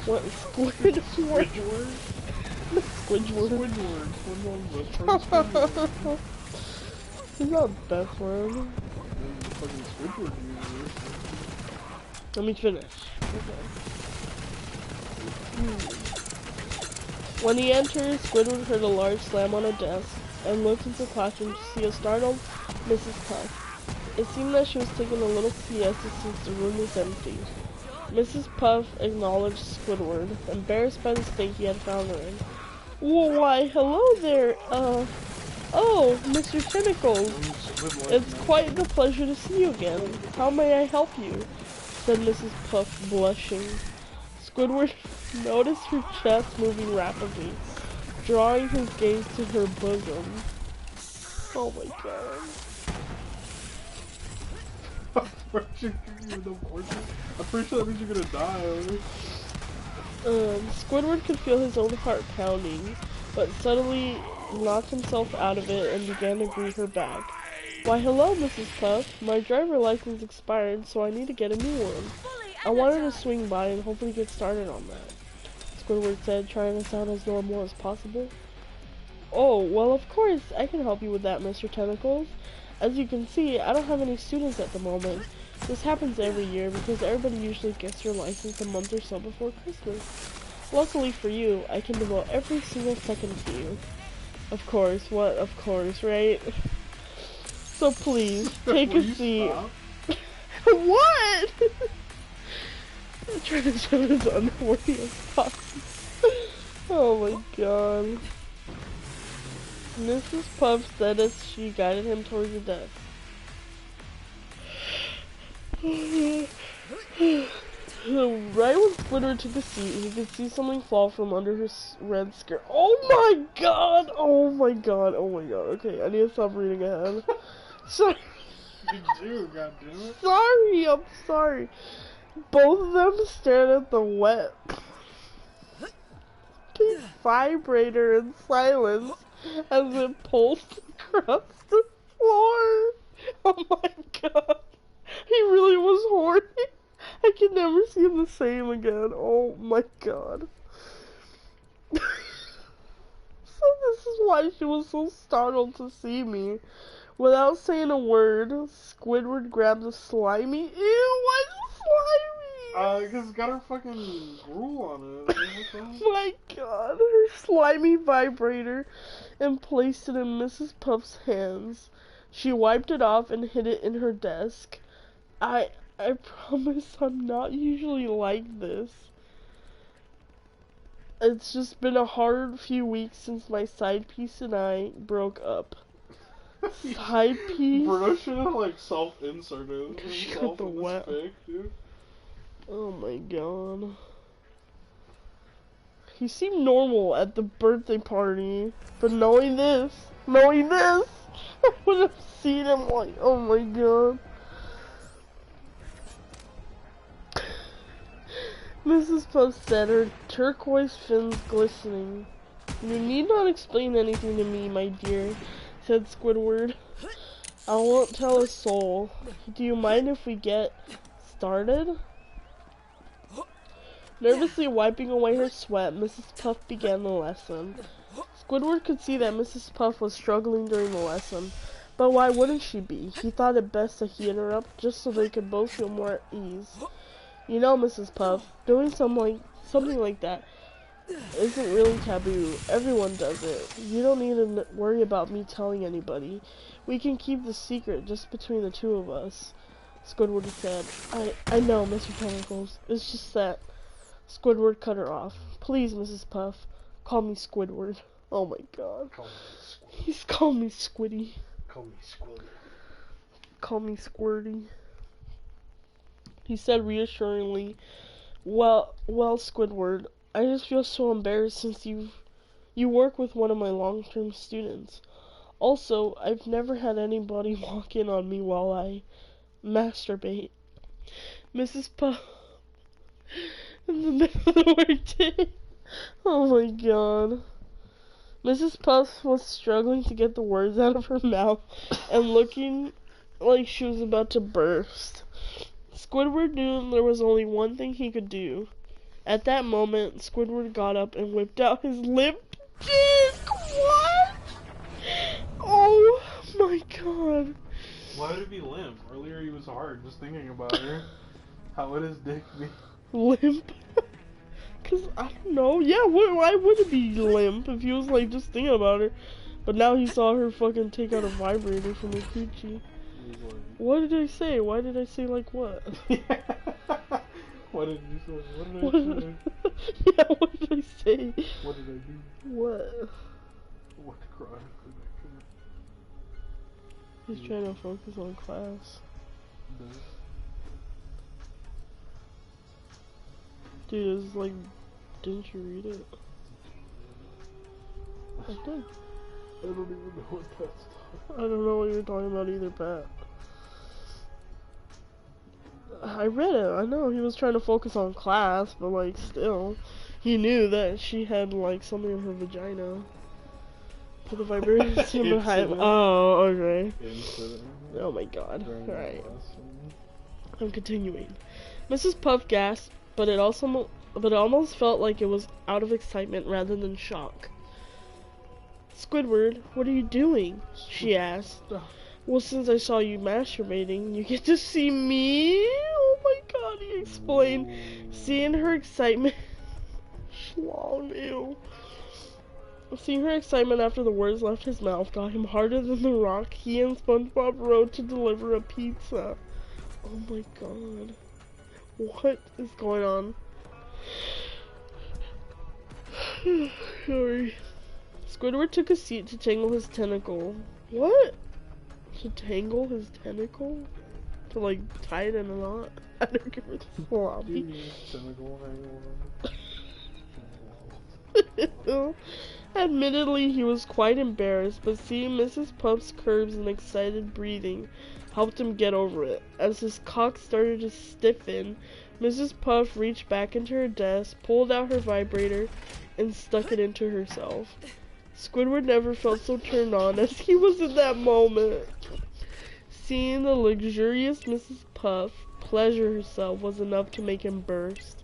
what, Squidward? Squidward. He's not best friend. Let me finish. Okay. When he enters, Squidward heard a large slam on a desk and looked into the classroom to see a startled Mrs. Puff. It seemed that she was taking a little siesta since the room was empty. Mrs. Puff acknowledged Squidward, embarrassed by the state he had found her in. Well, why, hello there, oh, Mr. Tentacles. It's quite the pleasure to see you again. How may I help you? Said Mrs. Puff, blushing. Squidward noticed her chest moving rapidly, drawing his gaze to her bosom. Oh my god. I'm pretty sure that means you're gonna die. Squidward could feel his own heart pounding, but suddenly knocked himself out of it and began to greet her back. Why, hello, Mrs. Puff. My driver license expired, so I need to get a new one. I wanted to swing by and hopefully get started on that, Squidward said, trying to sound as normal as possible. Oh, well, of course, I can help you with that, Mr. Tentacles. As you can see, I don't have any students at the moment. This happens every year because everybody usually gets their license a month or so before Christmas. Luckily for you, I can devote every single second to you. Of course, what of course, right? So please, take a seat. What? I'm trying to show his unworthy as possible. Oh my god. Mrs. Puff said as she guided him towards the desk. Right when Squidward took a seat, he could see something fall from under her red skirt. Oh my god! Oh my god! Oh my god. Okay, I need to stop reading ahead. Sorry. You do, goddammit. Sorry, I'm sorry. Both of them stared at the wet pink vibrator in silence as it pulsed across the floor. Oh my god. He really was horny. I can never see him the same again. Oh my god. So this is why she was so startled to see me. Without saying a word, Squidward grabbed the slimy. Ew, why is it slimy? Cause it's got her fucking gruel on it. Oh my god, her slimy vibrator, and placed it in Mrs. Puff's hands. She wiped it off and hid it in her desk. I promise I'm not usually like this. It's just been a hard few weeks since my side piece and I broke up. Side piece? Bro, should have like self-inserted. She got the wet. Fake, dude. Oh my god. He seemed normal at the birthday party, but knowing this, I would have seen him like, oh my god. Mrs. Puff said, her turquoise fins glistening. You need not explain anything to me, my dear, said Squidward. I won't tell a soul. Do you mind if we get started? Nervously wiping away her sweat, Mrs. Puff began the lesson. Squidward could see that Mrs. Puff was struggling during the lesson, but why wouldn't she be? He thought it best that he interrupt just so they could both feel more at ease. You know, Mrs. Puff, doing something like that isn't really taboo. Everyone does it. You don't need to worry about me telling anybody. We can keep the secret just between the two of us, Squidward said. I know, Mr. Tentacles. It's just that... Squidward cut her off. Please, Mrs. Puff, call me Squidward. Oh my god. Call me Squidward. He's called me Squiddy. Call me Squidward. Call me Squirty. He said reassuringly, Well, Squidward, I just feel so embarrassed since you work with one of my long-term students. Also, I've never had anybody walk in on me while I masturbate. Mrs. Puff, in the middle of the workday. Oh my god. Mrs. Puff was struggling to get the words out of her mouth and looking like she was about to burst. Squidward knew there was only one thing he could do. At that moment, Squidward got up and whipped out his limp dick. What? Oh my god. Why would it be limp? Earlier he was hard, just thinking about her. How would his dick be? Limp? Cause I don't know. Yeah, why would it be limp if he was like just thinking about her? But now he saw her fucking take out a vibrator from her coochie. What did I say? Why did I say like what? What did you say? What did I say? Yeah, what did I say? What did I do? What? What crime did I He's trying to focus on class. commit? Dude, it's like, didn't you read it? I did. I don't even know what that's I don't know what you're talking about either, Pat. I read it, I know he was trying to focus on class, but like still, he knew that she had like something in her vagina. Put the vibration behind. Oh, okay. Oh my god. Alright. I'm continuing. Mrs. Puff gasped, but it almost felt like it was out of excitement rather than shock. Squidward, what are you doing? She asked. Well, since I saw you masturbating, you get to see me? Oh my god, he explained. Seeing her excitement... Schlong, ew. Seeing her excitement after the words left his mouth got him harder than the rock he and SpongeBob rode to deliver a pizza. Oh my god. What is going on? Sorry. Squidward took a seat to tangle his tentacle. What? To tangle his tentacle? To like tie it in a knot? I don't give a sloppy. Admittedly, he was quite embarrassed, but seeing Mrs. Puff's curves and excited breathing helped him get over it. As his cock started to stiffen, Mrs. Puff reached back into her desk, pulled out her vibrator, and stuck it into herself. Squidward never felt so turned on as he was in that moment. Seeing the luxurious Mrs. Puff pleasure herself was enough to make him burst.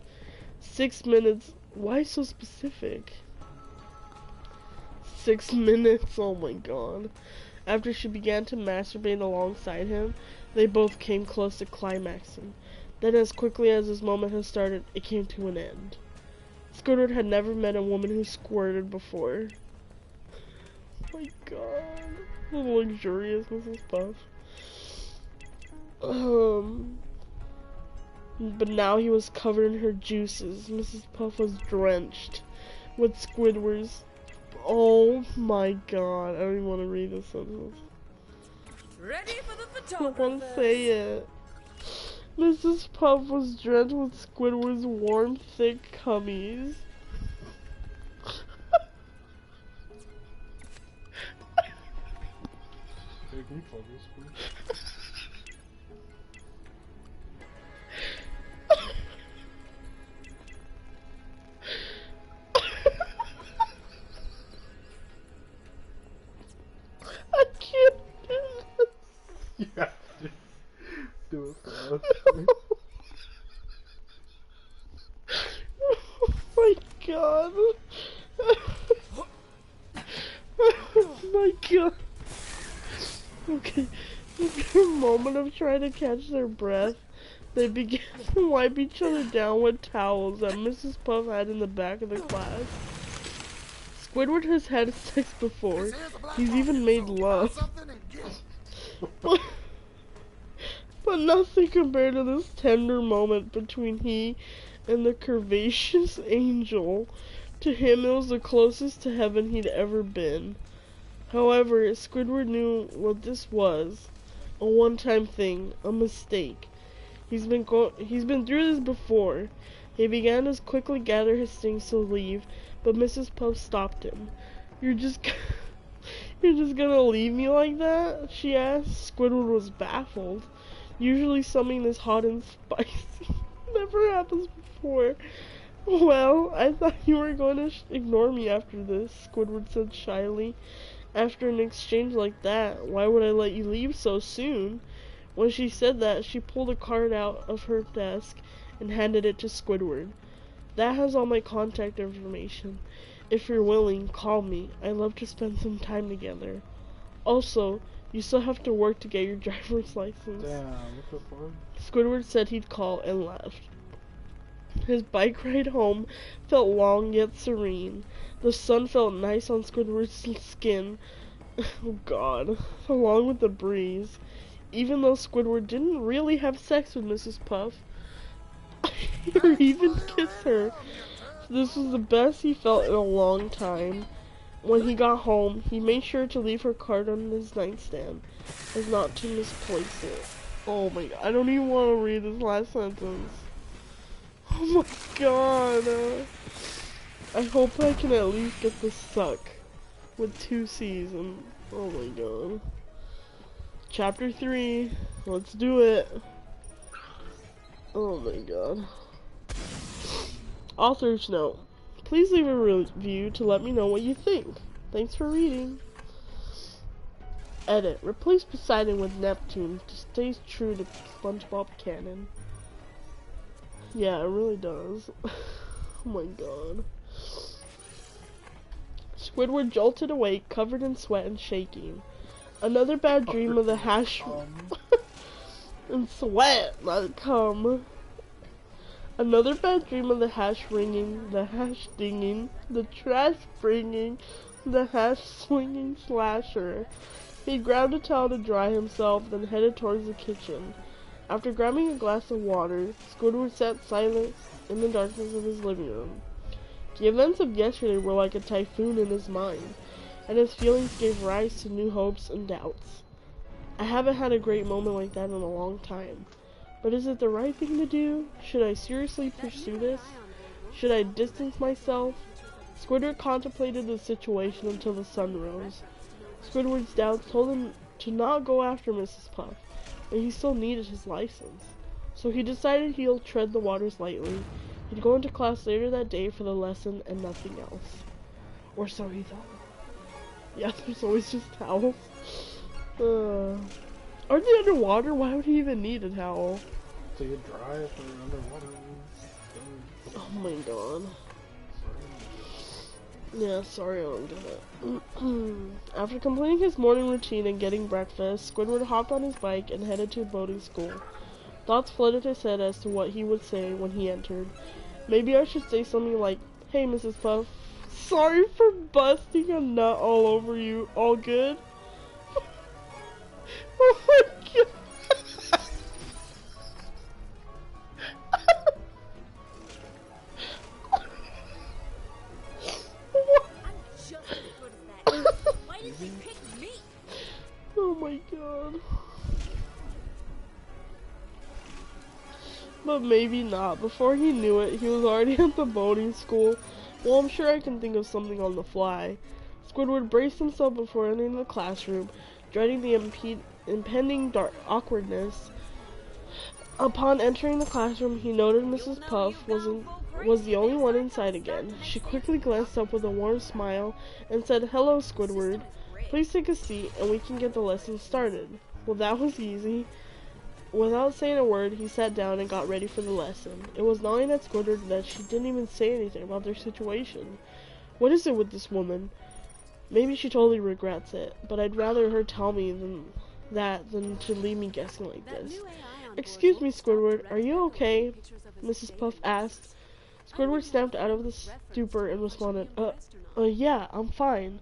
6 minutes. Why so specific? 6 minutes, oh my god. After she began to masturbate alongside him, they both came close to climaxing. Then as quickly as this moment had started, it came to an end. Squidward had never met a woman who squirted before. Oh my god. The luxurious Mrs. Puff. But now he was covered in her juices. Mrs. Puff was drenched with Squidward's. Oh my god. I don't even want to read this sentence. Ready for the I don't want photographer. to say it. Mrs. Puff was drenched with Squidward's warm, thick cummies. I can't do this. You have to do it for us. Oh my god. Oh my god. Okay. After a moment of trying to catch their breath, they began to wipe each other down with towels that Mrs. Puff had in the back of the class. Squidward has had sex before. He's even made love. But nothing compared to this tender moment between he and the curvaceous angel. To him it was the closest to heaven he'd ever been. However, Squidward knew what this was. A one-time thing. A mistake. He's been through this before. He began to quickly gather his things to leave, but Mrs. Puff stopped him. You're just gonna leave me like that? She asked. Squidward was baffled. Usually something this hot and spicy never happens before. Well, I thought you were going to ignore me after this, Squidward said shyly. After an exchange like that, why would I let you leave so soon? When she said that, she pulled a card out of her desk and handed it to Squidward. That has all my contact information. If you're willing, call me. I'd love to spend some time together. Also, you still have to work to get your driver's license. Damn, what the fuck? Squidward said he'd call and left. His bike ride home felt long yet serene. The sun felt nice on Squidward's skin. Oh god. Along with the breeze. Even though Squidward didn't really have sex with Mrs. Puff, or even kiss her, this was the best he felt in a long time. When he got home, he made sure to leave her card on his nightstand, as not to misplace it. Oh my god, I don't even want to read this last sentence. Oh my god. I hope I can at least get the suck with 2 C's and oh my god. Chapter 3. Let's do it. Oh my god. Author's note. Please leave a review to let me know what you think. Thanks for reading. Edit. Replace Poseidon with Neptune to stay true to SpongeBob canon. Yeah, it really does. Oh my god. Squidward jolted awake, covered in sweat and shaking. Another bad dream of the hash... and sweat, not cum. Another bad dream of the hash ringing, the hash dinging, the trash bringing, the hash swinging slasher. He grabbed a towel to dry himself, then headed towards the kitchen. After grabbing a glass of water, Squidward sat silent in the darkness of his living room. The events of yesterday were like a typhoon in his mind, and his feelings gave rise to new hopes and doubts. I haven't had a great moment like that in a long time. But is it the right thing to do? Should I seriously pursue this? Should I distance myself? Squidward contemplated the situation until the sun rose. Squidward's doubts told him to not go after Mrs. Puff, but he still needed his license. So he decided he'll tread the waters lightly. He'd go into class later that day for the lesson and nothing else. Or so he thought. Yeah, there's always just towels. Aren't they underwater? Why would he even need a towel? To get dry if they're underwater. Oh my god. Yeah, sorry I don't get it. After completing his morning routine and getting breakfast, Squidward hopped on his bike and headed to boating school. Thoughts flooded his head as to what he would say when he entered. Maybe I should say something like, "Hey, Mrs. Puff, sorry for busting a nut all over you. All good?" Oh my god. I'm just as good as that. Why did he pick me? Oh my god. But maybe not. Before he knew it, he was already at the boating school. Well, I'm sure I can think of something on the fly. Squidward braced himself before entering the classroom, dreading the impending awkwardness. Upon entering the classroom, he noted Mrs. Puff was the only one inside again. She quickly glanced up with a warm smile and said, "Hello, Squidward. Please take a seat and we can get the lesson started." Well, that was easy. Without saying a word, he sat down and got ready for the lesson. It was gnawing at Squidward that she didn't even say anything about their situation. What is it with this woman? Maybe she totally regrets it, but I'd rather her tell me than to leave me guessing like this. "Excuse me, Squidward, are you okay?" Mrs. Puff asked. Squidward snapped out of the stupor and responded, yeah, I'm fine."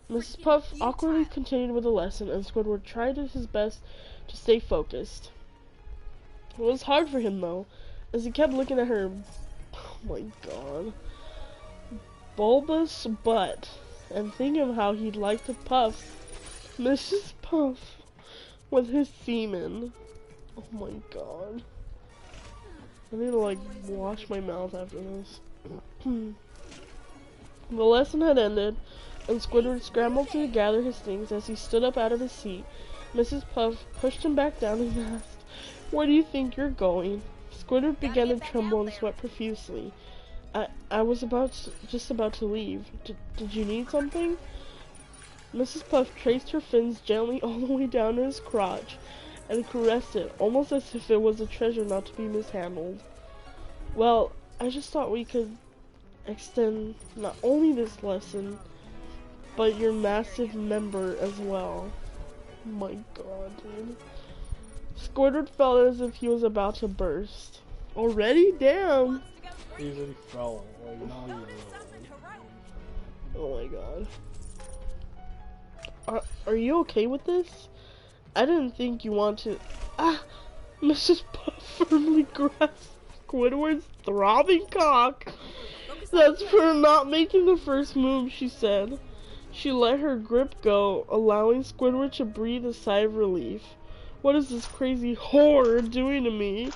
Mrs. Puff awkwardly continued with the lesson, and Squidward tried his best to stay focused. It was hard for him, though, as he kept looking at her, oh my god, bulbous butt, and thinking of how he'd like to puff Mrs. Puff with his semen. Oh my god. I need to, like, wash my mouth after this. The lesson had ended, and Squidward scrambled to gather his things as he stood up out of his seat. Mrs. Puff pushed him back down and asked, "Where do you think you're going?" Squidward began to tremble and sweat profusely. I was just about to leave. Did you need something? Mrs. Puff traced her fins gently all the way down to his crotch and caressed it, almost as if it was a treasure not to be mishandled. Well, I just thought we could extend not only this lesson, but your massive member as well. My god, dude. Squidward felt as if he was about to burst. Already? Damn! He said he fell. Like, now he Oh my god. Are you okay with this? I didn't think you wanted. Ah! Mrs. Puff firmly grasped Squidward's throbbing cock. That's for not making the first move, she said. She let her grip go, allowing Squidward to breathe a sigh of relief. What is this crazy whore doing to me?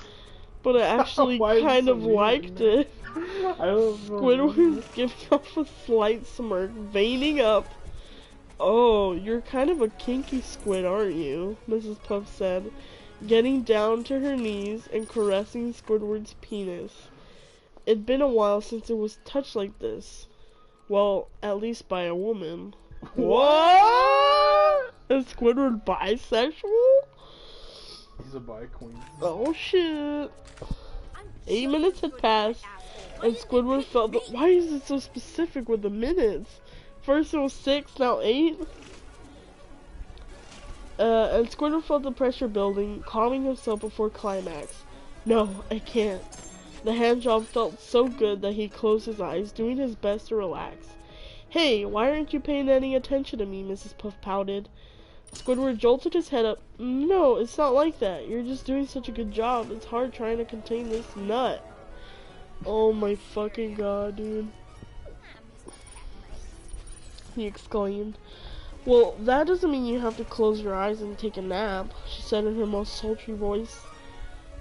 But I actually kind of liked it. I don't know. Squidward was giving off a slight smirk, veining up. Oh, you're kind of a kinky squid, aren't you? Mrs. Puff said, getting down to her knees and caressing Squidward's penis. It'd been a while since it was touched like this. Well, at least by a woman. What? Is Squidward bisexual? He's a bi queen. Oh shit. 8 minutes had passed, and Squidward felt that. Why is it so specific with the minutes? First it was 6, now 8. And Squidward felt the pressure building, calming himself before climax. No, I can't. The handjob felt so good that he closed his eyes, doing his best to relax. Hey, why aren't you paying any attention to me? Mrs. Puff pouted. Squidward jolted his head up. No, it's not like that. You're just doing such a good job. It's hard trying to contain this nut. Oh my fucking god, dude. He exclaimed. Well, that doesn't mean you have to close your eyes and take a nap, she said in her most sultry voice.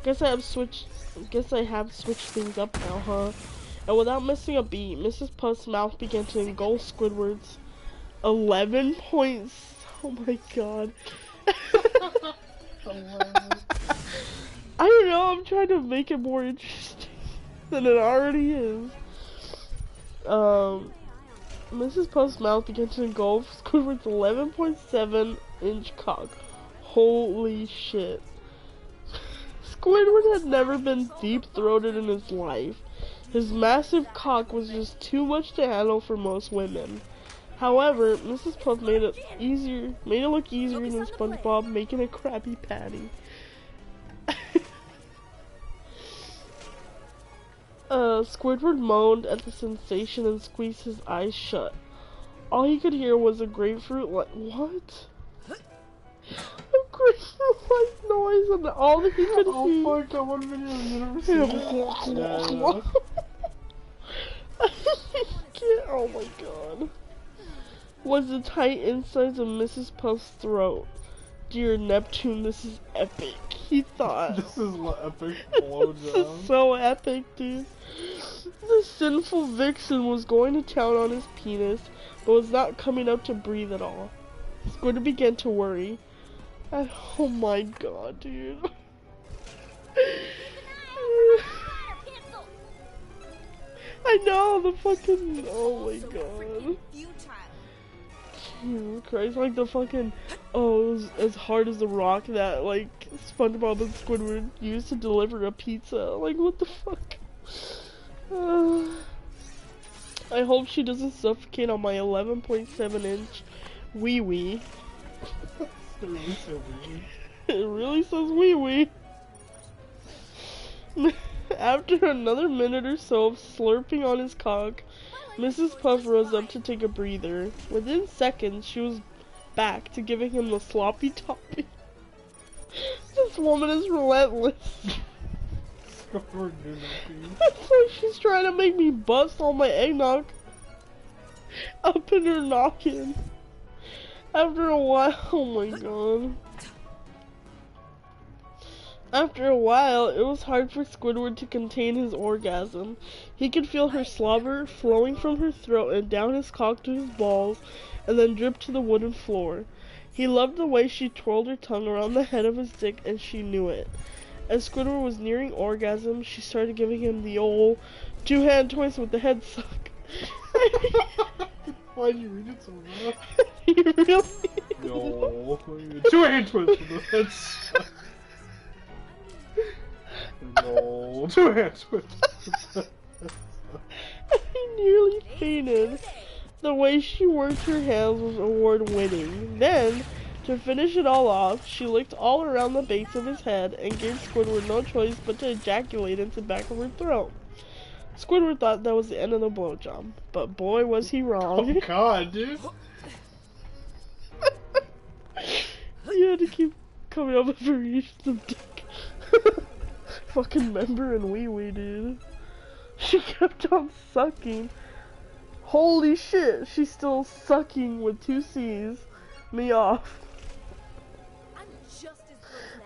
Guess I have switched things up now, huh? And without missing a beat, Mrs. Puff's mouth began to engulf Squidward's 11 points. Oh my god. I don't know, I'm trying to make it more interesting than it already is. Mrs. Puff's mouth began to engulf Squidward's 11.7-inch cock. Holy shit. Squidward had never been deep-throated in his life. His massive cock was just too much to handle for most women. However, Mrs. Puff made it look easier than SpongeBob making a Krabby Patty. Squidward moaned at the sensation and squeezed his eyes shut. All he could hear was a grapefruit like what? A grapefruit-like noise, and all that he could hear. Oh my god, what video have you never seen? Oh my god. Was the tight insides of Mrs. Puff's throat. Dear Neptune, this is epic, he thought. This is an epic blowjob. This is so epic, dude. The sinful vixen was going to town on his penis, but was not coming up to breathe at all. Squidward began to worry. Oh my god, dude. I know, the fucking... Oh my god. Jesus Christ, like the fucking... Oh, it was as hard as the rock that, like, SpongeBob and Squidward used to deliver a pizza. Like, what the fuck? I hope she doesn't suffocate on my 11.7-inch wee-wee. It really says wee-wee. After another minute or so of slurping on his cock, Mrs. Puff rose up to take a breather. Within seconds, she was back to giving him the sloppy toppy. This woman is relentless. It's like she's trying to make me bust all my eggnog up in her noggin. After a while, oh my god. After a while, it was hard for Squidward to contain his orgasm. He could feel her slobber flowing from her throat and down his cock to his balls, and then drip to the wooden floor. He loved the way she twirled her tongue around the head of his dick, and she knew it. As Squidward was nearing orgasm, she started giving him the old two-hand twist with the head suck. Why'd you read it so rough? You really? No. Two-hand twist with the head suck. No. Two-hand twist. I nearly fainted. The way she worked her hands was award-winning. Then, to finish it all off, she licked all around the base of his head and gave Squidward no choice but to ejaculate into the back of her throat. Squidward thought that was the end of the blowjob, but boy was he wrong. Oh god, dude. You had to keep coming up with variations of dick. Fucking member and wee-wee, dude. She kept on sucking. Holy shit, she's still sucking with 2 C's me off.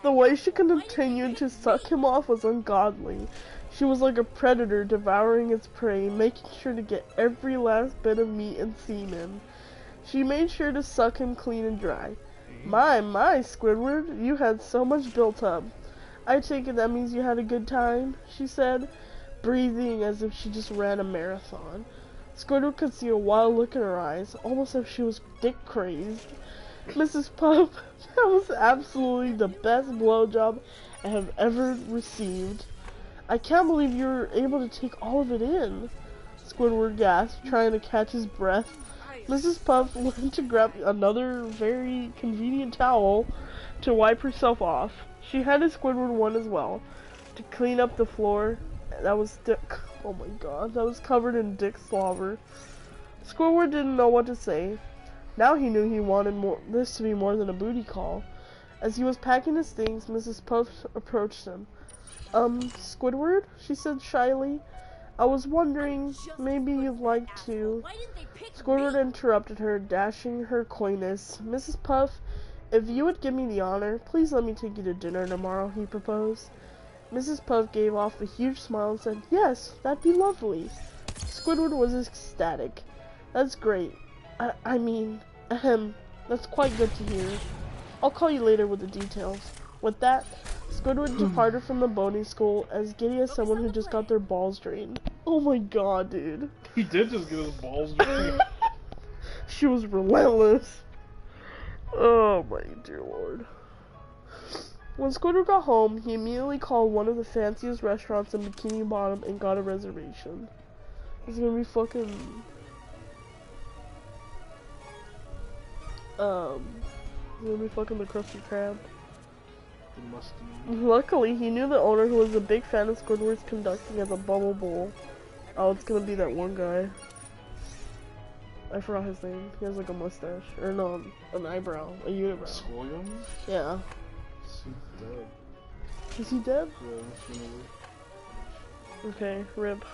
The way she continued to suck him off was ungodly. She was like a predator devouring its prey, making sure to get every last bit of meat and semen. She made sure to suck him clean and dry. My, Squidward, you had so much built up. I take it that means you had a good time, she said, breathing as if she just ran a marathon. Squidward could see a wild look in her eyes, almost as if she was dick crazed. Mrs. Puff, that was absolutely the best blowjob I have ever received. I can't believe you were able to take all of it in, Squidward gasped, trying to catch his breath. Mrs. Puff went to grab another very convenient towel to wipe herself off. She handed Squidward one as well, to clean up the floor. That was oh my god, that was covered in dick slobber. Squidward didn't know what to say. Now he knew he wanted this to be more than a booty call. As he was packing his things, Mrs. Puff approached him. Squidward? She said shyly. I was wondering, maybe you'd like to... Squidward interrupted her, dashing her coyness. Mrs. Puff, if you would give me the honor, please let me take you to dinner tomorrow, he proposed. Mrs. Puff gave off a huge smile and said, yes, that'd be lovely. Squidward was ecstatic. That's great. I mean, that's quite good to hear. I'll call you later with the details. With that, Squidward departed from the boating school as giddy as someone who just got their balls drained. Oh my god, dude. He did just get his balls drained. She was relentless. Oh my dear lord. When Squidward got home, he immediately called one of the fanciest restaurants in Bikini Bottom and got a reservation. It's gonna be fucking... It's gonna be fucking the Krusty Krab. Luckily, he knew the owner who was a big fan of Squidward's conducting at the Bubble Bowl. Oh, it's gonna be that one guy. I forgot his name. He has like a mustache. Or no, an eyebrow. A unibrow. Squilliam? Yeah. He's dead. Is he dead? Yeah, he's gonna live. Okay, rip.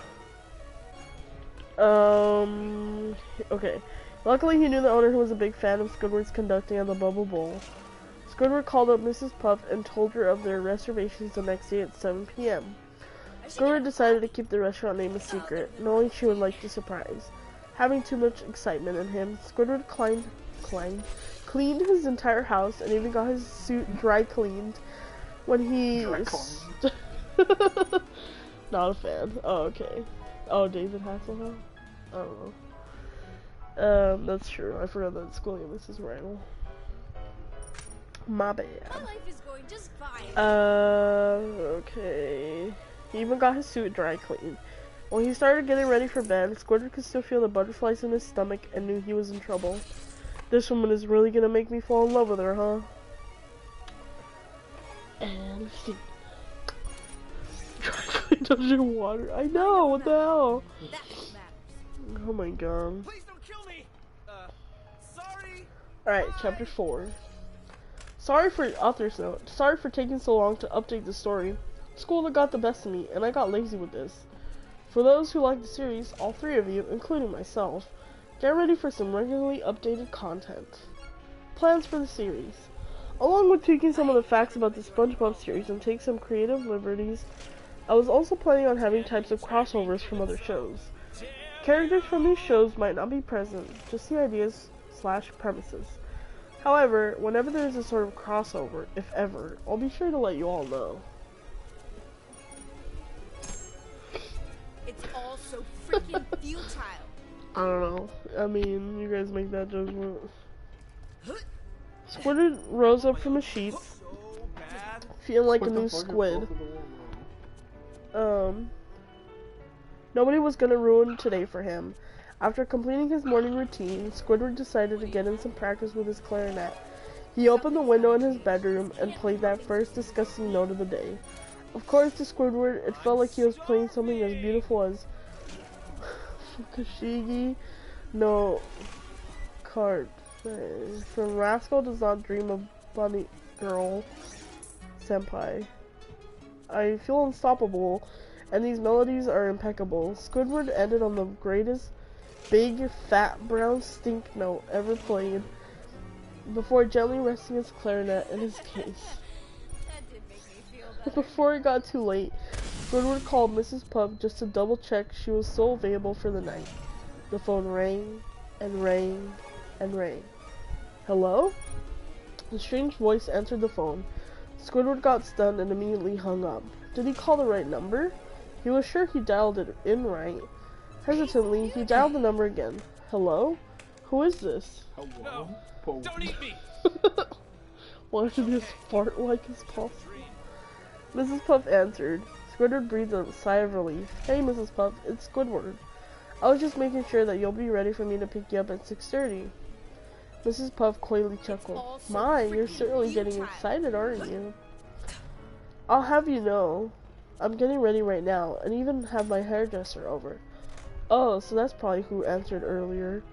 Okay. Luckily, he knew the owner who was a big fan of Squidward's conducting at the Bubble Bowl. Squidward called up Mrs. Puff and told her of their reservations the next day at 7 p.m. Squidward decided to keep the restaurant name a secret, knowing she would like the surprise. Having too much excitement in him, Squidward cleaned his entire house and even got his suit dry cleaned when he... Not a fan. Oh, okay. Oh, David Hasselhoff? I don't know. That's true. I forgot that Squilliam is his rival. My bad. My life is going just fine. Okay. He even got his suit dry cleaned. When he started getting ready for bed, Squidward could still feel the butterflies in his stomach and knew he was in trouble. This woman is really gonna make me fall in love with her, huh? And let's see. Dry cleaned underwater. I know, what the hell? Oh my god. Please don't kill me. Sorry. Alright, chapter 4. Sorry for author's note. Sorry for taking so long to update the story. School got the best of me, and I got lazy with this. For those who like the series, all 3 of you, including myself, get ready for some regularly updated content. Plans for the series. Along with tweaking some of the facts about the SpongeBob series and take some creative liberties, I was also planning on having types of crossovers from other shows. Characters from these shows might not be present, just the ideas / premises. However, whenever there is a sort of crossover, if ever, I'll be sure to let you all know. It's all so freaking futile. I don't know. I mean, you guys make that judgment. Squidward rose up from his sheets, feeling like a new squid. Nobody was gonna ruin today for him. After completing his morning routine, Squidward decided to get in some practice with his clarinet. He opened the window in his bedroom and played that first disgusting note of the day. Of course, to Squidward, it felt like he was playing something as beautiful as Fukushigi no Card. From Rascal Does Not Dream of Bunny Girl Senpai. I feel unstoppable, and these melodies are impeccable. Squidward ended on the greatest big, fat, brown stink note ever played, before gently resting his clarinet in his case. That did make me feel better. Before it got too late, Squidward called Mrs. Puff just to double check she was still available for the night. The phone rang, and rang, and rang. Hello? A strange voice answered the phone. Squidward got stunned and immediately hung up. Did he call the right number? He was sure he dialed it in right. Hesitantly, he dialed the number again. Hello? Who is this? Hello? No, don't eat me. Wanted to be as fart-like as possible. Mrs. Puff answered. Squidward breathed a sigh of relief. Hey, Mrs. Puff, it's Squidward. I was just making sure that you'll be ready for me to pick you up at 6:30. Mrs. Puff coyly chuckled. My, you're certainly getting excited, aren't you? I'll have you know, I'm getting ready right now, and even have my hairdresser over. Oh, so that's probably who answered earlier.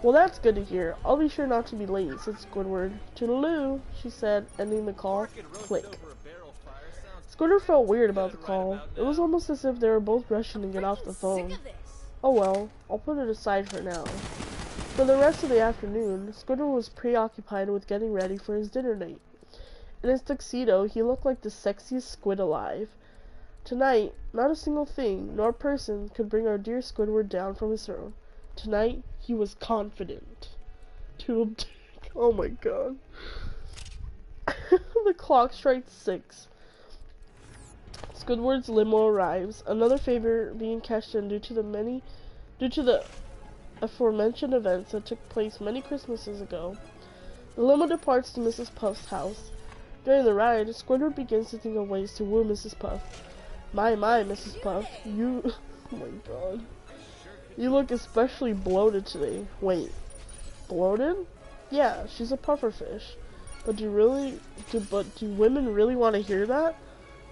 Well, that's good to hear. I'll be sure not to be late, said Squidward. Toodaloo, she said, ending the call. Click. Squidward felt weird about the call. It was almost as if they were both rushing to get off the phone. Oh well, I'll put it aside for now. For the rest of the afternoon, Squidward was preoccupied with getting ready for his dinner date. In his tuxedo, he looked like the sexiest squid alive. Tonight, not a single thing, nor person, could bring our dear Squidward down from his throne. Tonight, he was confident. Oh my god. The clock strikes 6. Squidward's limo arrives, another favor being cashed in due to the aforementioned events that took place many Christmases ago. The limo departs to Mrs. Puff's house. During the ride, Squidward begins to think of ways to woo Mrs. Puff. My, Mrs. Puff, you... Oh my god. You look especially bloated today. Wait, bloated? Yeah, she's a pufferfish. But do women really want to hear that?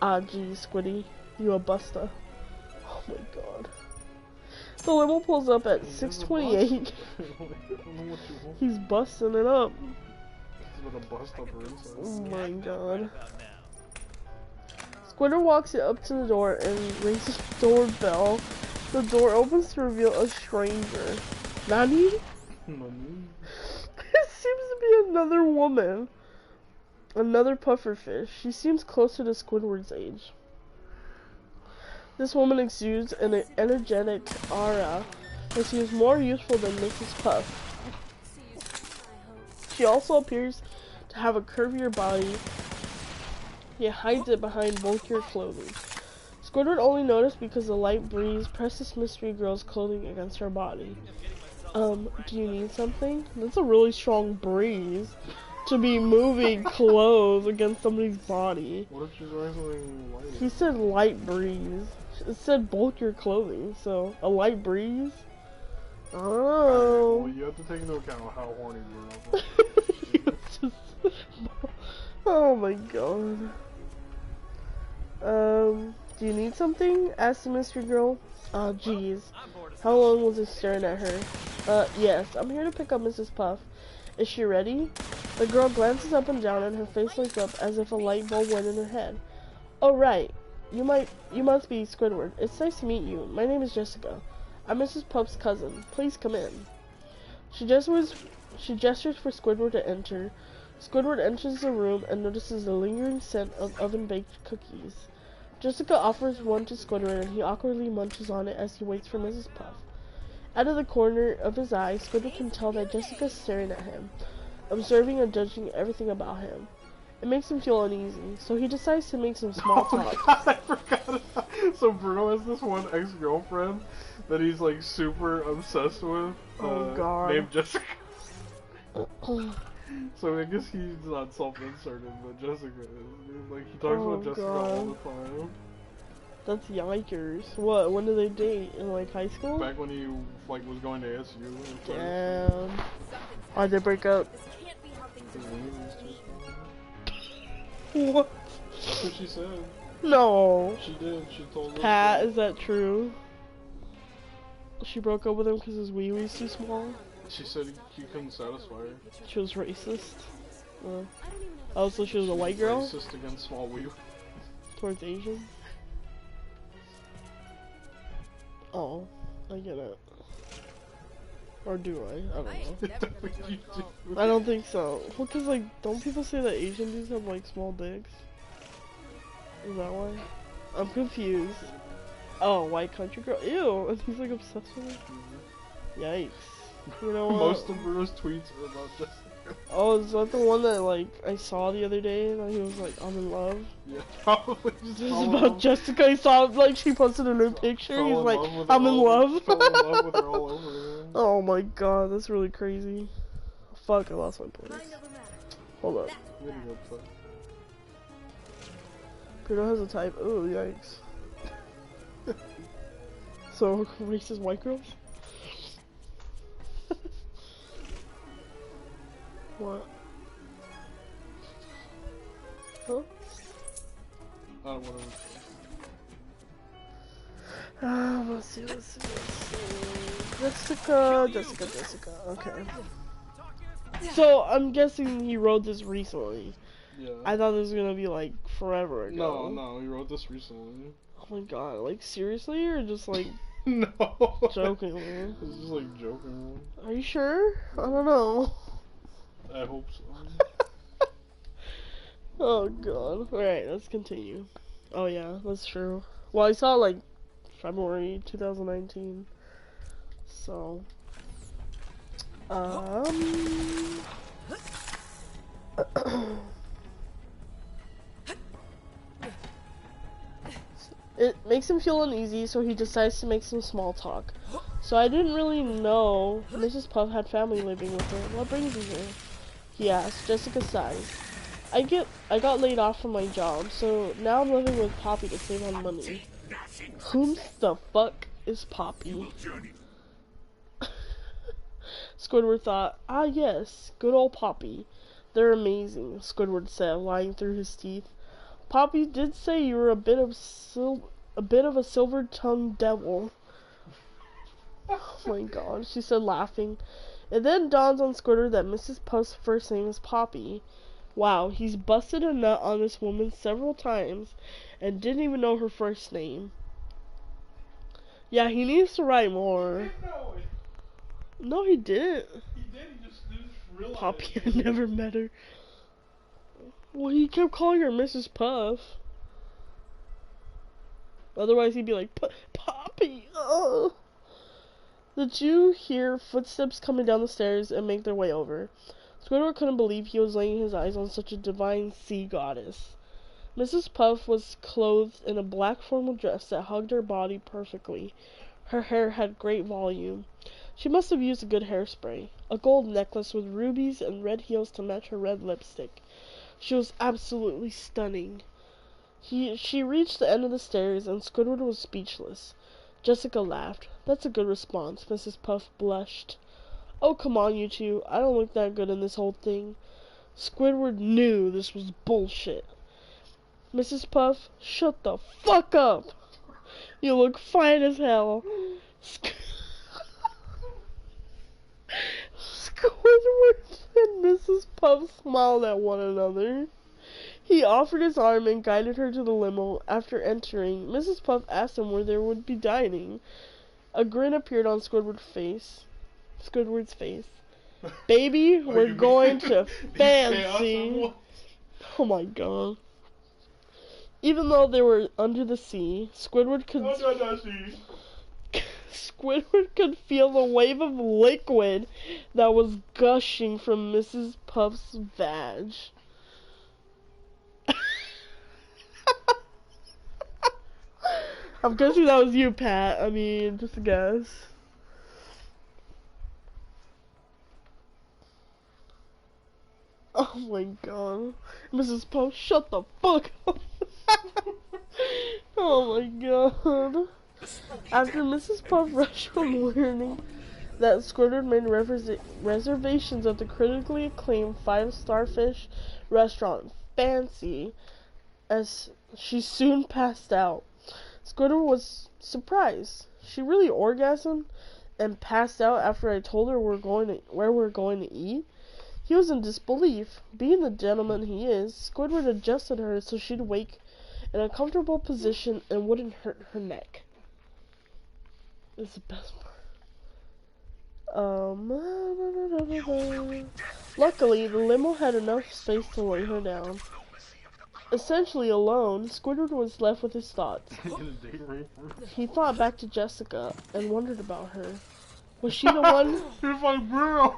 Ah, gee, Squiddy, you a busta. Oh my god. The limo pulls up at 6:28. He's busting it up. Oh my god. Squidward walks up to the door and rings the doorbell. The door opens to reveal a stranger. Nani? It seems to be another woman. Another pufferfish. She seems closer to Squidward's age. This woman exudes an energetic aura and seems more useful than Mrs. Puff. She also appears to have a curvier body, yet hides it behind bulkier clothing. Squidward only noticed because the light breeze pressed this mystery girl's clothing against her body. Do you need something? That's a really strong breeze to be moving clothes against somebody's body. What if she's wearing something light? He said light breeze. It said bulkier clothing, so a light breeze? I don't know. Well, you have to take into account how horny you are. Oh my god. Do you need something? Asked the mystery girl. Oh jeez. How long was he staring at her? Yes, I'm here to pick up Mrs. Puff. Is she ready? The girl glances up and down and her face lights up as if a light bulb went in her head. Oh right. You must be Squidward. It's nice to meet you. My name is Jessica. I'm Mrs. Puff's cousin. Please come in. She gestures for Squidward to enter. Squidward enters the room and notices the lingering scent of oven-baked cookies. Jessica offers one to Squidward and he awkwardly munches on it as he waits for Mrs. Puff. Out of the corner of his eye, Squidward can tell that Jessica's staring at him, observing and judging everything about him. It makes him feel uneasy, so he decides to make some small talk. Oh my god, I forgot about So Bruno has this one ex-girlfriend that he's like super obsessed with. Oh, God. Named Jessica. So I guess he's not self-inserted, but Jessica is. Dude. Like he talks about Jessica all the time. That's yikers. What? When did they date? In like high school? Back when he like was going to ASU. Damn. Why'd they break up? This can't be how things His are name supposed is too small. What? That's what she said. No. She did. She told us. Pat, is that true? She broke up with him because his wee wee's too small? She said he couldn't satisfy her. She was racist. Oh, so she was a white girl? Racist against small wee. Towards Asian? Oh, I get it. Or do I? I don't know. I don't think so. Well, cause like, don't people say that Asian dudes have like small dicks? Is that why? I'm confused. Oh, white country girl? Ew! And he's like obsessed with her? Yikes. You know what? Most of Bruno's tweets are about Jessica. Oh, is that the one that like I saw the other day that he was like, I'm in love? Yeah, probably just This is about Jessica. He saw like she posted a new picture. He's like, I'm in love. Fell in love with her all over again. Oh my god, that's really crazy. Fuck, I lost my place. Hold up. I'm gonna go play. Bruno has a type. Oh, yikes. So, racist white girls? What? Huh? I don't want to. Let's see. Jessica. Okay. So, I'm guessing he wrote this recently. Yeah. I thought this was gonna be like forever ago. No, he wrote this recently. Oh my god, like seriously or just like No. jokingly? It's just like joking. Are you sure? I don't know. I hope so. Oh god. Alright, let's continue. Oh yeah, that's true. Well, I saw like February 2019. So it makes him feel uneasy, so he decides to make some small talk. So I didn't really know Mrs. Puff had family living with her. What brings you here? He asked. Jessica sighed. I got laid off from my job, so now I'm living with Poppy to save on money. Whom the fuck is Poppy? Squidward thought, ah yes, good old Poppy. They're amazing, Squidward said, lying through his teeth. Poppy did say you were a bit of a silver-tongued devil. Oh my god, she said, laughing. It then dawns on Squidward that Mrs. Puff's first name is Poppy. Wow, he's busted a nut on this woman several times and didn't even know her first name. Yeah, he needs to write more. No, he didn't. He did, he just realized. Poppy, I never met her. Well, he kept calling her Mrs. Puff. Otherwise, he'd be like, Poppy, ugh. Did you hear footsteps coming down the stairs and make their way over? Squidward couldn't believe he was laying his eyes on such a divine sea goddess. Mrs. Puff was clothed in a black formal dress that hugged her body perfectly. Her hair had great volume. She must have used a good hairspray. A gold necklace with rubies and red heels to match her red lipstick. She was absolutely stunning. She reached the end of the stairs, and Squidward was speechless. Jessica laughed. That's a good response. Mrs. Puff blushed. Oh, come on, you two. I don't look that good in this whole thing. Squidward knew this was bullshit. Mrs. Puff, shut the fuck up. You look fine as hell. Squidward and Mrs. Puff smiled at one another. He offered his arm and guided her to the limo. After entering, Mrs. Puff asked him where they would be dining. A grin appeared on Squidward's face. Baby, we're going to fancy. Oh my god. Even though they were under the sea, Squidward could feel the wave of liquid that was gushing from Mrs. Puff's vag. I'm guessing that was you, Pat. I mean, just a guess. Oh my god. Mrs. Puff, shut the fuck up. Oh my god. After Mrs. Puff rushed from learning that Squidward made reservations at the critically acclaimed 5-star fish restaurant, Fancy, as she soon passed out. Squidward was surprised. She really orgasmed and passed out after I told her where we're going to eat? He was in disbelief. Being the gentleman he is, Squidward adjusted her so she'd wake in a comfortable position and wouldn't hurt her neck. This is the best part. Luckily, the limo had enough space to lay her down. Essentially alone, Squidward was left with his thoughts. He thought back to Jessica and wondered about her. Was she the one? You're like, bro.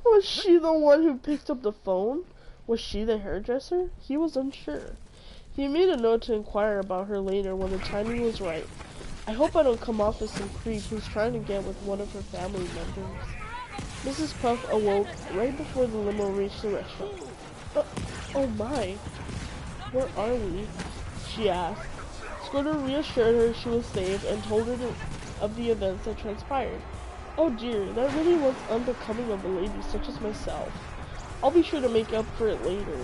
Was she the one who picked up the phone? Was she the hairdresser? He was unsure. He made a note to inquire about her later when the timing was right. I hope I don't come off as some creep who's trying to get with one of her family members. Mrs. Puff awoke right before the limo reached the restaurant. Oh my, where are we? She asked. Squidward reassured her she was safe and told her of the events that transpired. Oh dear, that really was unbecoming of a lady such as myself. I'll be sure to make up for it later,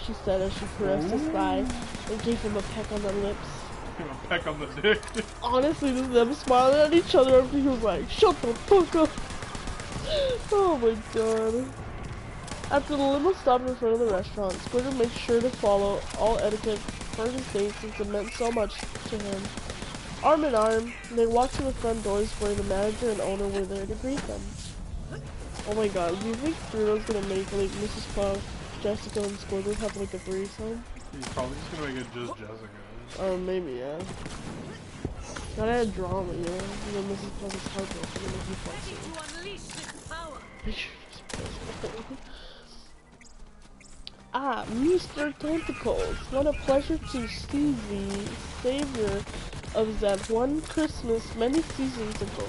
she said as she caressed his thigh and gave him a peck on the lips. A peck on the dick. Honestly, just them smiling at each other after he was like, shut the fuck up. Oh my god. After the limo stopped in front of the restaurant, Squidward made sure to follow all etiquette for his date since it meant so much to him. Arm in arm, they walked to the front doors where the manager and owner were there to greet them. Oh my god, do you think Bruno's gonna make like Mrs. Puff, Jessica, and Squidward have like a threesome? He's probably just gonna make it just Jessica. Oh, maybe, yeah. Gotta add drama, you know? You know, Mrs. Puff is heartbroken and he fucks her. To unleash this power. Ah, Mr. Tentacles. What a pleasure to see the savior of that one Christmas many seasons ago.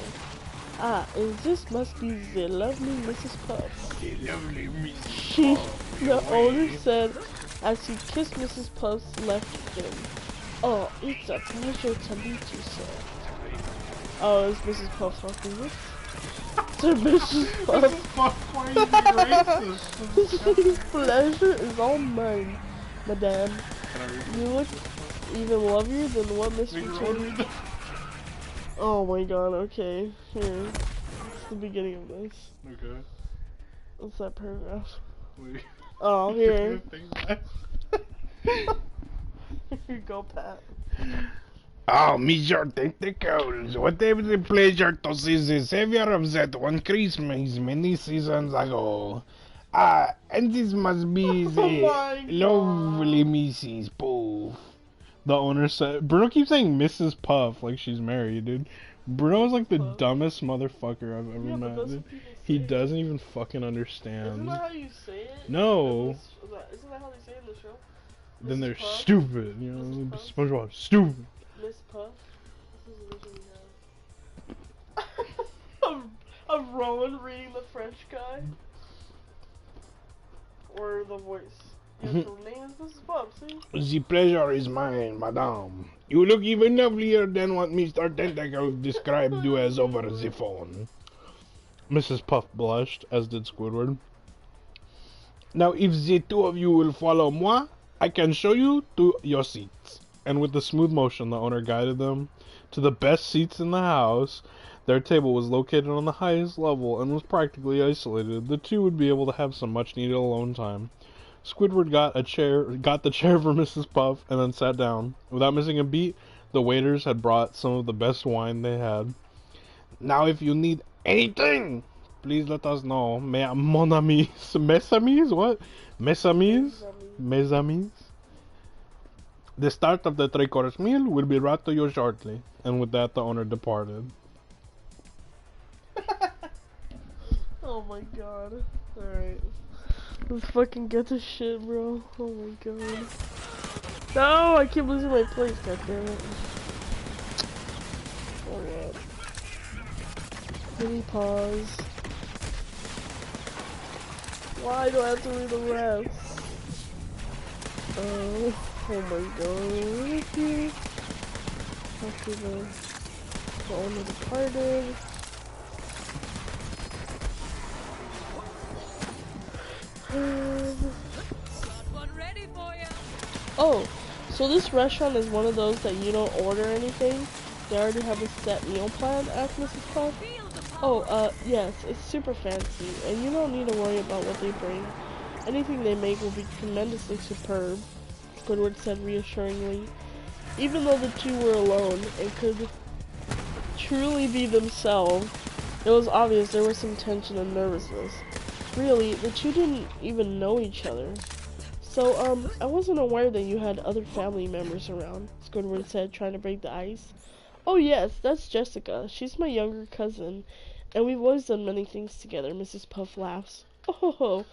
Ah, and this must be the lovely Mrs. Puff. The lovely Mrs. She, the owner said as he kissed Mrs. Puff's left shin. Oh, it's a pleasure to meet you, sir. Oh, is Mrs. Puff fucking this? To Mrs. Puff. Why are you being racist? Pleasure is all mine, madame. You look even lovelier than what Mr. Chen. Oh my god, okay. Here. It's the beginning of this. Okay. What's that paragraph? Wait. Oh, here. Here you go, Pat. Oh, Mr. Tentacles, what a pleasure to see the savior of that one Christmas many seasons ago. Ah, and this must be the lovely Mrs. Puff. The owner said, Bruno keeps saying Mrs. Puff like she's married, dude. Bruno's like the dumbest motherfucker I've ever met, dude. He doesn't even fucking understand. Isn't that how you say it? No. Isn't that how they say it in the show? Then they're Puff? stupid, you know, SpongeBob, stupid. Miss Puff? This is originally of Rowan reading the French guy? Or the voice? Yes, the name is Mrs. Puff, see? The pleasure is mine, madame. You look even lovelier than what Mr. Tentacles described you as over the phone. Mrs. Puff blushed, as did Squidward. Now, if the two of you will follow moi, I can show you to your seats. And with a smooth motion, the owner guided them to the best seats in the house. Their table was located on the highest level and was practically isolated. The two would be able to have some much-needed alone time. Squidward got the chair for Mrs. Puff and then sat down. Without missing a beat, the waiters had brought some of the best wine they had. Now, if you need anything, please let us know. Mon amis. Mes amis? What? Mes amis? Mes amis? The start of the three-course meal will be brought to you shortly. And with that, the owner departed. Oh my god. Alright. Let's fucking get this shit, bro. Oh my god. No, I keep losing my place, goddammit. Alright. Mini pause. Why do I have to read the rest? Oh my god. After the owner departed. Got one ready for you. Oh, so this restaurant is one of those that you don't order anything. They already have a set meal plan at Mrs. Puff. Feel the power. Oh, yes, it's super fancy, and you don't need to worry about what they bring. Anything they make will be tremendously superb, Squidward said reassuringly. Even though the two were alone and could truly be themselves, it was obvious there was some tension and nervousness. Really, the two didn't even know each other. So, I wasn't aware that you had other family members around, Squidward said, trying to break the ice. Oh yes, that's Jessica. She's my younger cousin, and we've always done many things together, Mrs. Puff laughs. Oh,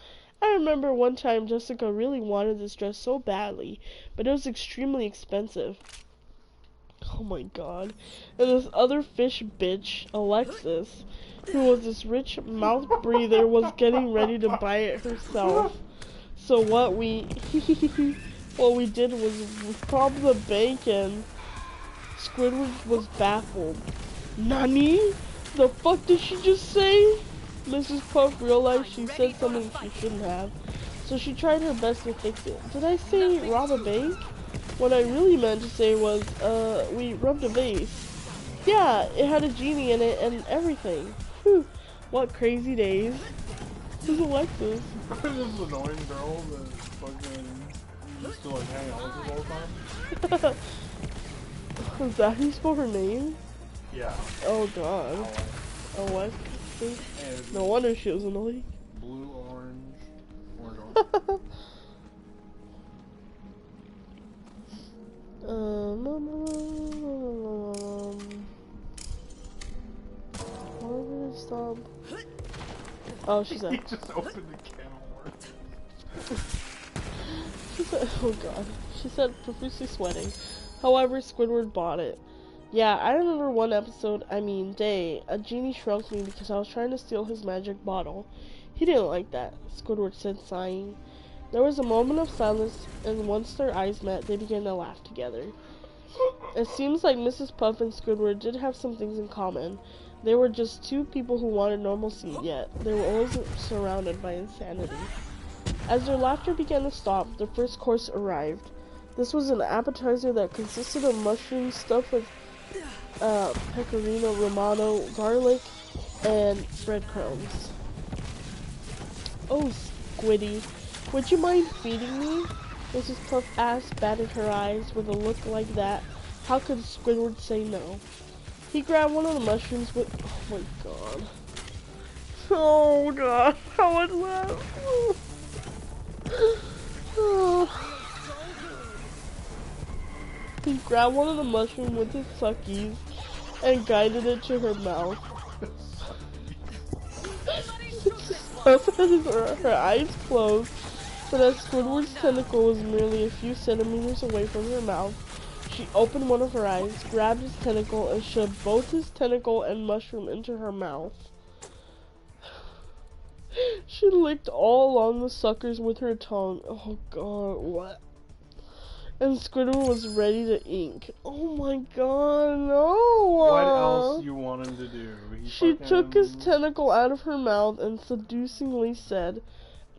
I remember one time Jessica really wanted this dress so badly, but it was extremely expensive. Oh my god. And this other fish bitch, Alexis, who was this rich mouth breather, was getting ready to buy it herself. So what we did was we robbed the bank, and Squidward was baffled. Nani? The fuck did she just say? Mrs. Puff realized she said something she shouldn't have, so she tried her best to fix it. Did I say rob a bank? What I really meant to say was, we robbed a vase. Yeah, it had a genie in it and everything. Whew, what crazy days. Who's Alexis? This annoying girl that fucking used to like hang out with us all the time. Was that who spoke her name? Yeah. Oh god. Alexis? No wonder she was annoying. Blue, orange, orange. Why did I stop? Oh, she said. He just opened the can of worms. She said, oh god. She said, profusely sweating. However, Squidward bought it. Yeah, I remember one episode, day, a genie shrunk me because I was trying to steal his magic bottle. He didn't like that, Squidward said, sighing. There was a moment of silence, and once their eyes met, they began to laugh together. It seems like Mrs. Puff and Squidward did have some things in common. They were just two people who wanted normalcy, yet they were always surrounded by insanity. As their laughter began to stop, the first course arrived. This was an appetizer that consisted of mushrooms stuffed with pecorino romano, garlic, and breadcrumbs. Oh, Squiddy, would you mind feeding me? Mrs. Puff asked, batting her eyes. With a look like that, how could Squidward say no? He grabbed one of the mushrooms with... Oh my god. Oh god, how was that? Oh. He grabbed one of the mushrooms with his suckies and guided it to her mouth. Her eyes closed, but as Squidward's tentacle was merely a few centimeters away from her mouth, she opened one of her eyes, grabbed his tentacle, and shoved both his tentacle and mushroom into her mouth. She licked all along the suckers with her tongue. Oh god, what? And Squidward was ready to ink. Oh my god, no! What else you want him to do? She took his tentacle out of her mouth and seducingly said,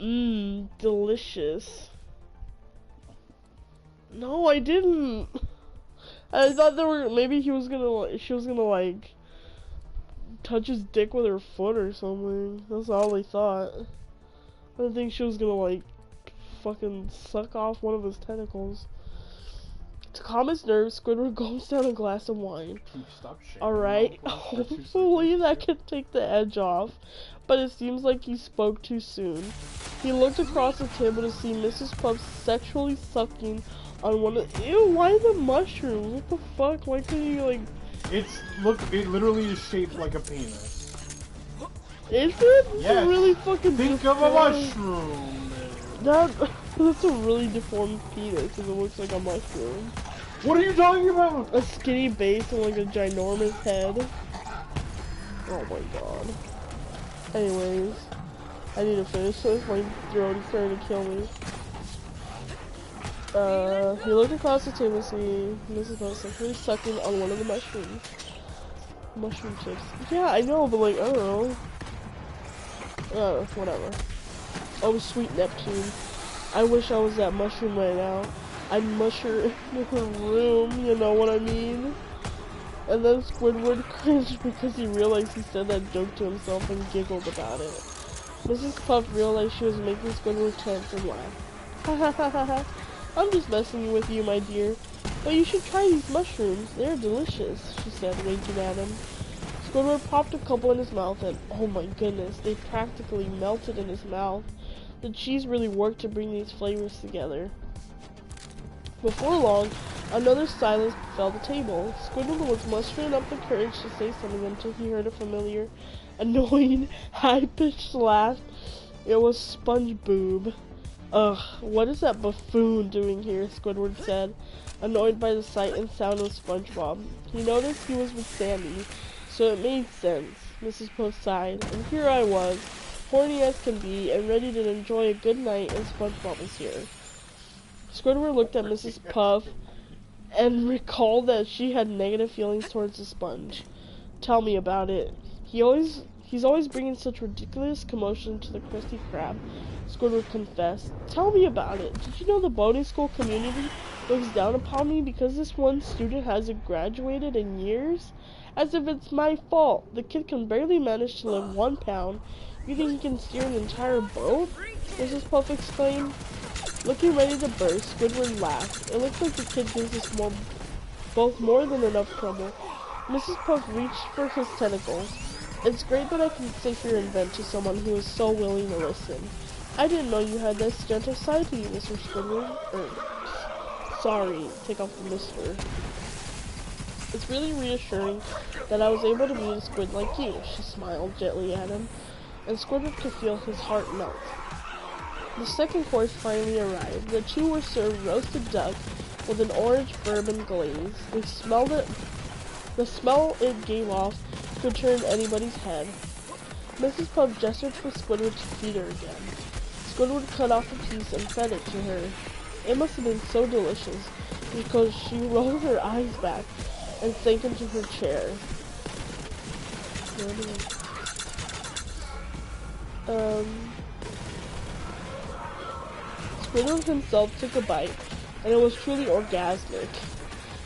"Mmm, delicious." No, I didn't. I thought maybe she was gonna touch his dick with her foot or something. That's all I thought. I didn't think she was gonna fucking suck off one of his tentacles. To calm his nerves, Squidward gulps down a glass of wine. Alright, hopefully that can take the edge off, but it seems like he spoke too soon. He looked across the table to see Mrs. Puff sexually sucking on one of... Ew, why the mushrooms? What the fuck? Why couldn't you, it literally is shaped like a penis. Is it? Yes. Really fucking Think of a mushroom. That... Cause it's a really deformed penis and it looks like a mushroom. What are you talking about? A skinny base and like a ginormous head. Oh my god. Anyways, I need to finish this. My throat is starting to kill me. He looked across the table, see Mrs. Post was sucking on one of the mushrooms. Mushroom chips. Yeah, I know, but like, I don't know. Whatever. Oh, sweet Neptune. I wish I was that mushroom right now. I'd mush her in her room, you know what I mean? And then Squidward cringed because he realized he said that joke to himself and giggled about it. Mrs. Puff realized she was making Squidward tense and laughed. Ha ha ha ha ha. I'm just messing with you, my dear. But you should try these mushrooms. They're delicious, she said, winking at him. Squidward popped a couple in his mouth and, oh my goodness, they practically melted in his mouth. The cheese really worked to bring these flavors together. Before long, another silence befell the table. Squidward was mustering up the courage to say something until he heard a familiar, annoying, high-pitched laugh. It was SpongeBob. Ugh, what is that buffoon doing here? Squidward said, annoyed by the sight and sound of SpongeBob. He noticed he was with Sandy, so it made sense. Mrs. Puff sighed, and here I was, horny as can be, and ready to enjoy a good night, and SpongeBob was here. Squidward looked at Mrs. Puff and recalled that she had negative feelings towards the sponge. Tell me about it. He's always bringing such ridiculous commotion to the Krusty Krab, Squidward confessed. Tell me about it. Did you know the boarding school community looks down upon me because this one student hasn't graduated in years? As if it's my fault. The kid can barely manage to lift 1 pound. You think he can steer an entire boat? Mrs. Puff exclaimed. Looking ready to burst, Squidward laughed. It looked like the kid gives us both more than enough trouble. Mrs. Puff reached for his tentacles. It's great that I can say your invent to someone who is so willing to listen. I didn't know you had this gentle side to you, Mr. Squidward. Sorry, take off the mister. It's really reassuring that I was able to meet a squid like you, she smiled gently at him, and Squidward could feel his heart melt. The second course finally arrived. The two were served roasted duck with an orange bourbon glaze. They smelled it. The smell it gave off could turn anybody's head. Mrs. Puff gestured for Squidward to feed her again. Squidward cut off a piece and fed it to her. It must have been so delicious because she rolled her eyes back and sank into her chair. Squidward himself took a bite, and it was truly orgasmic.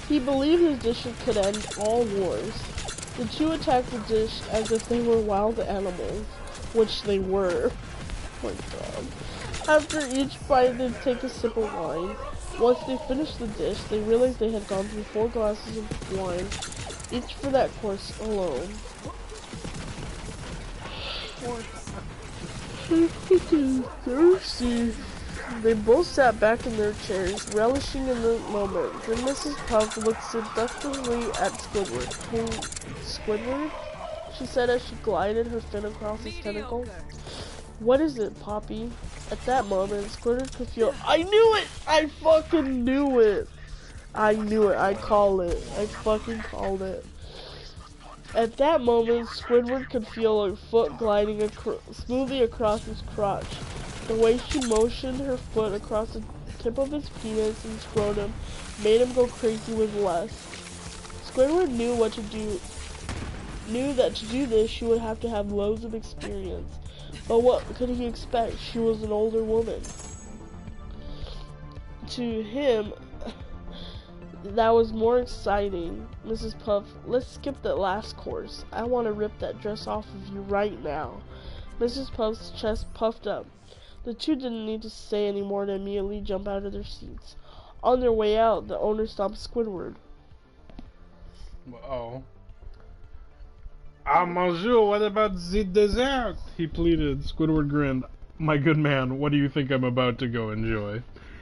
He believed his dish could end all wars. The two attacked the dish as if they were wild animals, which they were. Oh my god. After each bite, they'd take a sip of wine. Once they finished the dish, they realized they had gone through 4 glasses of wine, each for that course alone. I'm fucking thirsty. They both sat back in their chairs, relishing in the moment. Then Mrs. Puff looked seductively at Squidward. Hey, Squidward? She said as she glided her fin across his tentacle. What is it, Poppy? At that moment, Squidward could feel— I knew it! I fucking knew it! I knew it. I called it. I fucking called it. At that moment, Squidward could feel her foot gliding smoothly across his crotch. The way she motioned her foot across the tip of his penis and scrotum made him go crazy with lust. Squidward knew what to do. Knew that to do this, she would have to have loads of experience. But what could he expect? She was an older woman. To him, that was more exciting. Mrs. Puff, let's skip that last course. I want to rip that dress off of you right now. Mrs. Puff's chest puffed up. The two didn't need to say any more to immediately jump out of their seats. On their way out, the owner stopped Squidward. Oh. Ah, monsieur, what about the dessert? He pleaded. Squidward grinned. My good man, what do you think I'm about to go enjoy?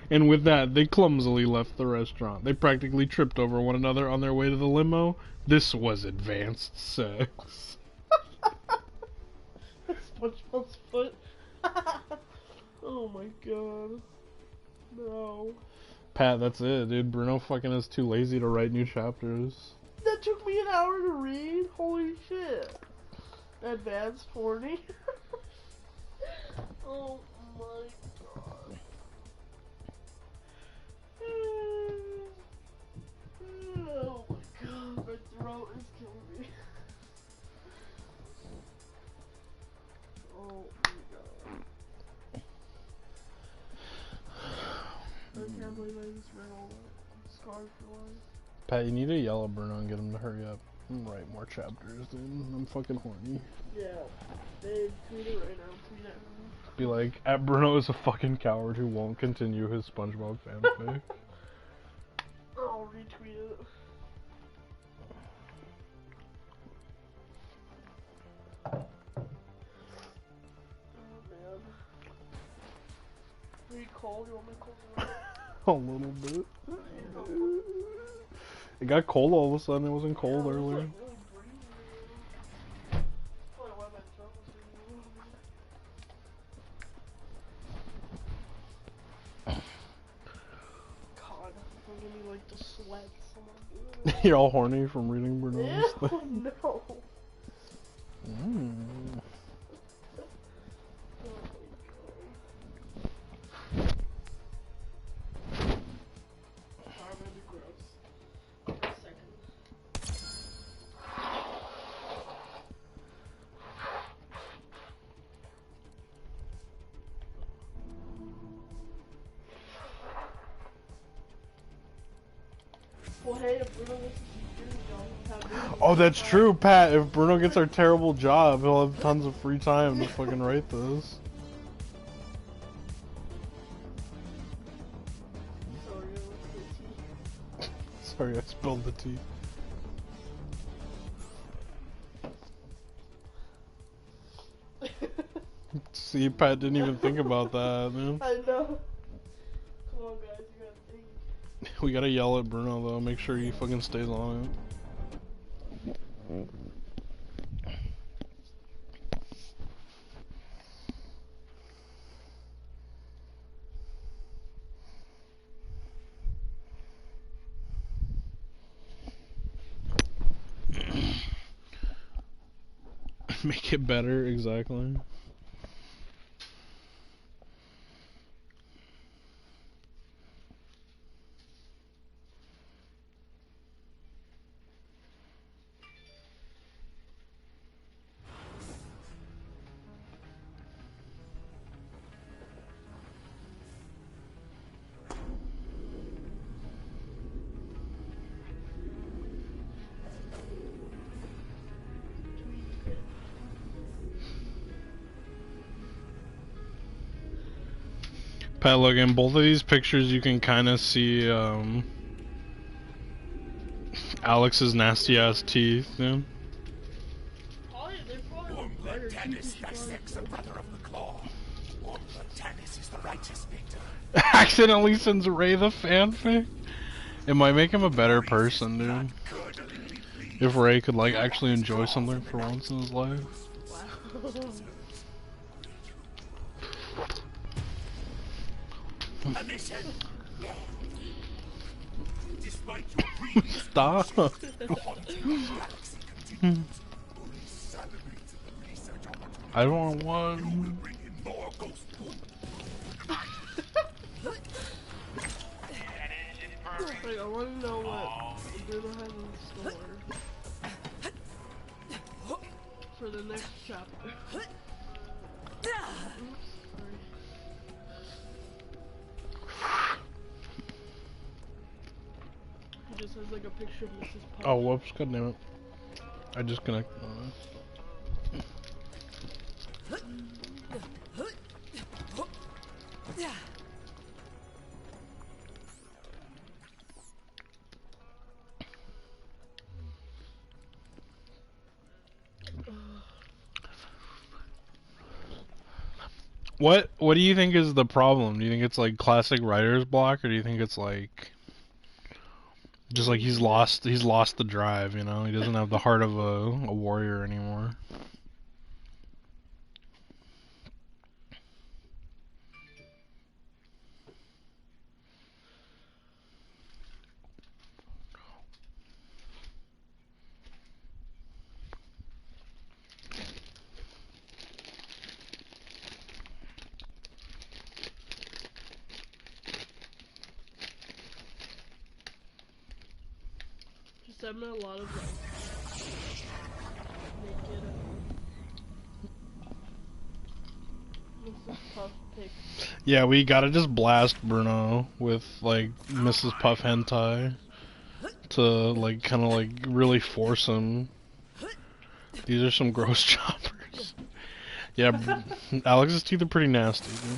And with that, they clumsily left the restaurant. They practically tripped over one another on their way to the limo. This was advanced sex. SpongeBob's foot. Oh my god. No. Pat, that's it, dude. Bruno fucking is too lazy to write new chapters. That took me an hour to read? Holy shit. Advanced 40? Oh my god. Oh my god, my throat is killing me. Oh my god. I can't believe I just read all that. I'm scarred for life. Pat, you need to yell at Bruno and get him to hurry up and write more chapters, dude. I'm fucking horny. Yeah. Babe, tweet it right now. Tweet it. Be like, at Bruno is a fucking coward who won't continue his SpongeBob fanfic. I'll retweet it. Oh man. Are you cold? You want me to close the door? A little bit. It got cold all of a sudden. It wasn't cold earlier. You're all horny from reading Bruno's thing. No. Well, hey, if Bruno gets a security job, he'll have Bruno. Oh, that's true, Pat. If Bruno gets our terrible job, he'll have tons of free time to fucking write this. Sorry, I spilled the tea. See, Pat didn't even think about that, man. I know. Come on, guys, you gotta think. We gotta yell at Bruno, though. Make sure he fucking stays on it. Make it better, exactly. Pat, look, in both of these pictures you can kind of see Alex's nasty ass teeth, yeah? Accidentally sends Ray the fanfic? It might make him a better person, dude. If Ray could, like, actually enjoy something for once in his life. Stop. I don't want one. Wait, I want to know what Bruno has in store for the next chapter. Oops, sorry. He just has like a picture of Mrs. Puff. Oh, whoops, goddammit. It. I disconnected on this. What do you think is the problem? Do you think it's like classic writer's block, or do you think it's like just like he's lost the drive, you know? He doesn't have the heart of a warrior anymore. sent me a lot of like naked Mrs. Puff pics. Yeah, we gotta just blast Bruno with like Mrs. Puff hentai to like kind of like really force him. These are some gross choppers. Yeah, Alex's teeth are pretty nasty, dude.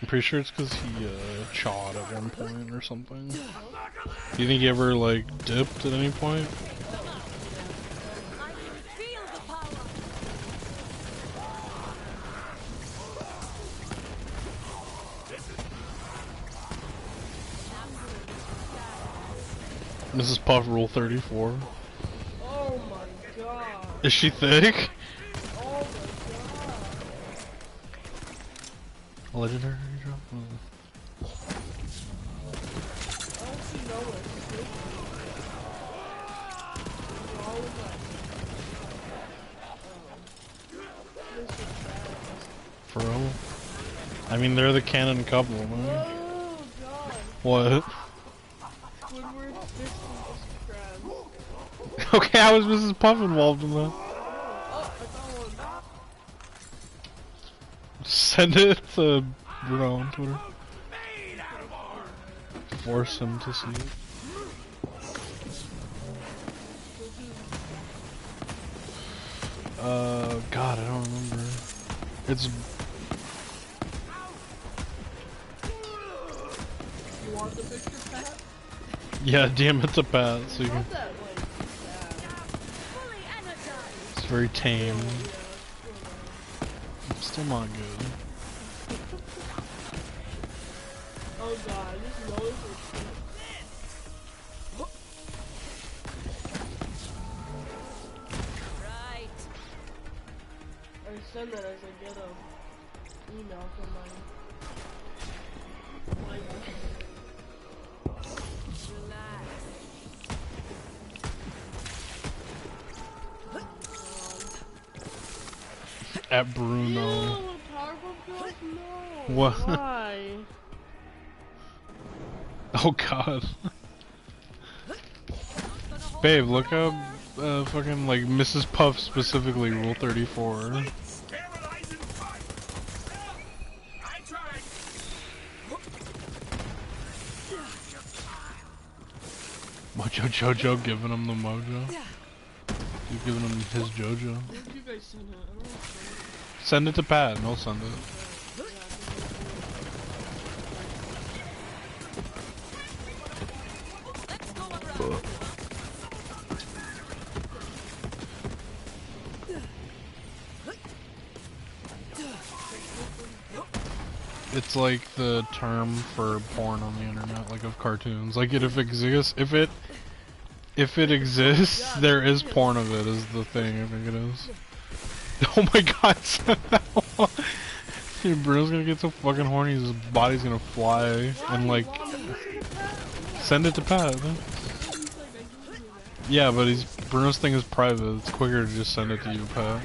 I'm pretty sure it's because he chawed at one point or something. Do you think he ever like dipped at any point? I can feel the power. Mrs. Puff Rule 34. Oh my god. Is she thick? Oh my god. Legendary drop? I don't see no one. For real? I mean, they're the canon couple, man. Oh god. What? Squidward fisting just crabs. Okay, how was Mrs. Puff involved in that? Oh, I found one. Send it to Bruno on Twitter. Force him to see it. God, I don't remember. It's... You want the picture, Pat? Yeah, damn, it's a pat, so you can... Not that, like, Fully energized. It's very tame. yeah. Still not good. Oh god, this noise is Right. I send that as I get a email from my Relax. At Bruno. Ew, Powerpuff Girls? No. What? Why? Oh god. Babe, look up fucking like Mrs. Puff specifically, Rule 34. Mojo Jojo giving him the mojo. You're giving him his Jojo. Where did you guys send it? I don't know. Send it to Pat and he'll send it. It's like the term for porn on the internet, like of cartoons. Like if it exists, if it exists, there is porn of it. Is the thing I think it is. Oh my god! Dude, Bruno's gonna get so fucking horny, his body's gonna fly and like send it to Pat. Man. Yeah, but Bruno's thing is private. It's quicker to just send it to you, Pat.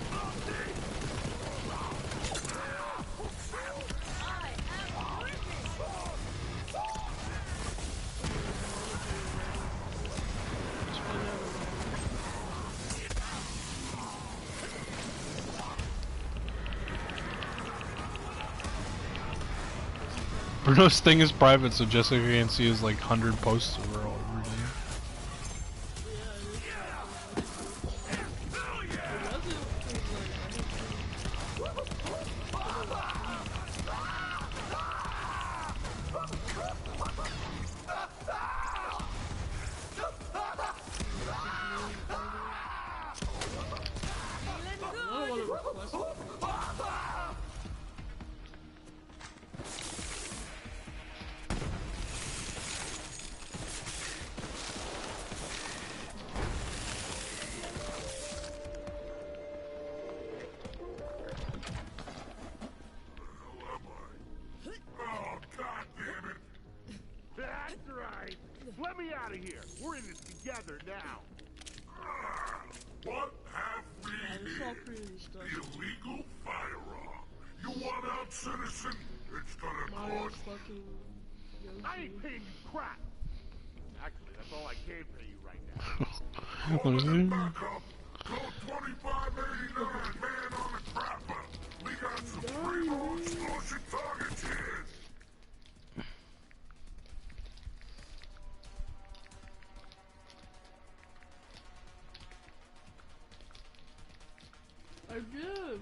Bruno's thing is private, so Jessica can see his like 100 posts overall every day. Let me out of here. We're in this together now. What have we here? Illegal firearm. You want out, citizen? It's gonna Mario's cost. fucking Yoshi. I ain't paying you crap. Actually, that's all I can pay you right now. Let me see. Back up. Code 2589, man on the crapper. We got some primo explosive targets here. Again.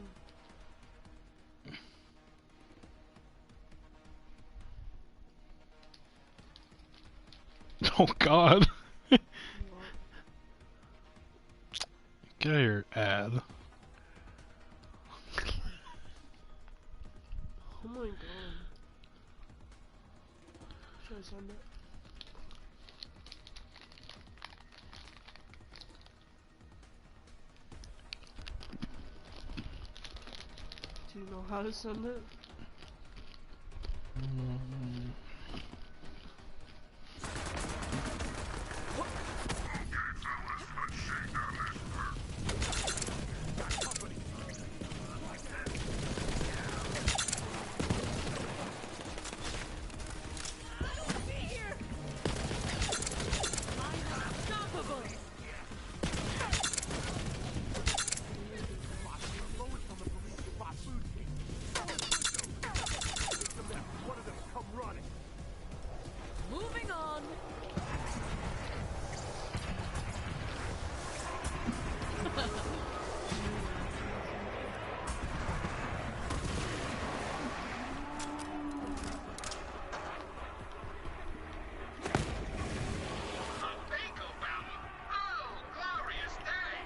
Oh God. Get your ad. Oh my god. Should I send it? Do you know how to send it? Moving on. Bingo bounty. Oh, glorious day.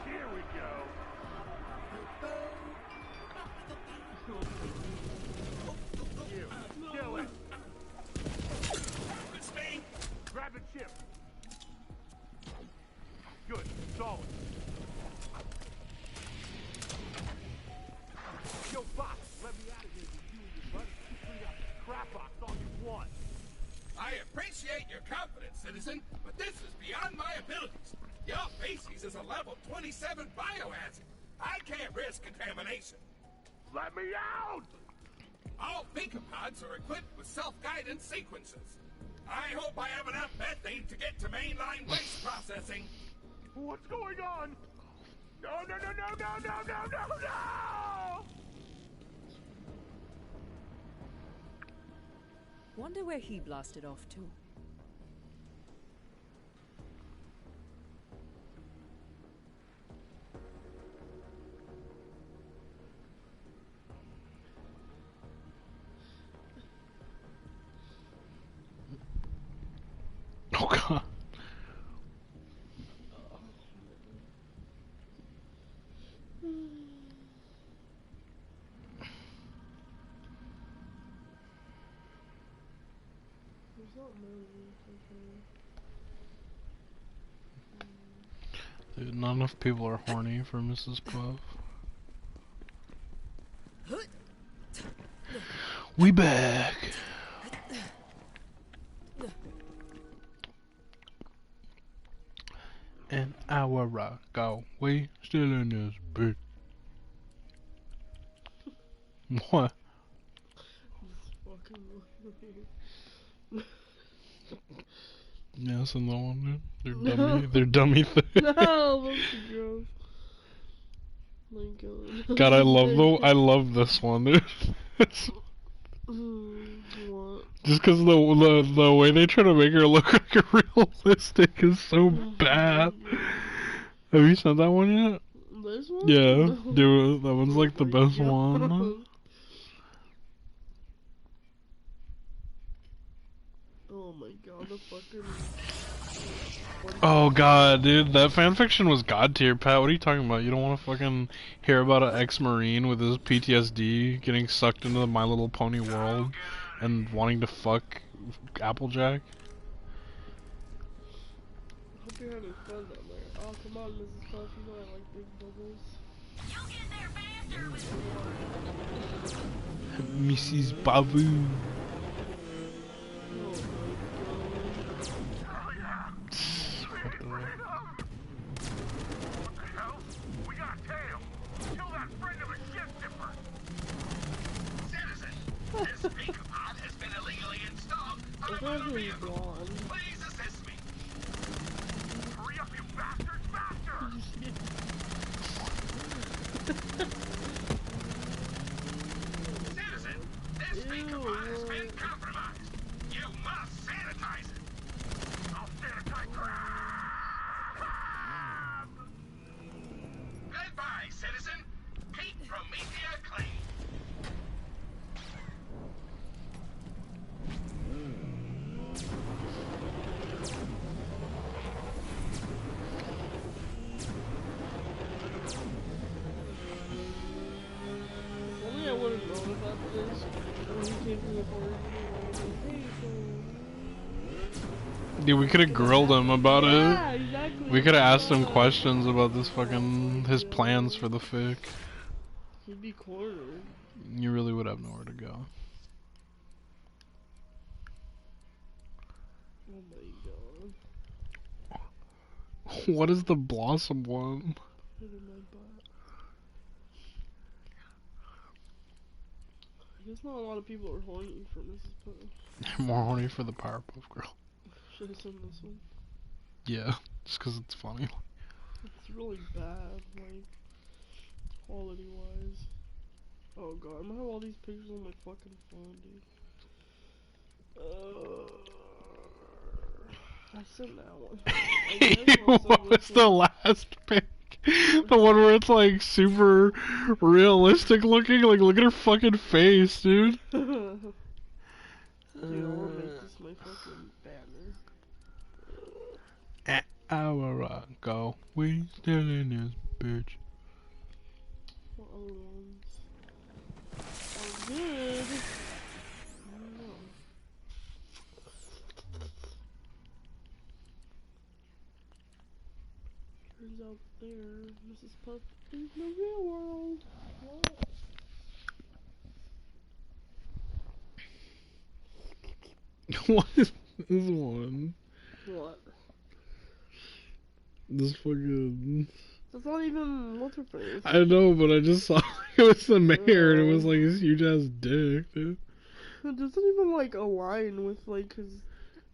Here we go. You, kill it. It's me. Grab the chip. Good, solid. Yo, Fox, let me out of here with you and your buddy. Clean up the crap box all you want. I appreciate your confidence, citizen, but this is beyond my abilities. Your species is a level 27 biohazard. I can't risk contamination. Let me out! All Beacopods are equipped with self-guidance sequences. I hope I have enough methane to get to mainline waste processing. What's going on? No, no, no, no, no, no, no, no, no! Wonder where he blasted off to. Oh God. There's not many. Dude, not enough people are horny for Mrs. Puff. We back. An hour ago, we still in this bitch. What? It's fucking weird. Yes, and the one, dude. They're dummy things. No, that's gross. My god. God, I love this one, dude. What? Just because the way they try to make her look like realistic is so bad. Have you seen that one yet? This one? Yeah, dude, that one's like the best one. Oh my god, the fucking... Oh God, dude, that fanfiction was god tier, Pat. What are you talking about? You don't want to fucking hear about an ex-marine with his PTSD getting sucked into the My Little Pony world and wanting to fuck Applejack? Hope you're having fun down there. Oh, come on, Mrs. Puff, you know I like big bubbles. Mrs. Babu. This Beacopod has been illegally installed It's not really blonde. Please assist me. Hurry up, you bastards, faster! Citizen, this beacon has been compromised. You must sanitize it. I'll sanitize crap. Goodbye, citizen. Keep Promethea clean. Only I would have known about this when he came to the party. Hey, Dude, we could have grilled him about yeah, it. exactly. We could have asked him questions about this fucking his plans for the fic. He'd be cornered. You really would have nowhere to go. Oh my god. What is the blossom one? Put it in my butt. I guess not a lot of people are horny for Mrs. Puff. More horny for the Powerpuff Girl. Should have seen this one. Yeah, just because it's funny. It's really bad, like, quality wise. Oh god, I'm gonna have all these pictures on my fucking phone, dude. I sent that one. What was the last pic? The one where it's like super realistic looking? Like, look at her fucking face, dude. Dude, I wanna make this my fucking banner. An hour ago, we still in this bitch. What other ones? Oh, good. I don't know. Turns out there, Mrs. Puff is in the real world. What? What is this one? What? This fucking... That's not even what's her face. I know, but I just saw it was the mayor and it was like his huge ass dick, dude. It doesn't even like align with like his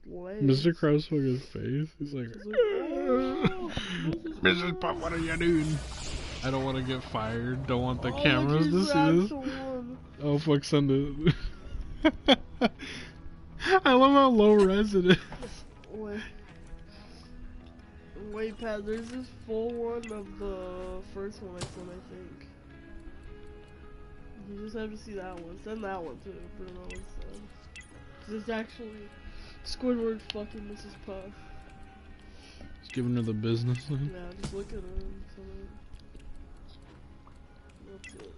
legs. Mr. Krabs fucking face. He's like, Oh, Mrs. Puff, what are you doing? I don't want to get fired. Don't want the oh, cameras to he's see the this. actual one. Oh fuck, send it. I love how low res it is. Wait, Pat, there's this full one of the first one I sent, I think. You just have to see that one. Send that one too, for that one send. Cause it's actually Squidward fucking Mrs. Puff. Just giving her the business thing. Yeah, just look at her and send it. That's it.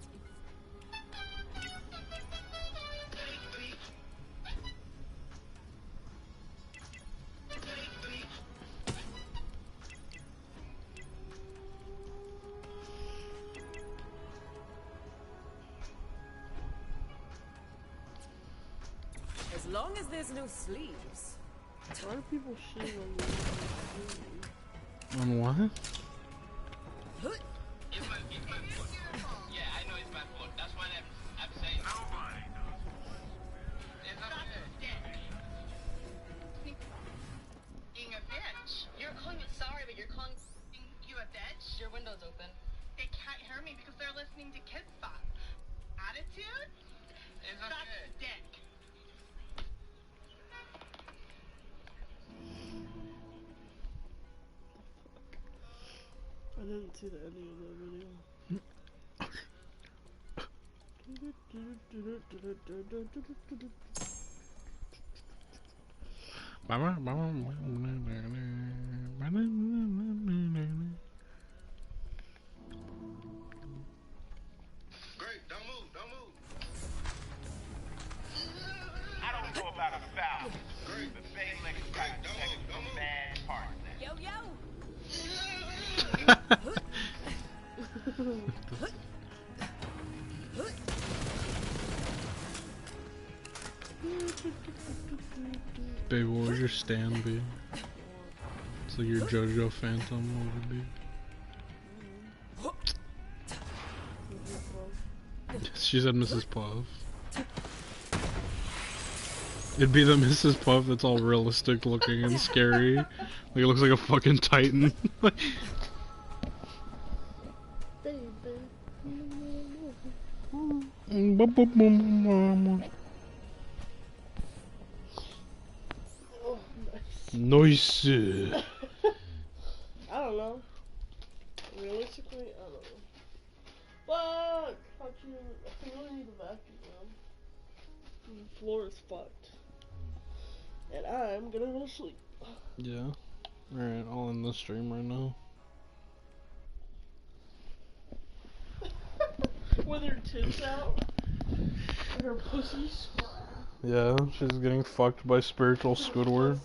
As long as there's no sleeves. Why do people shit on me? On what? Yeah, I know it's my fault. That's why I'm saying nobody knows. It's not being a bitch. You're calling me sorry, but you're calling you a bitch? Your window's open. They can't hear me because they're listening to Kids Bop. Attitude? It's not dick. I didn't see the ending of that video. Great, don't move, don't move. I don't know about a foul. Great, But Big Lick's great, got don't move, don't move. bad parts. Yo, yo! Baby, what would your stand be? It's like your JoJo Phantom, what would it be? She said Mrs. Puff. It'd be the Mrs. Puff that's all realistic looking and scary. Like it looks like a fucking titan. Nice. I don't know. Realistically, I don't know. Fuck! I really need a vacuum now. The floor is fucked. And I'm gonna go to sleep. Yeah. Alright, I'll end the stream right now. With her tits out. And her pussy spread. Yeah, she's getting fucked by spiritual Squidward.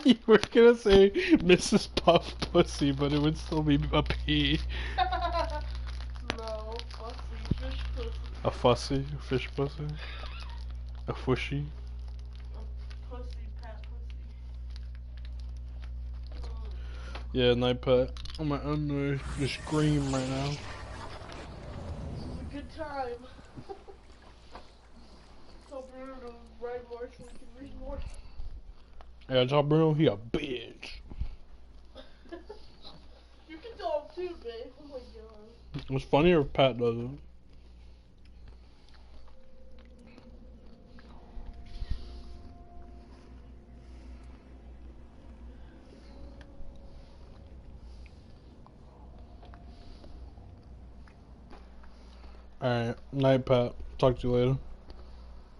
You were gonna say Mrs. Puff pussy, but it would still be a P. No, fussy, fish pussy. A fussy, fish pussy. A fushy. A pussy, pat pussy. Yeah, night pet. I'm gonna end the scream right now. This is a good time. Tell Bruno to write more so we can read more. Yeah, tell Bruno he a bitch. You can tell him too, babe. Oh my god. It's funnier if Pat does it. Alright, night Pat. Talk to you later.